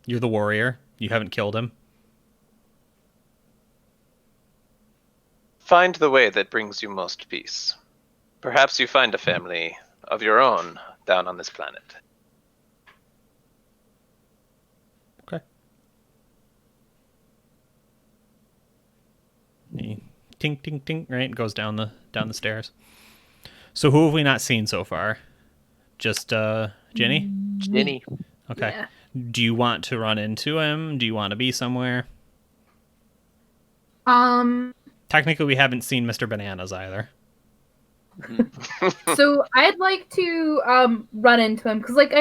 You're the warrior. You haven't killed him. Find the way that brings you most peace. Perhaps you find a family of your own down on this planet. Okay. Tink, tink, tink, right? Goes down the stairs. So who have we not seen so far? Just Ginny? Ginny. Okay. Yeah. Do you want to run into him? Do you want to be somewhere? Technically, we haven't seen Mr. Bananas either. So I'd like to run into him, because like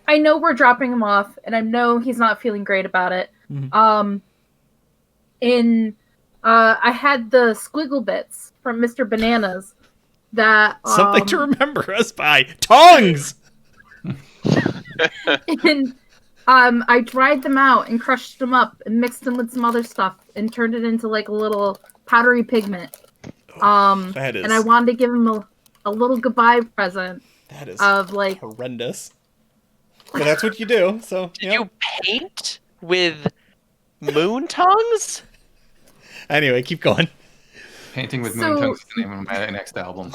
I know we're dropping him off, and I know he's not feeling great about it. Mm-hmm. I had the squiggle bits from Mr. Bananas that something to remember us by. Tongues. And I dried them out and crushed them up and mixed them with some other stuff and turned it into like a little powdery pigment. That is... And I wanted to give him a little goodbye present. That is of like horrendous. But that's what you do. So Did you paint with moon tongues? Anyway, keep going. Painting with moon tongues is the name of my next album.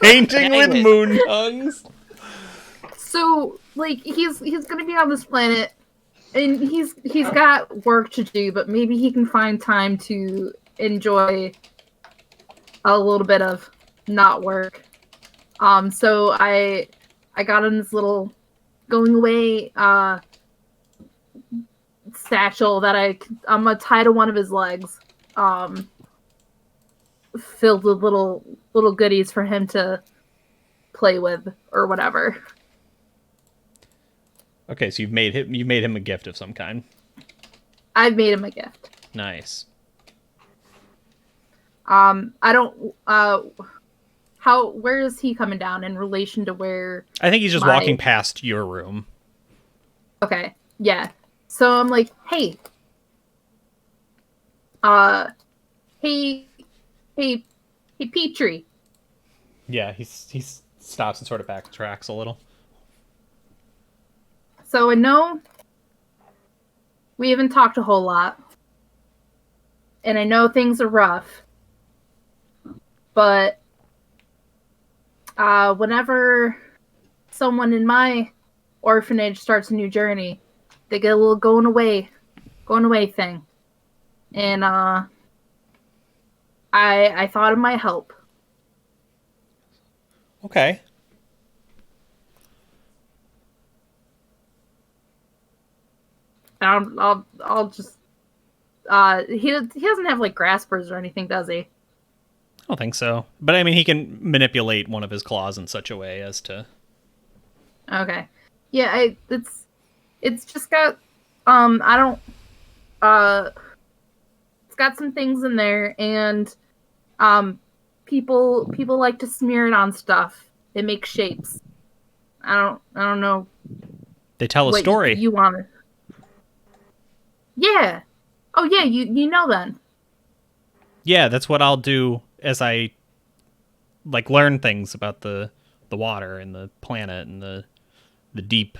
Painting with moon tongues. So, like, he's gonna be on this planet, and he's got work to do, but maybe he can find time to enjoy a little bit of not work. So I got him this little going away satchel that I'm gonna tie to one of his legs, filled with little goodies for him to play with or whatever. Okay, so you made him a gift of some kind. I've made him a gift. Nice. I don't. Where is he coming down in relation to where? I think he's just walking past your room. Okay. Yeah. So I'm like, hey, Petrie. Yeah, he stops and sort of backtracks a little. So I know we haven't talked a whole lot, and I know things are rough, but whenever someone in my orphanage starts a new journey, they get a little going away thing, and I thought it might help. Okay. I'll just. He doesn't have like graspers or anything, does he? I don't think so. But I mean, he can manipulate one of his claws in such a way as to. Okay. Yeah, it's just got I don't it's got some things in there, and people like to smear it on stuff. It makes shapes. I don't know. They tell a story. You want to. Yeah. Oh yeah, you know then. Yeah, that's what I'll do as I like learn things about the water and the planet and the deep.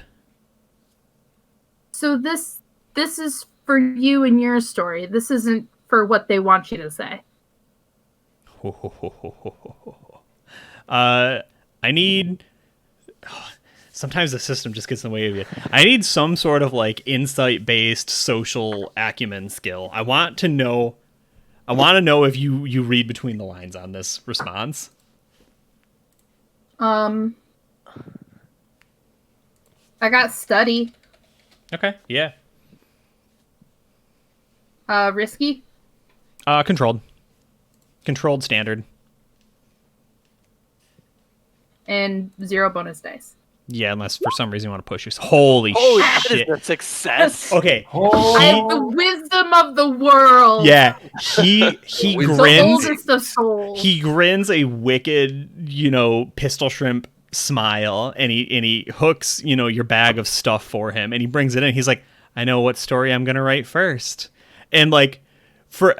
So this is for you and your story. This isn't for what they want you to say. I need. Sometimes the system just gets in the way of you. I need some sort of like insight-based social acumen skill. I want to know if you read between the lines on this response. I got study. Okay, yeah. Risky. Controlled standard. And 0 bonus dice. Yeah, unless for some reason you want to push yourself. Holy That shit. is a success. Okay. I have the wisdom of the world. Yeah, he The grins. oldest of souls. He grins a wicked, pistol shrimp smile, and he hooks, your bag of stuff for him, and he brings it in. He's like, I know what story I'm gonna write first. And like, for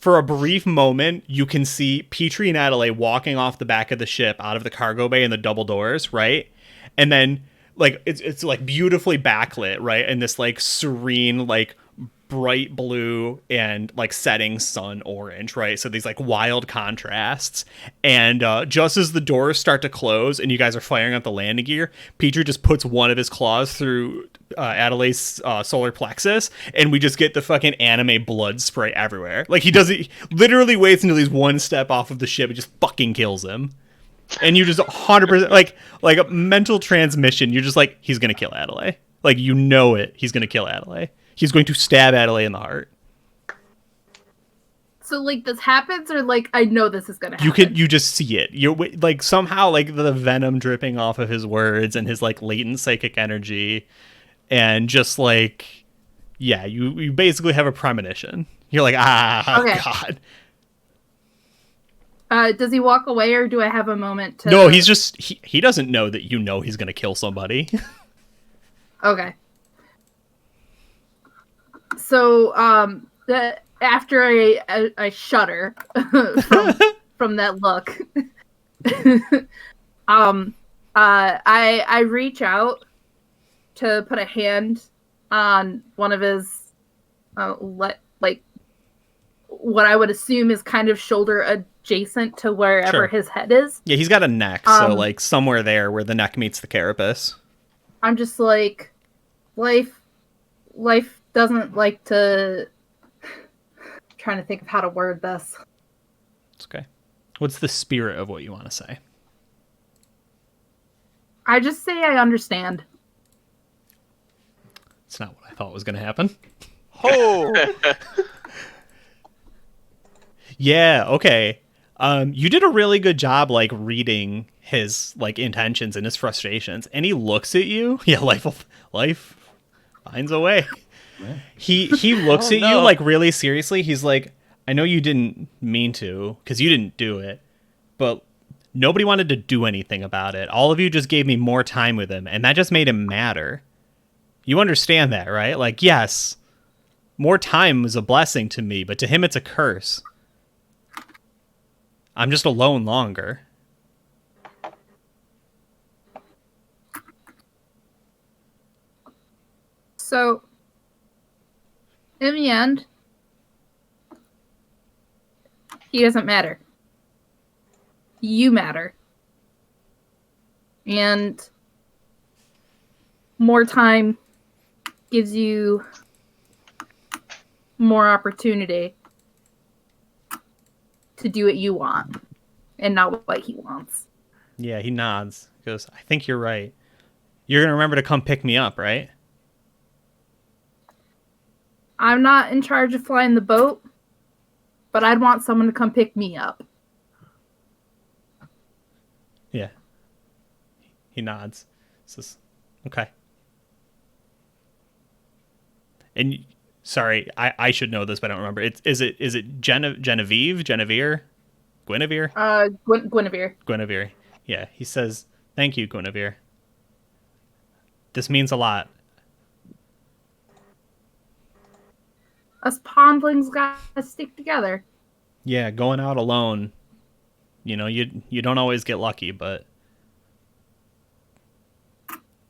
a brief moment, you can see Petrie and Adelaide walking off the back of the ship out of the cargo bay and the double doors, right? And then like it's like beautifully backlit, right? And this like serene, like bright blue and like setting sun orange, right? So these like wild contrasts. And just as the doors start to close and you guys are firing up the landing gear, Petrie just puts one of his claws through Adelaide's solar plexus, and we just get the fucking anime blood spray everywhere. Like he literally waits until he's one step off of the ship and just fucking kills him. And you just 100% like a mental transmission. You're just like, he's gonna kill Adelaide. Like, he's gonna kill Adelaide. He's going to stab Adelaide in the heart. So like this happens, or like I know this is gonna happen. You just see it. You're like somehow like the venom dripping off of his words and his like latent psychic energy, and just like, yeah, you basically have a premonition. You're like, Okay. God. Does he walk away, or do I have a moment to... No, he's just... He doesn't know that he's going to kill somebody. Okay. So, after I shudder from that look, I reach out to put a hand on one of his, like, what I would assume is kind of shoulder adjacent to wherever his head is. Yeah, he's got a neck, so like somewhere there where the neck meets the carapace. I'm just like, life doesn't like to... trying to think of how to word this. It's okay. What's the spirit of what you want to say? I just say I understand. It's not what I thought was going to happen. Oh! Yeah, okay. You did a really good job, like, reading his, like, intentions and his frustrations. And he looks at you. Yeah, life finds a way. Yeah. He looks at you, like, really seriously. He's like, I know you didn't mean to, because you didn't do it. But nobody wanted to do anything about it. All of you just gave me more time with him. And that just made him madder. You understand that, right? Like, yes, more time is a blessing to me, but to him it's a curse. I'm just alone longer. So, in the end, he doesn't matter. You matter. And more time gives you more opportunity to do what you want and not what he wants. Yeah, he nods. He goes, I think you're right. You're going to remember to come pick me up, right? I'm not in charge of flying the boat, but I'd want someone to come pick me up. Yeah. He nods. Says, okay. And sorry, I should know this, but I don't remember. Is it Genevieve? Guinevere? Guinevere. Guinevere. Yeah, he says, thank you, Guinevere. This means a lot. Us pondlings gotta stick together. Yeah, going out alone, you don't always get lucky, but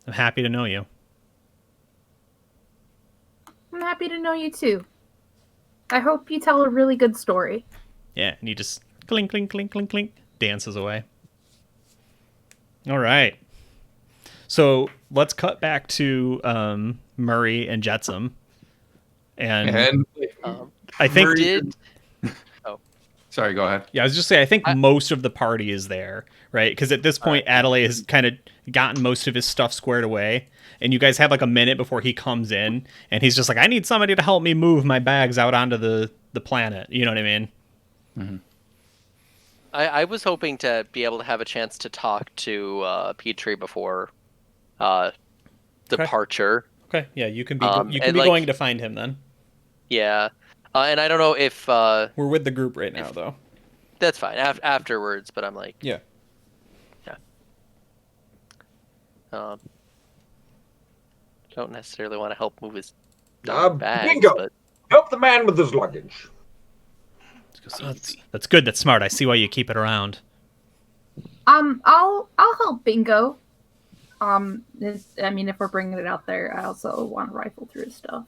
I'm happy to know you. I'm happy to know you too. I hope you tell a really good story. Yeah, and he just clink, clink, clink, clink, clink, dances away. All right. So let's cut back to Murray and Jetsam. And I think... Sorry, go ahead. Yeah, I was just saying, I think most of the party is there, right? Because at this point, Adelaide has kind of gotten most of his stuff squared away. And you guys have like a minute before he comes in. And he's just like, I need somebody to help me move my bags out onto the planet. You know what I mean? Mm-hmm. I was hoping to be able to have a chance to talk to Petrie before departure. Okay, yeah, you can be going to find him then. Yeah, and I don't know if we're with the group right now, though. That's fine. Afterwards, but I'm like, yeah. Don't necessarily want to help move his bags, Bingo! But Help the man with his luggage. That's good. That's smart. I see why you keep it around. I'll help Bingo. If we're bringing it out there, I also want to rifle through his stuff.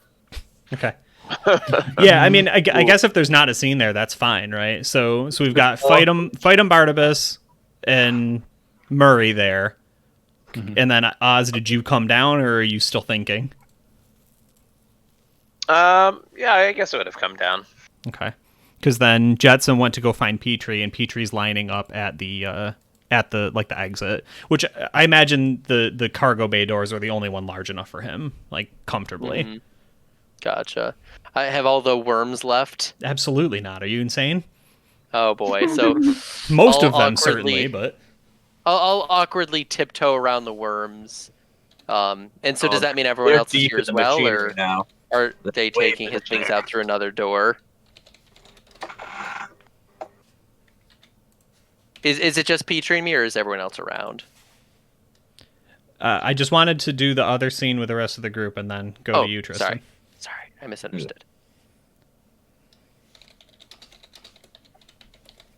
Okay. Yeah, I mean, I guess if there's not a scene there, that's fine, right? So we've got fight 'em Barnabas and Murray there, and then Oz. Did you come down, or are you still thinking? Yeah, I guess it would have come down. Okay, because then Jetsam went to go find Petrie, and Petrie's lining up at the exit, which I imagine the cargo bay doors are the only one large enough for him, like comfortably. Mm-hmm. Gotcha. I have all the worms left. Absolutely not. Are you insane? Oh boy. So most of them certainly, but I'll awkwardly tiptoe around the worms. And so does that mean everyone else is here as well, or are they taking his things out through another door? Is it just Petrie and me, or is everyone else around? I just wanted to do the other scene with the rest of the group and then go to you, Tristan. Sorry, I misunderstood.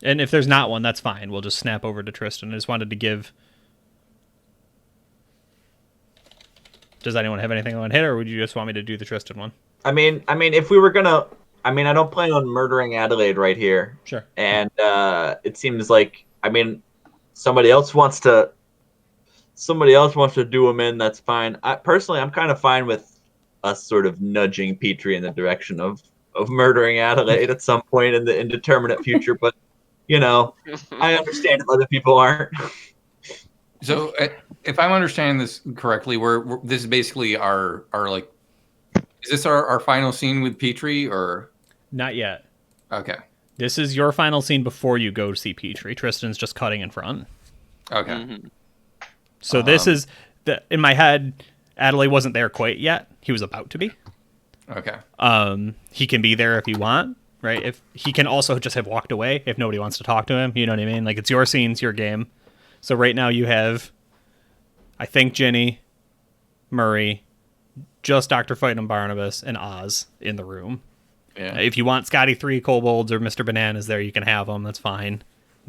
And if there's not one, that's fine. We'll just snap over to Tristan. I just wanted to give... Does anyone have anything on hit, or would you just want me to do the Tristan one? I mean, if we were gonna... I don't plan on murdering Adelaide right here. Sure. And it seems like, somebody else wants to do him in, that's fine. Personally, I'm kind of fine with us sort of nudging Petrie in the direction of murdering Adelaide at some point in the indeterminate future, but I understand if other people aren't. So if I'm understanding this correctly, this is basically our like, is this our final scene with Petrie, or not yet? Okay, this is your final scene before you go see Petrie. Tristan's just cutting in front. Okay. Mm-hmm. So this is in my head. Adelaide wasn't there quite yet. He was about to be. Okay. He can be there if you want, right? If he can also just have walked away if nobody wants to talk to him. You know what I mean? Like, it's your scene, it's your game. So right now you have, I think, Ginny, Murray, just Dr. Fight and Barnabas, and Oz in the room. Yeah. If you want Scotty 3 Kobolds or Mr. Bananas there, you can have them. That's fine.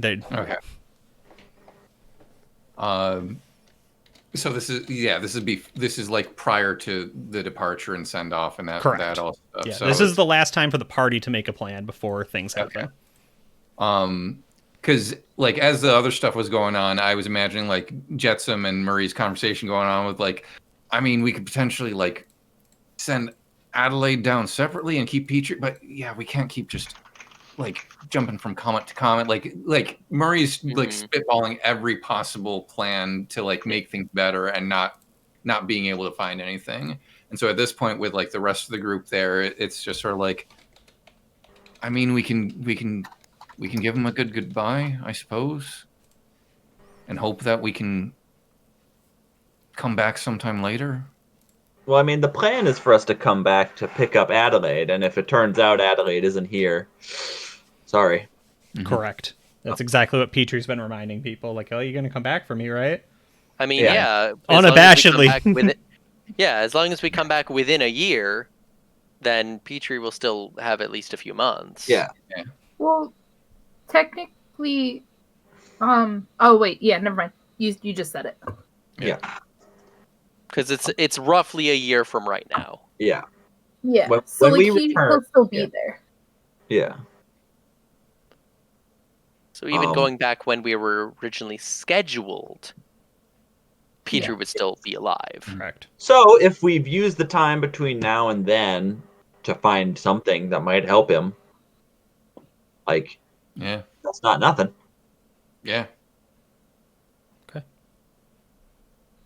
Okay. So this is like prior to the departure and send off and that all stuff. Yeah, so this is the last time for the party to make a plan before things happen. Okay. Because like as the other stuff was going on, I was imagining like Jetsam and Murray's conversation going on with like, we could potentially like send Adelaide down separately and keep Petrie, but yeah, we can't keep just like jumping from comment to comment. Like Murray's like spitballing every possible plan to like make things better and not being able to find anything. And so at this point, with like the rest of the group there, it's just sort of like, I mean, we can give him a good goodbye, I suppose, and hope that we can come back sometime later. Well, I mean, the plan is for us to come back to pick up Adelaide, and if it turns out Adelaide isn't here, sorry. Mm-hmm. Correct. That's exactly what Petrie's been reminding people. Like, oh, you're going to come back for me, right? I mean, yeah. Unabashedly. As long as we come back within a year, then Petrie will still have at least a few months. Yeah. Well, technically, oh wait, yeah, never mind. You just said it. Yeah. Because it's roughly a year from right now. Yeah. Yeah. When so we he'll return, still be there. Yeah. So even going back when we were originally scheduled, Petrie would still be alive. Correct. So if we've used the time between now and then to find something that might help him, like, yeah, that's not nothing. Yeah. Okay.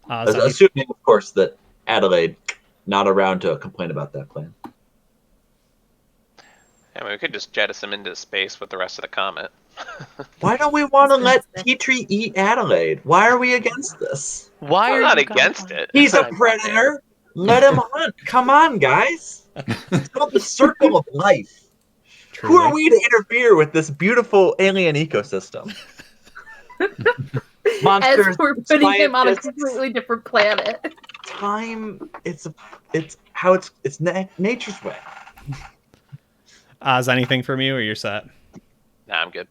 Assuming, of course, that Adelaide not around to complain about that plan. I mean, we could just jettison him into space with the rest of the comet. Why don't we want to let Petrie eat Adelaide? Why are we against this? Why I'm are not you against it. He's a predator. Let him hunt. Come on, guys. It's called the circle of life. Truly. Who are we to interfere with this beautiful alien ecosystem? Monsters, As we're putting him on a scientists, completely different planet. time. It's nature's way. Oz, anything from you, or you're set? Nah, I'm good.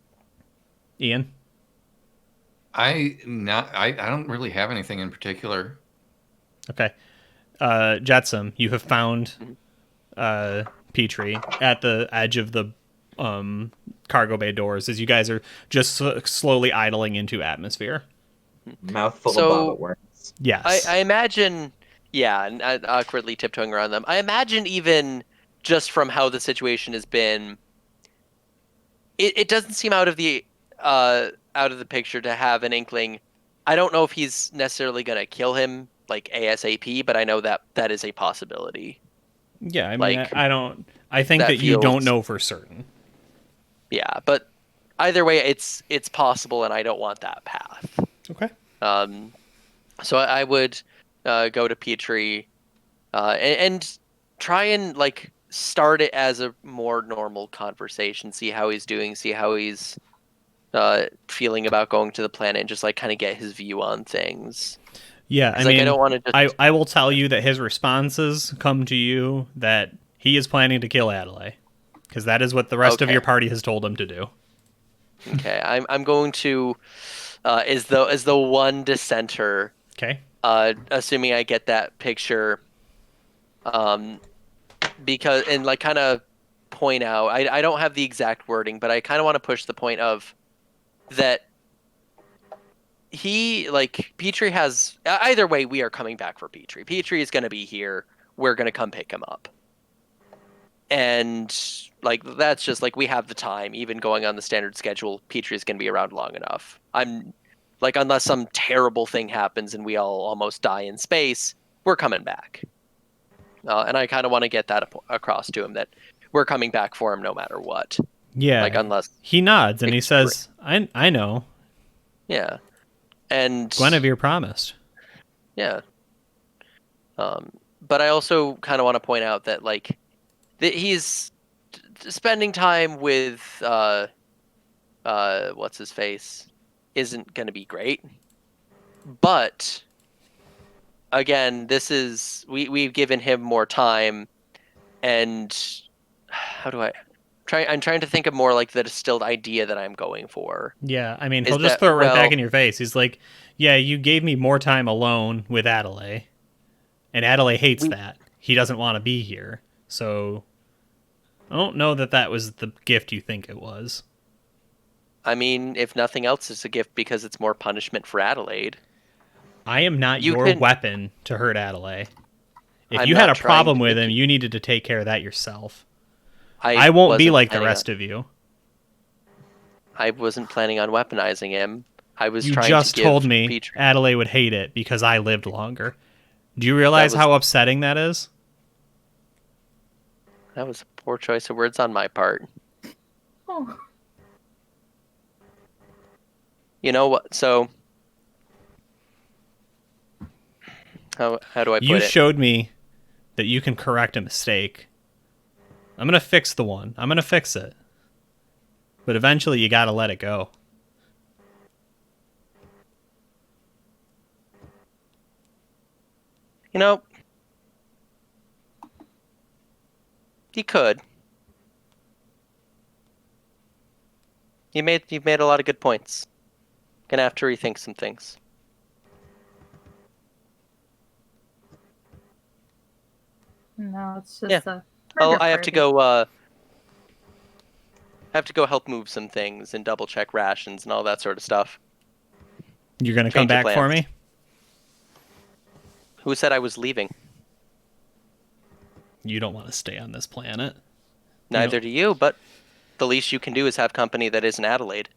Ian? I don't really have anything in particular. Okay. Jetsam, you have found Petrie at the edge of the cargo bay doors as you guys are just slowly idling into atmosphere. Mouthful So- of baba worms. Yes. I imagine, and awkwardly tiptoeing around them. I imagine even just from how the situation has been, it doesn't seem out of the picture to have an inkling. I don't know if he's necessarily going to kill him like ASAP, but I know that is a possibility. Yeah, I mean, like, I think that you don't know for certain. Yeah, but either way, it's possible, and I don't want that path. Okay. So I would go to Petrie and try and like start it as a more normal conversation, see how he's doing, see how he's feeling about going to the planet, and just like kind of get his view on things. Yeah, I mean, I don't want to just... I will tell you that his responses come to you that he is planning to kill Adelaide, because that is what the rest of your party has told him to do. Okay, I'm going to as the one dissenter. Okay. Assuming I get that picture, because and like kind of point out, I don't have the exact wording, but I kind of want to push the point of that he, like, Petrie has, either way, we are coming back for Petrie. Petrie is going to be here. We're going to come pick him up. And, like, that's just, like, we have the time. Even going on the standard schedule, Petrie is going to be around long enough. Like, unless some terrible thing happens and we all almost die in space, we're coming back. And I kind of want to get that across to him, that we're coming back for him no matter what. Yeah. Like, unless... He nods and he says, I know. Yeah. And Guinevere promised. Yeah. But I also kind of want to point out that, like, that he's spending time with what's his face isn't going to be great. But again, this is we've given him more time, and how do I'm trying to think of more like the distilled idea that I'm going for. Yeah, I mean, he'll just throw it right back in your face. He's like, yeah, you gave me more time alone with Adelaide, and Adelaide hates that. He doesn't want to be here. So I don't know that was the gift you think it was. I mean, if nothing else, it's a gift because it's more punishment for Adelaide. I am not your weapon to hurt Adelaide. If you had a problem with him, you needed to take care of that yourself. I won't be like the rest of you. I wasn't planning on weaponizing him. I was trying to give You just told me Adelaide would hate it because I lived longer. Do you realize how upsetting that is? That was a poor choice of words on my part. Oh. You know what? So, how do I put You it? showed me that you can correct a mistake. I'm going to fix the one. I'm going to fix it. But eventually you got to let it go. You know, you could. You've made a lot of good points. Gonna have to rethink some things. No, it's just Yeah. a. Oh, I have to go. Have to go help move some things and double check rations and all that sort of stuff. You're going to come Change your back for plans. me? Who said I was leaving? You don't want to stay on this planet. Neither do you, but the least you can do is have company that isn't Adelaide.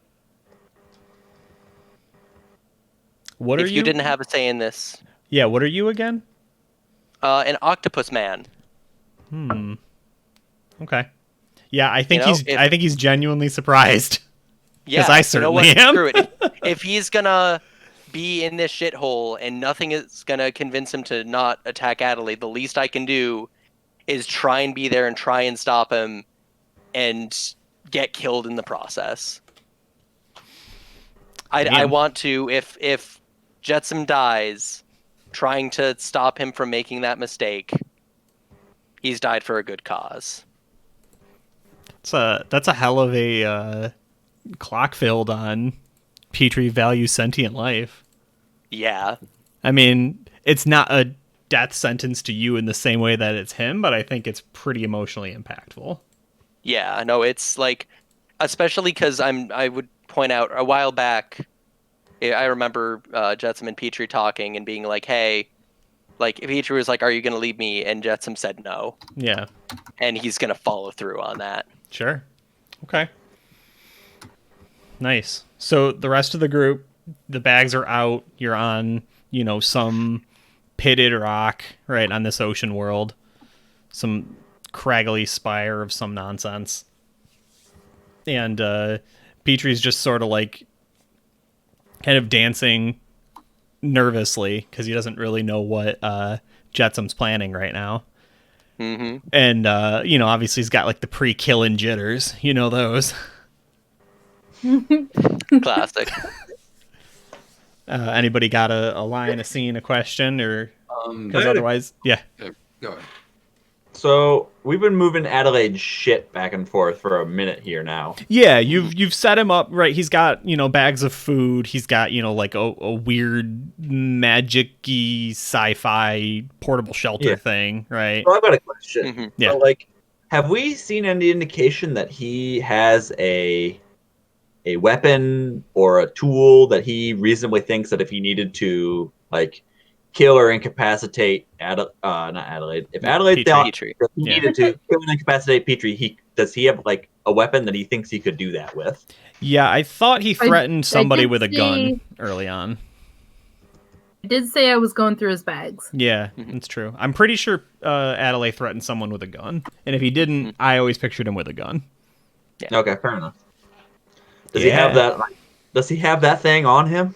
What are If you didn't have a say in this, Yeah, what are you again? an octopus man. Okay. Yeah, I think You know, I think he's genuinely surprised. Yeah, I you know what? certainly am. Screw it. If he's gonna be in this shithole and nothing is gonna convince him to not attack Adelaide, the least I can do is try and be there and try and stop him and get killed in the process. I want to, if Jetsam dies, trying to stop him from making that mistake, he's died for a good cause. That's a hell of a clock filled on Petrie values sentient life. Yeah. I mean, it's not a death sentence to you in the same way that it's him, but I think it's pretty emotionally impactful. Yeah, no, it's like, especially because I would point out a while back, I remember Jetsam and Petrie talking and being like, hey, like, Petrie was like, are you going to leave me? And Jetsam said no. Yeah. And he's going to follow through on that. Sure. Okay. Nice. So the rest of the group, the bags are out. You're on, some pitted rock, right, on this ocean world. Some craggly spire of some nonsense. And Petrie's just sort of like kind of dancing nervously because he doesn't really know what Jetsam's planning right now. Mm-hmm. And, obviously he's got like the pre-killing jitters. You know those. Classic. Anybody got a line, a scene, a question, or because otherwise, yeah. Go ahead. So we've been moving Adelaide's shit back and forth for a minute here now. Yeah, you've set him up right. He's got bags of food. He's got like a weird magic-y sci-fi portable shelter thing, right? So I've got a question. Mm-hmm. Yeah. So, have we seen any indication that he has a weapon or a tool that he reasonably thinks that if he needed to kill or incapacitate not Adelaide, if Adelaide thought Petrie. that he needed to kill and incapacitate Petrie, does he have a weapon that he thinks he could do that with? Yeah, I thought he threatened somebody did with a gun see- early on. I did say I was going through his bags. Yeah, that's true. I'm pretty sure Adelaide threatened someone with a gun, and if he didn't, I always pictured him with a gun. Yeah. Okay, fair enough. Does he have that? Does he have that thing on him?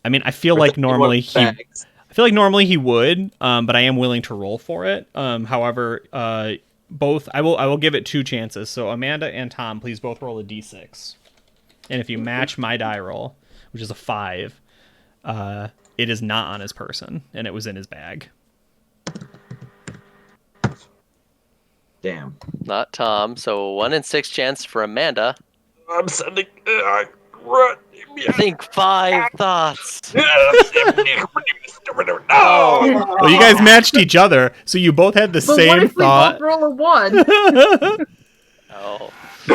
I mean, I feel Or like does he normally want he. bags? I feel like normally he would, but I am willing to roll for it. However, both I will give it 2 chances. So Amanda and Tom, please both roll a d6, and if you match my die roll, which is a 5, it is not on his person, and it was in his bag. Damn. Not Tom. So 1 in 6 chance for Amanda. I'm sending. Think 5 thoughts. No. Well, you guys matched each other, so you both had the But same what if thought. we both roll a 1? Oh.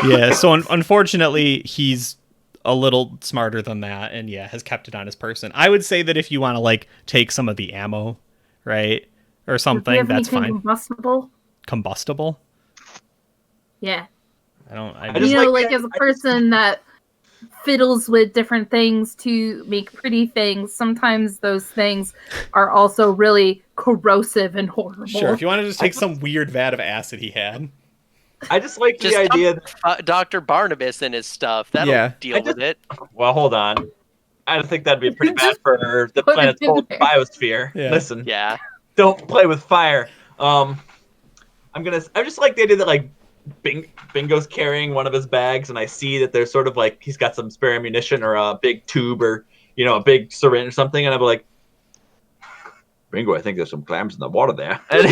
Yeah, so unfortunately, he's a little smarter than that, and has kept it on his person. I would say that if you want to take some of the ammo, right, or Do you something, have that's anything fine. combustible? Combustible? Yeah. I just You know, like as a person that fiddles with different things to make pretty things, sometimes those things are also really corrosive and horrible. Sure, if you want to just take some weird vat of acid he had. I just like the Just idea. Dr. Barnabas and his stuff. That'll deal with it. Well, hold on. I think that'd be pretty bad Just for the put it planet's in whole there. biosphere. Yeah. Listen, Yeah. don't play with fire. I just like the idea that like Bingo's carrying one of his bags, and I see that there's sort of like he's got some spare ammunition or a big tube or a big syringe or something, and I'm like, Bingo, I think there's some clams in the water there, and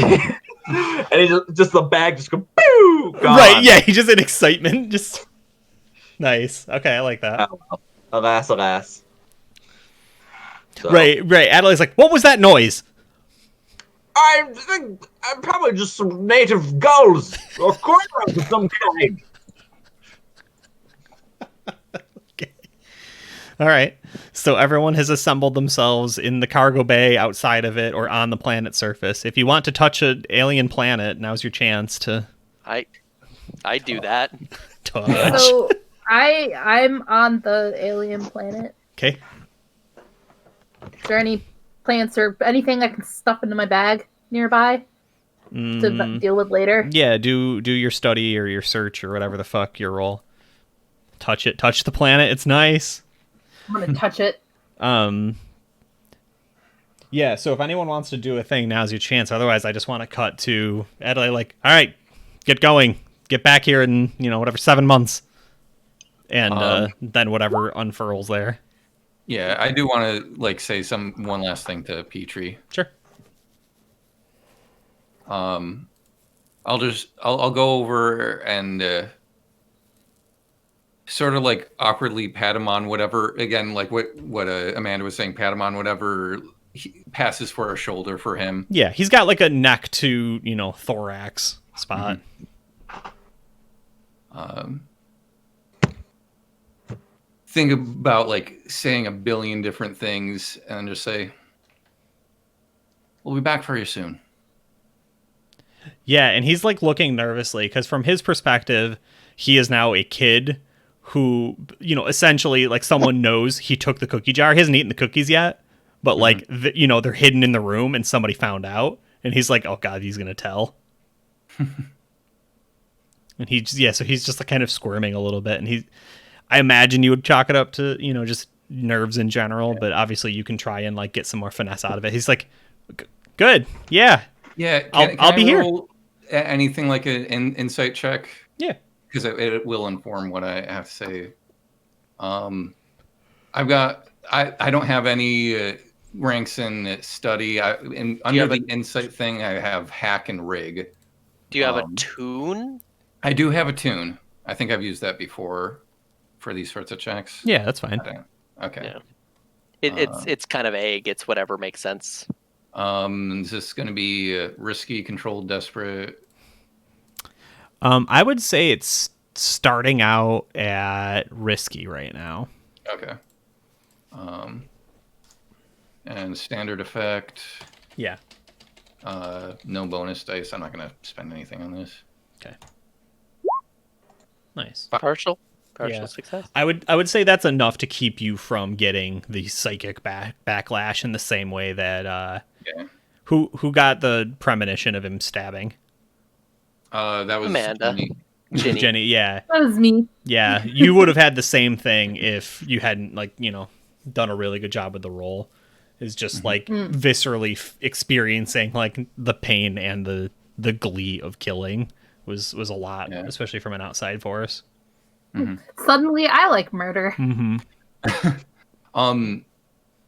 he just the bag just go pew, gone. Right? Yeah, he's just in excitement. Just nice. Okay, I like that. Alas. So, Right. Adelaide's like, what was that noise? I think I'm probably just some native gulls or cormorants of some kind. Okay. All right. So everyone has assembled themselves in the cargo bay, outside of it, or on the planet's surface. If you want to touch an alien planet, now's your chance to I do that. touch. So I'm on the alien planet. Okay. Is there any plants or anything I can stuff into my bag nearby to deal with later? Yeah, do your study or your search or whatever the fuck your role. Touch it. Touch the planet. It's nice. I'm gonna touch it. Yeah, so if anyone wants to do a thing, now's your chance. Otherwise, I just want to cut to Adelaide like, all right, get going. Get back here in, whatever, 7 months. And then whatever unfurls there. Yeah, I do want to say one last thing to Petrie. Sure. I'll go over and sort of awkwardly pat him on whatever, again, like what Amanda was saying, pat him on whatever passes for a shoulder for him. Yeah, he's got like a neck to, thorax spot. Think about saying a billion different things and just say, we'll be back for you soon. Yeah, and he's looking nervously because from his perspective, he is now a kid who, essentially someone knows he took the cookie jar. He hasn't eaten the cookies yet, but they're hidden in the room and somebody found out. And he's like, oh God, he's going to tell. And so he's just kind of squirming a little bit. And I imagine you would chalk it up to, just nerves in general, but obviously you can try and get some more finesse out of it. He's like, good. Yeah. Yeah. I'll be here. Anything like an insight check? Yeah. Because it will inform what I have to say. I don't have any ranks in study. Under the insight thing, I have hack and rig. Do you have a tune? I do have a tune. I think I've used that before for these sorts of checks. Yeah, that's fine. Okay. Yeah. It's kind of vague. It's whatever makes sense. Is this going to be risky, controlled, desperate? I would say it's starting out at risky right now. Okay. And standard effect. Yeah. No bonus dice. I'm not going to spend anything on this. Okay. Nice. Partial Yeah. success. I would say that's enough to keep you from getting the psychic backlash in the same way that who got the premonition of him stabbing? That was Amanda. Jenny, yeah. That was me. Yeah, you would have had the same thing if you hadn't done a really good job with the roll. Is just viscerally experiencing the pain and the glee of killing was a lot, especially from an outside force. Mm-hmm. Suddenly, I like murder. Mm-hmm.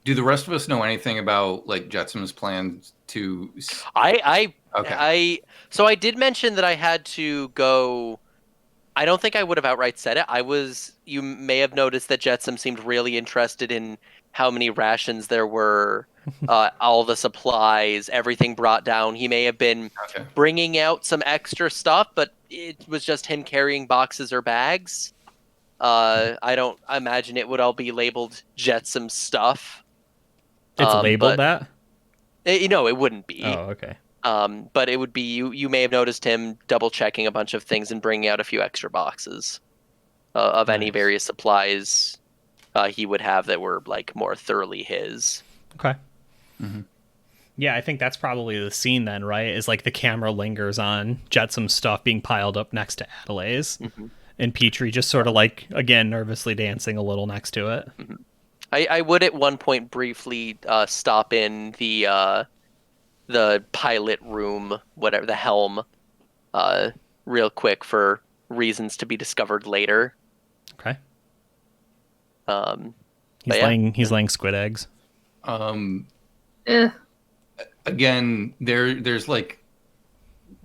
Do the rest of us know anything about Jetson's plans to? So I did mention that I had to go. I don't think I would have outright said it. You may have noticed that Jetsam seemed really interested in how many rations there were, all the supplies, everything brought down. He may have been bringing out some extra stuff, but it was just him carrying boxes or bags. I don't imagine it would all be labeled Jetsam stuff. It's labeled that? It wouldn't be. Oh, okay. But it would be you may have noticed him double checking a bunch of things and bringing out a few extra boxes of any various supplies he would have that were more thoroughly his. Okay. Mm-hmm. Yeah, I think that's probably the scene then, right? Is like the camera lingers on Jetsom's stuff being piled up next to Adelaide's, and Petrie just sort of like, again, nervously dancing a little next to it. I would at one point briefly stop in the pilot room, whatever, the helm, real quick for reasons to be discovered later. Okay. He's laying squid eggs. Again, there's like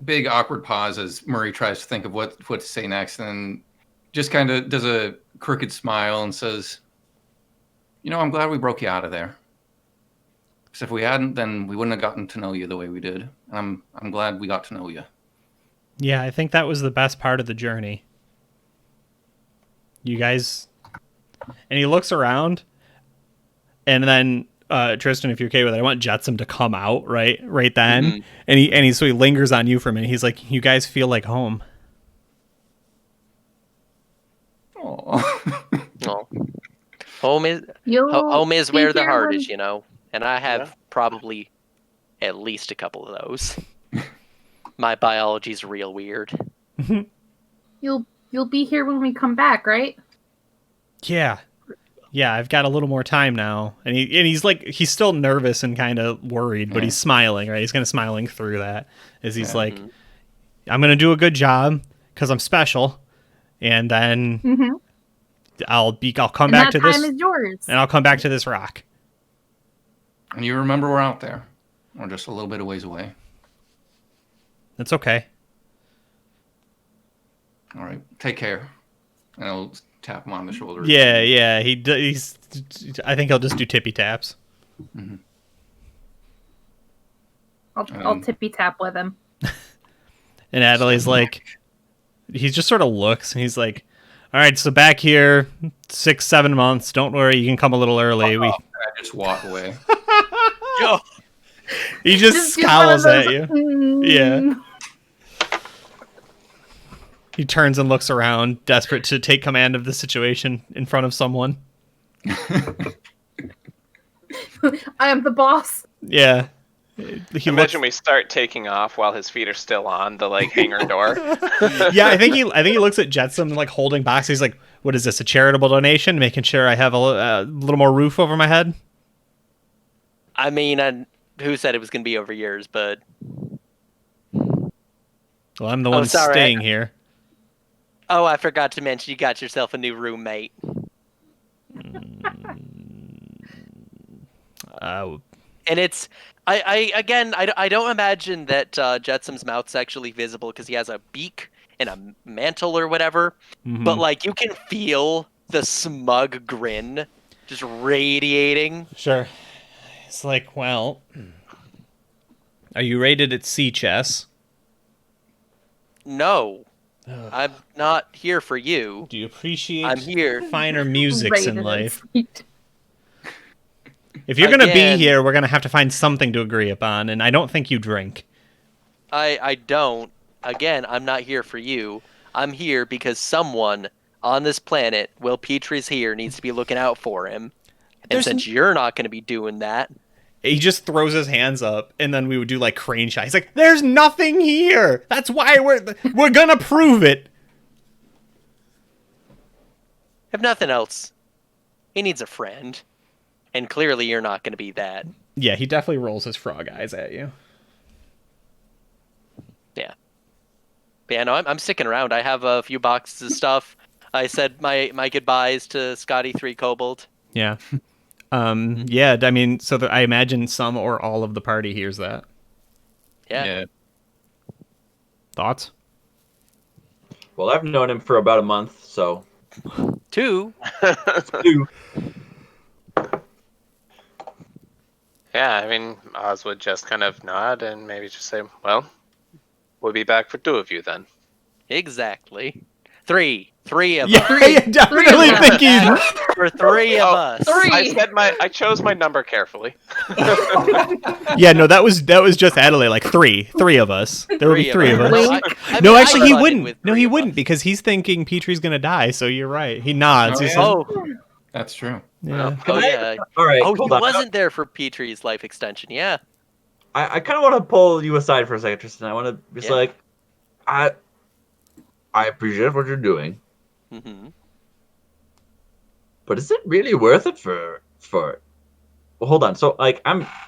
big awkward pause as Murray tries to think of what to say next, and just kind of does a crooked smile and says, I'm glad we broke you out of there. Because if we hadn't, then we wouldn't have gotten to know you the way we did. And I'm glad we got to know you. Yeah, I think that was the best part of the journey. You guys... And he looks around, and then... Tristan, if you're okay with it, I want Jetsom to come out right then, and he lingers on you for a minute. He's like, "You guys feel like home." Oh, home is where the heart is, and I have probably at least a couple of those. My biology's real weird. You'll be here when we come back, right? Yeah, I've got a little more time now. And he's still nervous and kind of worried, but he's smiling, right? He's kind of smiling through that as he's like, I'm going to do a good job because I'm special. And then I'll come back to this. Time is yours. And I'll come back to this rock. And you remember we're out there. We're just a little bit of ways away. That's okay. All right. Take care. And I'll tap him on the shoulder. Yeah. He's. I think he'll just do tippy taps. I'll tippy tap with him. And Adelaide's like, he just sort of looks, and he's like, "All right, so back here, 6-7 months. Don't worry, you can come a little early." I just walk away. Yo. He just scowls at you. Yeah. He turns and looks around, desperate to take command of the situation in front of someone. I am the boss. Yeah. Imagine we start taking off while his feet are still on the hangar door. Yeah, I think he looks at Jetsom and holding box. He's like, "What is this? A charitable donation? Making sure I have a little more roof over my head." I mean, who said it was going to be over years? But well, I'm the one staying here. Oh, I forgot to mention you got yourself a new roommate. And it's I don't imagine that Jetsom's mouth's actually visible because he has a beak and a mantle or whatever. But you can feel the smug grin just radiating. Sure. It's like, well, are you rated at C chess? No. I'm not here for you. Do you appreciate I'm here. finer musics in life? If you're going to be here, we're going to have to find something to agree upon, and I don't think you drink. I don't. Again, I'm not here for you. I'm here because someone on this planet, Will Petrie's here, needs to be looking out for him. And since you're not going to be doing that... He just throws his hands up, and then we would do crane shot. He's like, "There's nothing here. That's why we're gonna prove it." If nothing else, he needs a friend, and clearly you're not going to be that. Yeah, he definitely rolls his frog eyes at you. Yeah. But yeah, no, I'm sticking around. I have a few boxes of stuff. I said my goodbyes to Scotty 3 Kobold. Yeah. Yeah, I mean, so I imagine some or all of the party hears that. Yeah. Thoughts? Well, I've known him for about a month, so... 2. 2. Yeah, I mean, Oz would just kind of nod and maybe just say, "Well, we'll be back for 2 of you then." Exactly. 3 of us. Yeah, I definitely think he's... For 3 of us. 3. I chose my number carefully. Yeah, no, that was just Adelaide. 3 of us. There would be 3 of us. No, actually, he wouldn't. No, he wouldn't because he's thinking Petrie's gonna die. So you're right. He nods. That's true. Yeah. Oh yeah. All right. Oh, he wasn't there for Petrie's life extension. Yeah. I kind of want to pull you aside for a second, Tristan. I want to just like, I appreciate what you're doing, but is it really worth it for? Well, hold on. So like,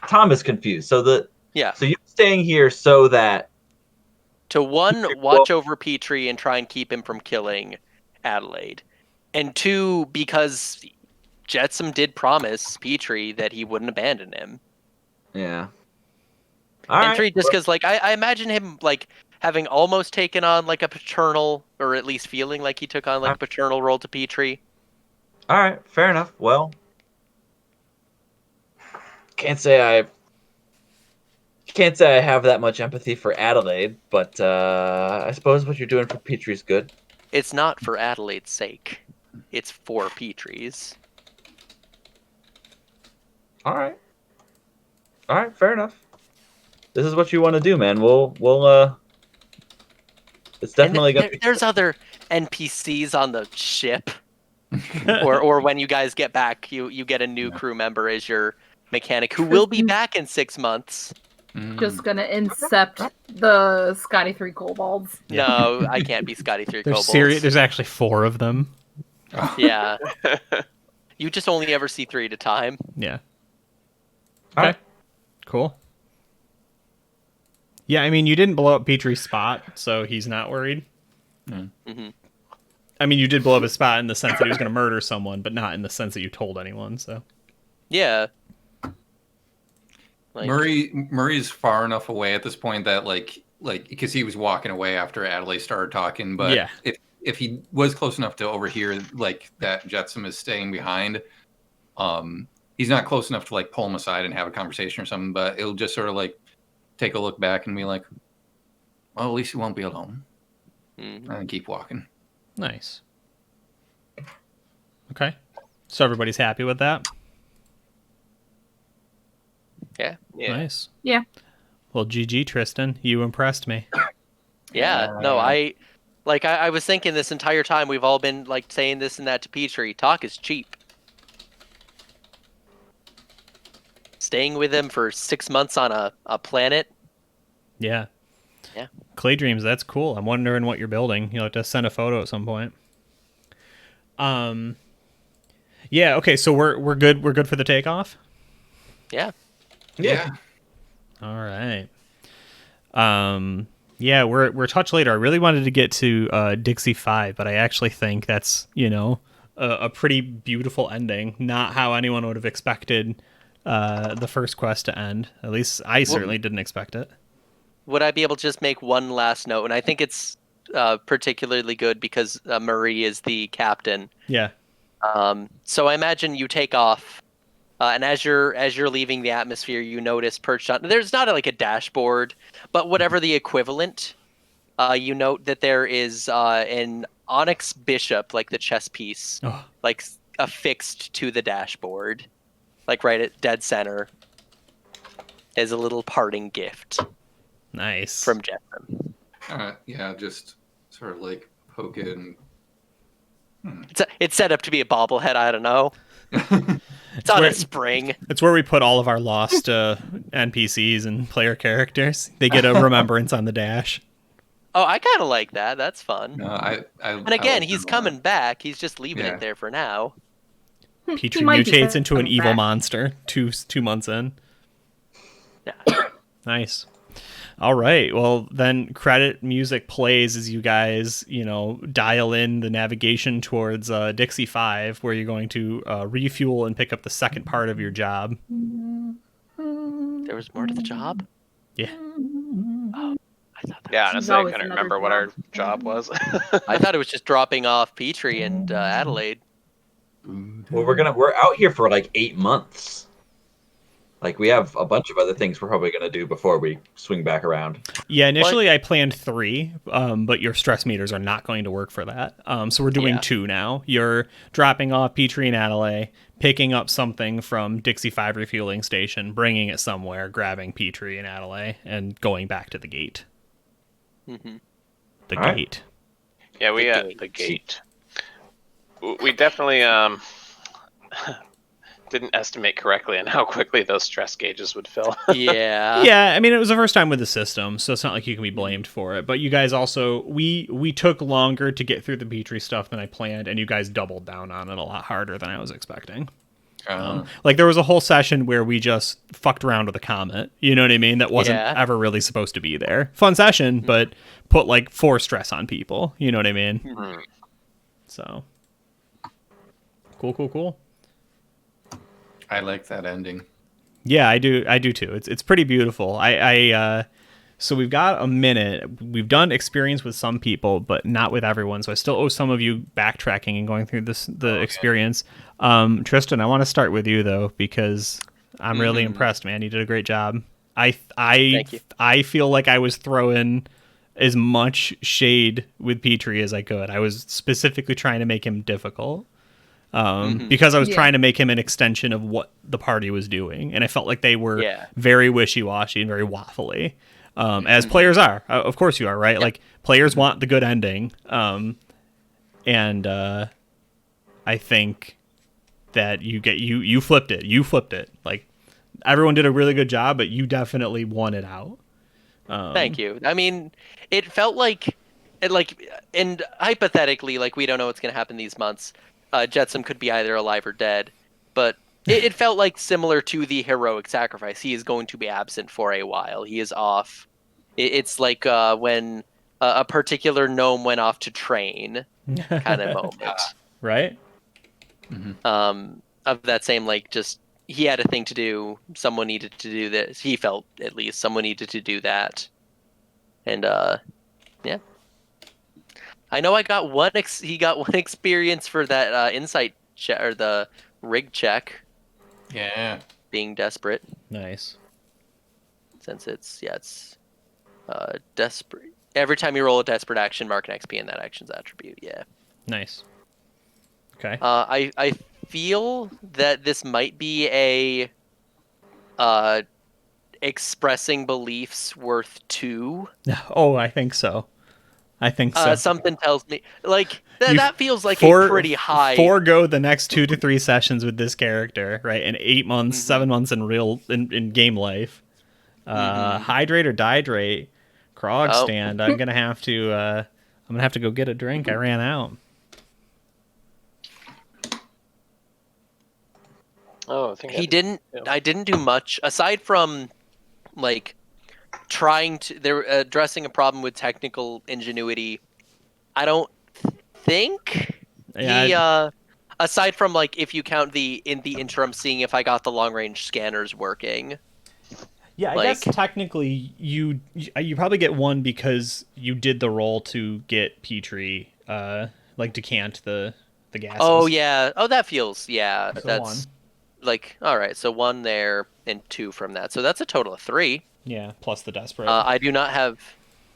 Tom is confused. So so you're staying here so that to watch over Petrie and try and keep him from killing Adelaide, and 2, because Jetsam did promise Petrie that he wouldn't abandon him. Yeah. And 3, just because, like, I imagine him, like, having almost taken on, like, a paternal, or at least feeling like he took on, like, a paternal role to Petrie. All right, fair enough. Well, can't say I have that much empathy for Adelaide, but I suppose what you're doing for Petrie's good. It's not for Adelaide's sake. It's for Petrie's. All right, fair enough. This is what you want to do, man. We'll it's definitely gonna be... There's other NPCs on the ship. or when you guys get back, you get a new crew member as your mechanic who will be back in 6 months. Just gonna incept the Scotty 3 kobolds. No, I can't be Scotty 3 kobolds. There's actually 4 of them. Yeah. You just only ever see 3 at a time. Yeah. Okay. Cool. Yeah, I mean, you didn't blow up Petrie's spot, so he's not worried. I mean, you did blow up his spot in the sense that he was going to murder someone, but not in the sense that you told anyone, so... Yeah. Like, Murray's far enough away at this point that like because he was walking away after Adelaide started talking, but if he was close enough to overhear like that Jetsam is staying behind, he's not close enough to like pull him aside and have a conversation or something, but it'll just sort of like take a look back and be like, well, at least he won't be alone. And keep walking. Nice. Okay. So everybody's happy with that? Yeah. Nice. Yeah. Well, GG, Tristan. You impressed me. Yeah. No, I was thinking this entire time we've all been like saying this and that to Petrie. Talk is cheap. Staying with him for 6 months on a planet. Yeah. Yeah. Clay Dreams, that's cool. I'm wondering what you're building. You'll have to send a photo at some point. Yeah, okay, so we're good. We're good for the takeoff? Yeah. Yeah. All right. Yeah, we're a touch later. I really wanted to get to Dixie 5, but I actually think that's, a pretty beautiful ending. Not how anyone would have expected the first quest to end. At least I certainly didn't expect it. Would I be able to just make one last note? And I think it's particularly good because Marie is the captain. Yeah. So I imagine you take off, and as you're leaving the atmosphere, you notice perched on. There's not like a dashboard, but whatever the equivalent, you note that there is an onyx bishop, like the chess piece, like affixed to the dashboard, like right at dead center, as a little parting gift. Nice. From Jetsam. Yeah, just sort of like poke it and... It's set up to be a bobblehead, I don't know. It's on a spring. It's where we put all of our lost NPCs and player characters. They get a remembrance on the dash. Oh, I kind of like that. That's fun. And again, he's coming back. He's just leaving it there for now. Petrie mutates into an evil monster 2 months in. Yeah. Nice. All right. Well, then credit music plays as you guys, dial in the navigation towards Dixie 5, where you're going to refuel and pick up the second part of your job. There was more to the job? Yeah. Oh, I thought that honestly, I couldn't remember what our job was. I thought it was just dropping off Petrie and Adelaide. Well, we're out here for like 8 months. Like, we have a bunch of other things we're probably going to do before we swing back around. Yeah, initially I planned 3, but your stress meters are not going to work for that. So we're doing 2 now. You're dropping off Petrie and Adelaide, picking up something from Dixie 5 refueling station, bringing it somewhere, grabbing Petrie and Adelaide, and going back to the gate. Mm-hmm. The gate. Yeah, we got the gate. We definitely didn't estimate correctly on how quickly those stress gauges would fill. Yeah. Yeah, I mean, it was the first time with the system, so it's not like you can be blamed for it. But you guys also, we took longer to get through the Petrie stuff than I planned, and you guys doubled down on it a lot harder than I was expecting. Like, there was a whole session where we just fucked around with a comet, you know what I mean? That wasn't ever really supposed to be there. Fun session, but put, like, 4 stress on people, you know what I mean? So, cool. I like that ending. Yeah, I do too. It's pretty beautiful. So we've got a minute. We've done experience with some people, but not with everyone. So I still owe some of you backtracking and going through the experience. Tristan, I want to start with you though, because I'm really impressed, man. You did a great job. Thank you. I feel like I was throwing as much shade with Petrie as I could. I was specifically trying to make him difficult. Because I was trying to make him an extension of what the party was doing. And I felt like they were very wishy-washy and very waffly. As players are. Of course you are, right? Like, players want the good ending. And I think that you flipped it. You flipped it. Like, everyone did a really good job, but you definitely won it out. Thank you. I mean, it felt like, and hypothetically, like, we don't know what's going to happen these months. Jetsam could be either alive or dead, but it felt like similar to the heroic sacrifice. He is going to be absent for a while. He is off. It's like when a particular gnome went off to train, kind of moment. Right? Of that same, like, just he had a thing to do. Someone needed to do this. He felt, at least, someone needed to do that. And yeah. I know I got one. He got one experience for that insight check, or the rig check. Yeah. Being desperate. Nice. Since it's desperate. Every time you roll a desperate action, mark an XP in that action's attribute. Yeah. Nice. Okay. I feel that this might be a expressing beliefs worth 2. Oh, I think so. Something tells me, like, that feels like a pretty high. Forego the next 2 to 3 sessions with this character, right? In 8 months, 7 months in game life. Hydrate or dihydrate, Krog stand. I'm gonna have to go get a drink. I ran out. Oh, I think He didn't. I didn't do much aside from, like, trying to. They're addressing a problem with technical ingenuity. I don't think he. Aside from, like, if you count in the interim, seeing if I got the long range scanners working. Yeah, I guess technically you probably get 1 because you did the roll to get Petrie, like, decant the gases. Oh yeah. Oh, that feels So that's 1. Like, all right. So 1 there and 2 from that. So that's a total of 3. Yeah, plus the desperate. I do not have.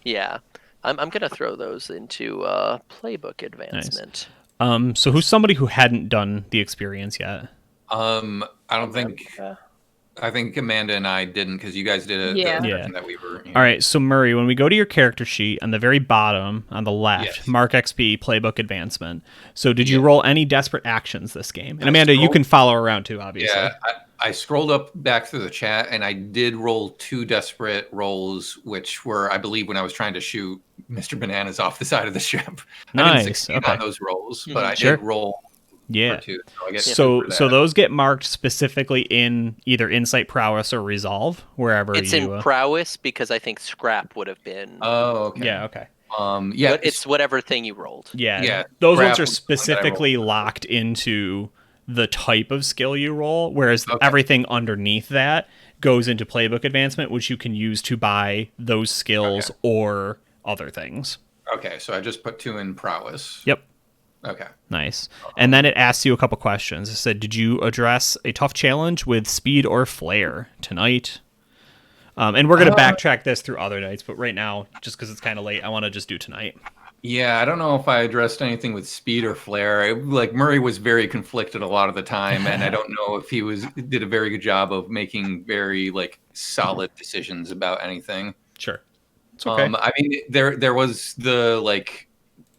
Yeah, I'm gonna throw those into playbook advancement. Nice. So who's somebody who hadn't done the experience yet? I don't think. I think Amanda and I didn't, because you guys did it. Yeah. That we were. All right, so Murray, when we go to your character sheet on the very bottom on the left, mark XP, playbook advancement. So did you roll any desperate actions this game? And Amanda, you can follow around too, obviously. Yeah, I scrolled up back through the chat, and I did roll 2 desperate rolls, which were, I believe, when I was trying to shoot Mr. Bananas off the side of the ship. Nice. I didn't succeed on those rolls, but I did roll. Yeah. 2, so I get so those get marked specifically in either Insight, Prowess, or Resolve, wherever it's in Prowess, because I think Scrap would have been. Oh, okay. Yeah, okay. Yeah, but it's whatever thing you rolled. Yeah. Those ones are specifically locked into the type of skill you roll, whereas everything underneath that goes into playbook advancement, which you can use to buy those skills or other things. Okay, so I just put 2 in Prowess. Yep. Okay. Nice. And then it asks you a couple questions. It said, did you address a tough challenge with speed or flair tonight? And we're going to backtrack this through other nights, but right now, just because it's kind of late, I want to just do tonight. Yeah, I don't know if I addressed anything with speed or flair. Like, Murray was very conflicted a lot of the time, and I don't know if he did a very good job of making very, like, solid decisions about anything. Sure. It's okay. I mean, there was the, like,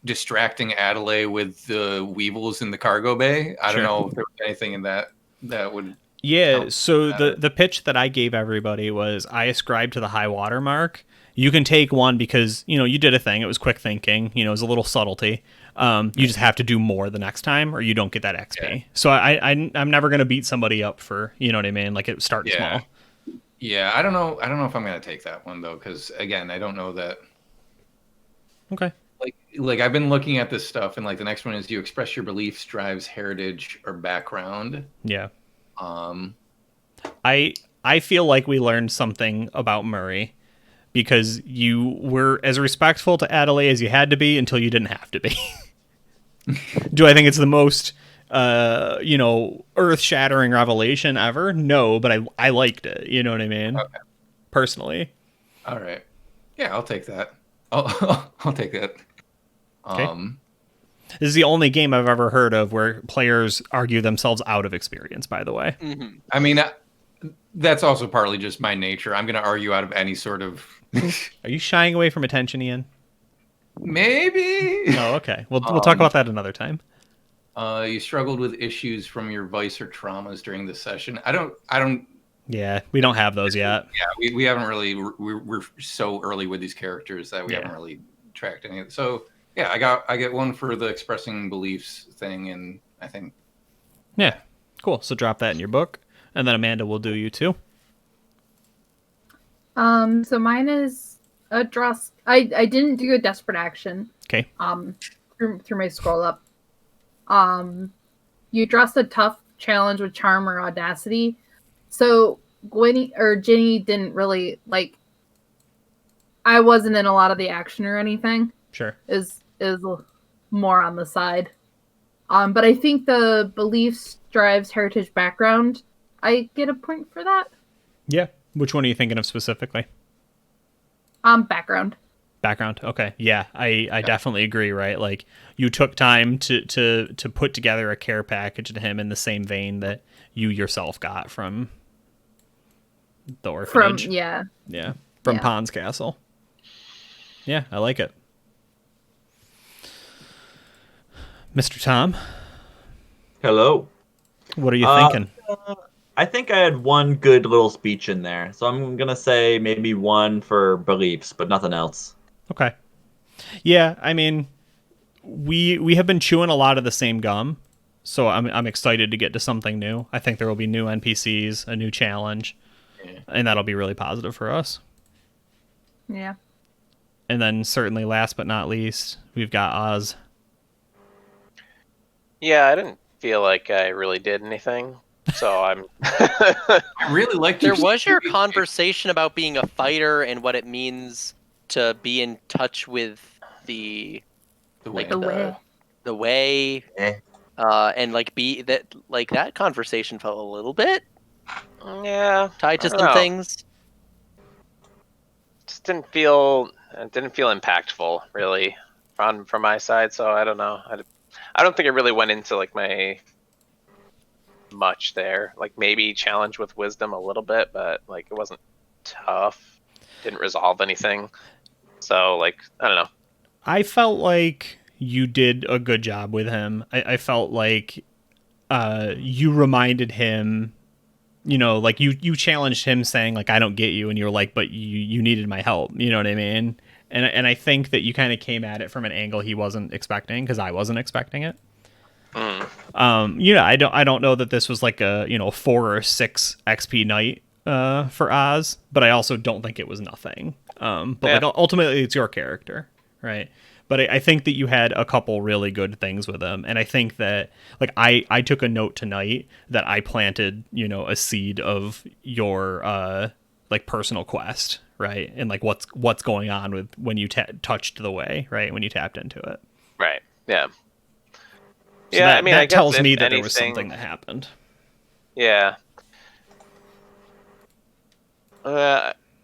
distracting Adelaide with the weevils in the cargo bay. I don't know if there was anything in that that would. Yeah, so the pitch that I gave everybody was I ascribe to the high water mark. You can take one because, you did a thing. It was quick thinking. It was a little subtlety. You just have to do more the next time or you don't get that XP. Yeah. So I'm never going to beat somebody up for, you know what I mean? Like it starts small. Yeah, I don't know if I'm going to take that one, though, because, again, I don't know that. Okay. Like I've been looking at this stuff, and, like, the next one is you express your beliefs, drives, heritage, or background. Yeah. I feel like we learned something about Murray because you were as respectful to Adelaide as you had to be until you didn't have to be. Do I think it's the most, earth-shattering revelation ever? No, but I liked it. You know what I mean? Okay. Personally. All right. Yeah, I'll take that. I'll take that. Okay. This is the only game I've ever heard of where players argue themselves out of experience, by the way. Mm-hmm. I mean, that's also partly just my nature. I'm going to argue out of any sort of... Are you shying away from attention, Ian? Maybe. Oh, okay. We'll talk about that another time. You struggled with issues from your vice or traumas during the session. I don't. Yeah, we don't have those yet. Yeah, we haven't really. We're so early with these characters that we haven't really tracked any. So yeah, I get one for the expressing beliefs thing, and I think. Yeah, cool. So drop that in your book, and then Amanda will do you too. So mine is a draw. I didn't do a desperate action. Okay. Through my scroll up. You address a tough challenge with charm or audacity. So Ginny didn't really I wasn't in a lot of the action or anything. Sure. Is more on the side. But I think the beliefs, drives, heritage, background, I get a point for that. Yeah. Which one are you thinking of specifically? Background. Background. Okay. Yeah, I definitely agree, right? Like you took time to put together a care package to him in the same vein that you yourself got from the orphanage. From Pond's Castle. Yeah, I like it. Mr. Tom? Hello. What are you thinking? I think I had one good little speech in there. So I'm going to say maybe one for beliefs, but nothing else. Okay. Yeah, I mean, we have been chewing a lot of the same gum, so I'm excited to get to something new. I think there will be new NPCs, a new challenge, and that'll be really positive for us. Yeah. And then certainly last but not least, we've got Oz. Yeah, I didn't feel like I really did anything, so I'm... I really liked There was your conversation about being a fighter and what it means to be in touch with the way, and be that conversation felt a little bit tied to some things. Just didn't feel impactful really from my side, so I don't know. I don't think it really went into my much there. Maybe challenge with wisdom a little bit, but it wasn't tough. Didn't resolve anything. So I don't know. I felt like you did a good job with him. I felt like you reminded him, you challenged him saying I don't get you, and you're like, but you needed my help. You know what I mean? And I think that you kind of came at it from an angle he wasn't expecting, because I wasn't expecting it. I don't know that this was a 4 or 6 XP night for Oz, but I also don't think it was nothing. Ultimately it's your character, right? But I think that you had a couple really good things with him, and I think that I took a note tonight that I planted a seed of your personal quest, right? And what's going on with when you touched the way, right? When you tapped into it, right? Yeah. So I mean, that tells me that there was something that happened. Yeah.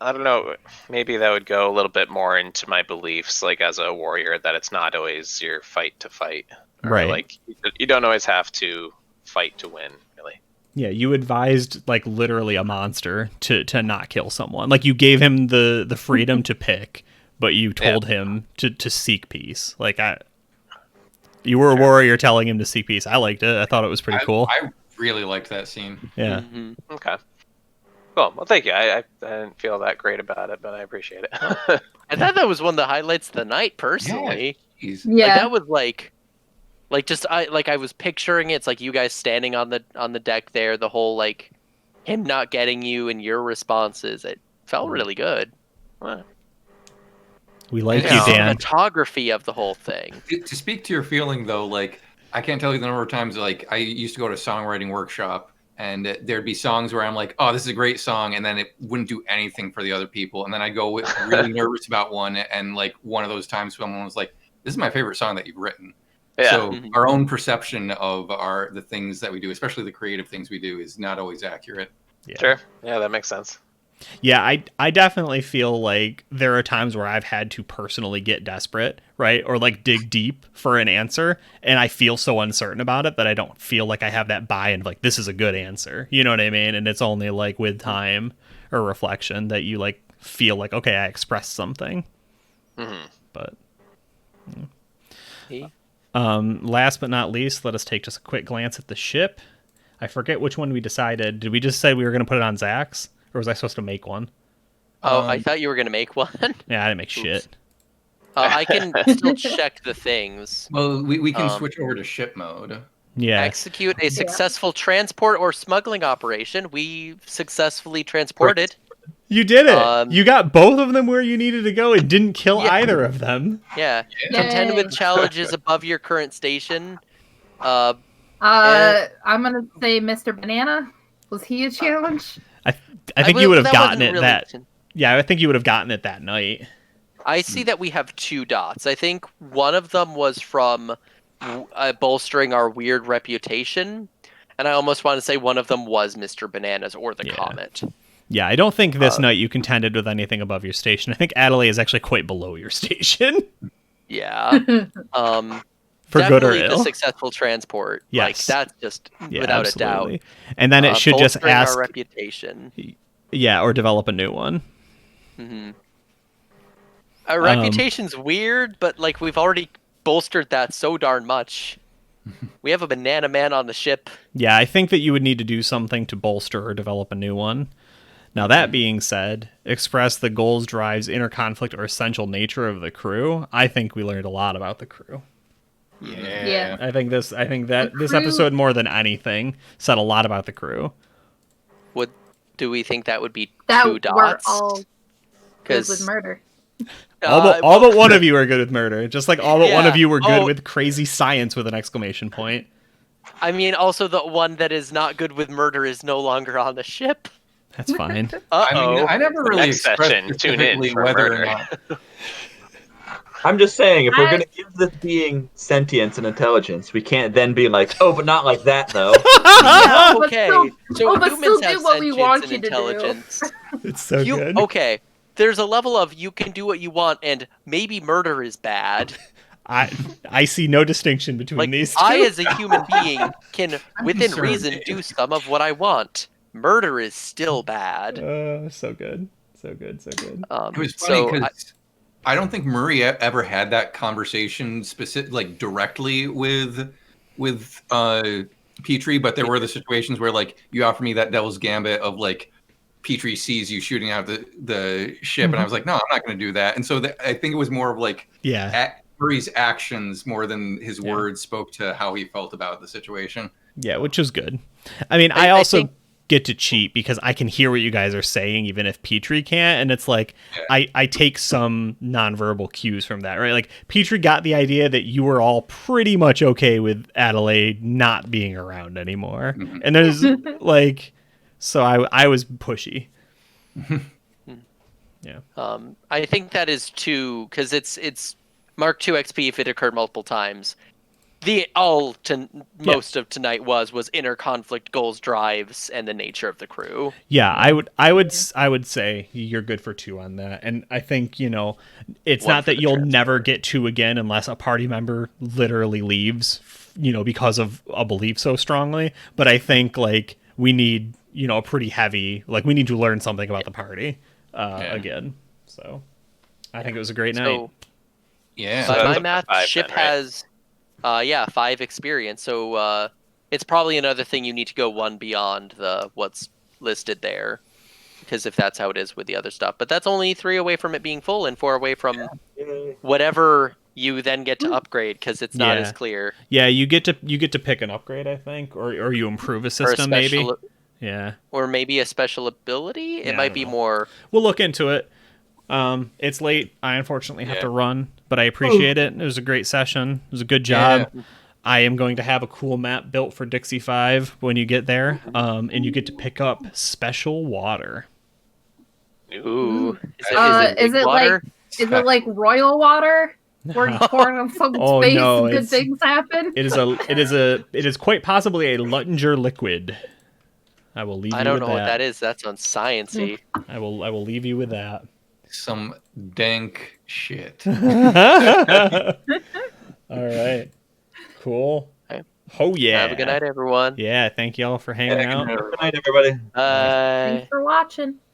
I don't know. Maybe that would go a little bit more into my beliefs, as a warrior, that it's not always your fight to fight. Or right. You don't always have to fight to win, really. Yeah, you advised literally a monster to not kill someone. You gave him the freedom to pick, but you told him to seek peace. You were a warrior telling him to seek peace. I liked it. I thought it was pretty cool. I really liked that scene. Yeah. Okay. Cool. Well, thank you. I didn't feel that great about it, but I appreciate it. I thought that was one of the highlights of the night, personally. Jeez. Yeah. Like, that was I was picturing it. It's like you guys standing on the deck there, the whole like him not getting you and your responses. It felt really good. Wow. We like Yeah. you, Dan. Cinematography of the whole thing. To speak to your feeling though, like I can't tell you the number of times like I used to go to songwriting workshop and there'd be songs where I'm like, oh, this is a great song, and then it wouldn't do anything for the other people, and then I go with really nervous about one, and like one of those times someone was like, this is my favorite song that you've written. Yeah. So our own perception of the things that we do, especially the creative things we do, is not always accurate. Yeah. Sure. Yeah, that makes sense. Yeah, I definitely feel like there are times where I've had to personally get desperate, right? Or like dig deep for an answer, and I feel so uncertain about it that I don't feel like I have that buy-in of like, this is a good answer. You know what I mean? And it's only like with time or reflection that you like feel like, okay, I expressed something. Mm-hmm. But See? last but not least, let us take just a quick glance at the ship. I forget which one we decided. Did we just say we were going to put it on Zach's? Or was I supposed to make one? Oh, I thought you were gonna make one. Yeah, I didn't make shit. I can still check the things. Well, we can switch over to ship mode. Yeah. Execute a successful transport or smuggling operation. We successfully transported. You did it. You got both of them where you needed to go and didn't kill Yeah. either of them. Yeah. Yay. Contend with challenges above your current station. I'm gonna say Mr. Banana. Was he a challenge? I think you would have that gotten wasn't it really- Yeah, I think you would have gotten it that night. I see that we have 2 dots. I think one of them was from bolstering our weird reputation, and I almost want to say one of them was Mr. Bananas or the Comet. Yeah, I don't think this night you contended with anything above your station. I think Adelaide is actually quite below your station. Yeah. For good or definitely ill. the successful transport. Yes. Like, that's just Yeah, without absolutely. a doubt. And then it should just Bolstering ask... our reputation. Yeah, or develop a new one. Mm-hmm. Our reputation's weird, but like we've already bolstered that so darn much. We have a banana man on the ship. Yeah, I think that you would need to do something to bolster or develop a new one. Now, that being said, express the goals, drives, inner conflict, or essential nature of the crew. I think we learned a lot about the crew. Yeah. I think this crew- episode more than anything said a lot about the crew. Do we think that would be That 2 we're dots? all good with murder. All but one of you are good with murder, just like all but one of Yeah. you were good Oh. with crazy science with an exclamation point. I mean, also the one that is not good with murder is no longer on the ship. That's fine. Uh-oh. I mean, I never really Next expressed session, tune in specifically for whether murder. or not. I'm just saying, if we're going to give this being sentience and intelligence, we can't then be like, oh, but not like that, though. Yeah, but Okay, still- so but humans still do have what we sentience want and you to do. intelligence. It's so good. Okay, there's a level of you can do what you want, and maybe murder is bad. I see no distinction between Like, these two. I, as a human being, can, within concerned, reason, Dave. do some of what I want. Murder is still bad. So good. So good. It was funny so because I don't think Murray ever had that conversation like directly with Petrie, but there were the situations where like you offer me that devil's gambit of like Petrie sees you shooting out the ship, and I was like, no, I'm not going to do that. And so I think it was more of like Murray's actions more than his words spoke to how he felt about the situation. Yeah, which was good. I mean, I also get to cheat because I can hear what you guys are saying, even if Petrie can't. And it's like, I take some nonverbal cues from that, right? Like, Petrie got the idea that you were all pretty much okay with Adelaide not being around anymore. Mm-hmm. And there's like, so I was pushy. Yeah. I think that is too, because it's Mark II XP if it occurred multiple times. Most of tonight was inner conflict, goals, drives, and the nature of the crew. Yeah, I would say you're good for 2 on that, and I think it's not that you'll never get 2 again unless a party member literally leaves, because of a belief so strongly. But I think like we need a pretty heavy, like we need to learn something about the party again. So I think it was a great night. Yeah, So by my that's math, a 5 ship then, right? has 5 experience, so it's probably another thing you need to go one beyond what's listed there, because if that's how it is with the other stuff. But that's only 3 away from it being full and 4 away from whatever you then get to upgrade, because it's not as clear. Yeah, you get to pick an upgrade, I think, or you improve a system maybe. Yeah. Or maybe a special ability. It might be more. We'll look into it. It's late. I unfortunately have to run, but I appreciate it. It was a great session. It was a good job. Yeah. I am going to have a cool map built for Dixie 5 when you get there, and you get to pick up special water. Ooh. Is it like royal water? Where you pour it on someone's face and good things happen? It is quite possibly a Luttinger liquid. I will leave you with that. I don't know what that is. That sounds sciencey. I will leave you with that. Some dank shit. All right. Cool. Okay. Oh yeah. Have a good night, everyone. Yeah, thank y'all for hanging out. Good night, everybody. Bye. Thanks for watching.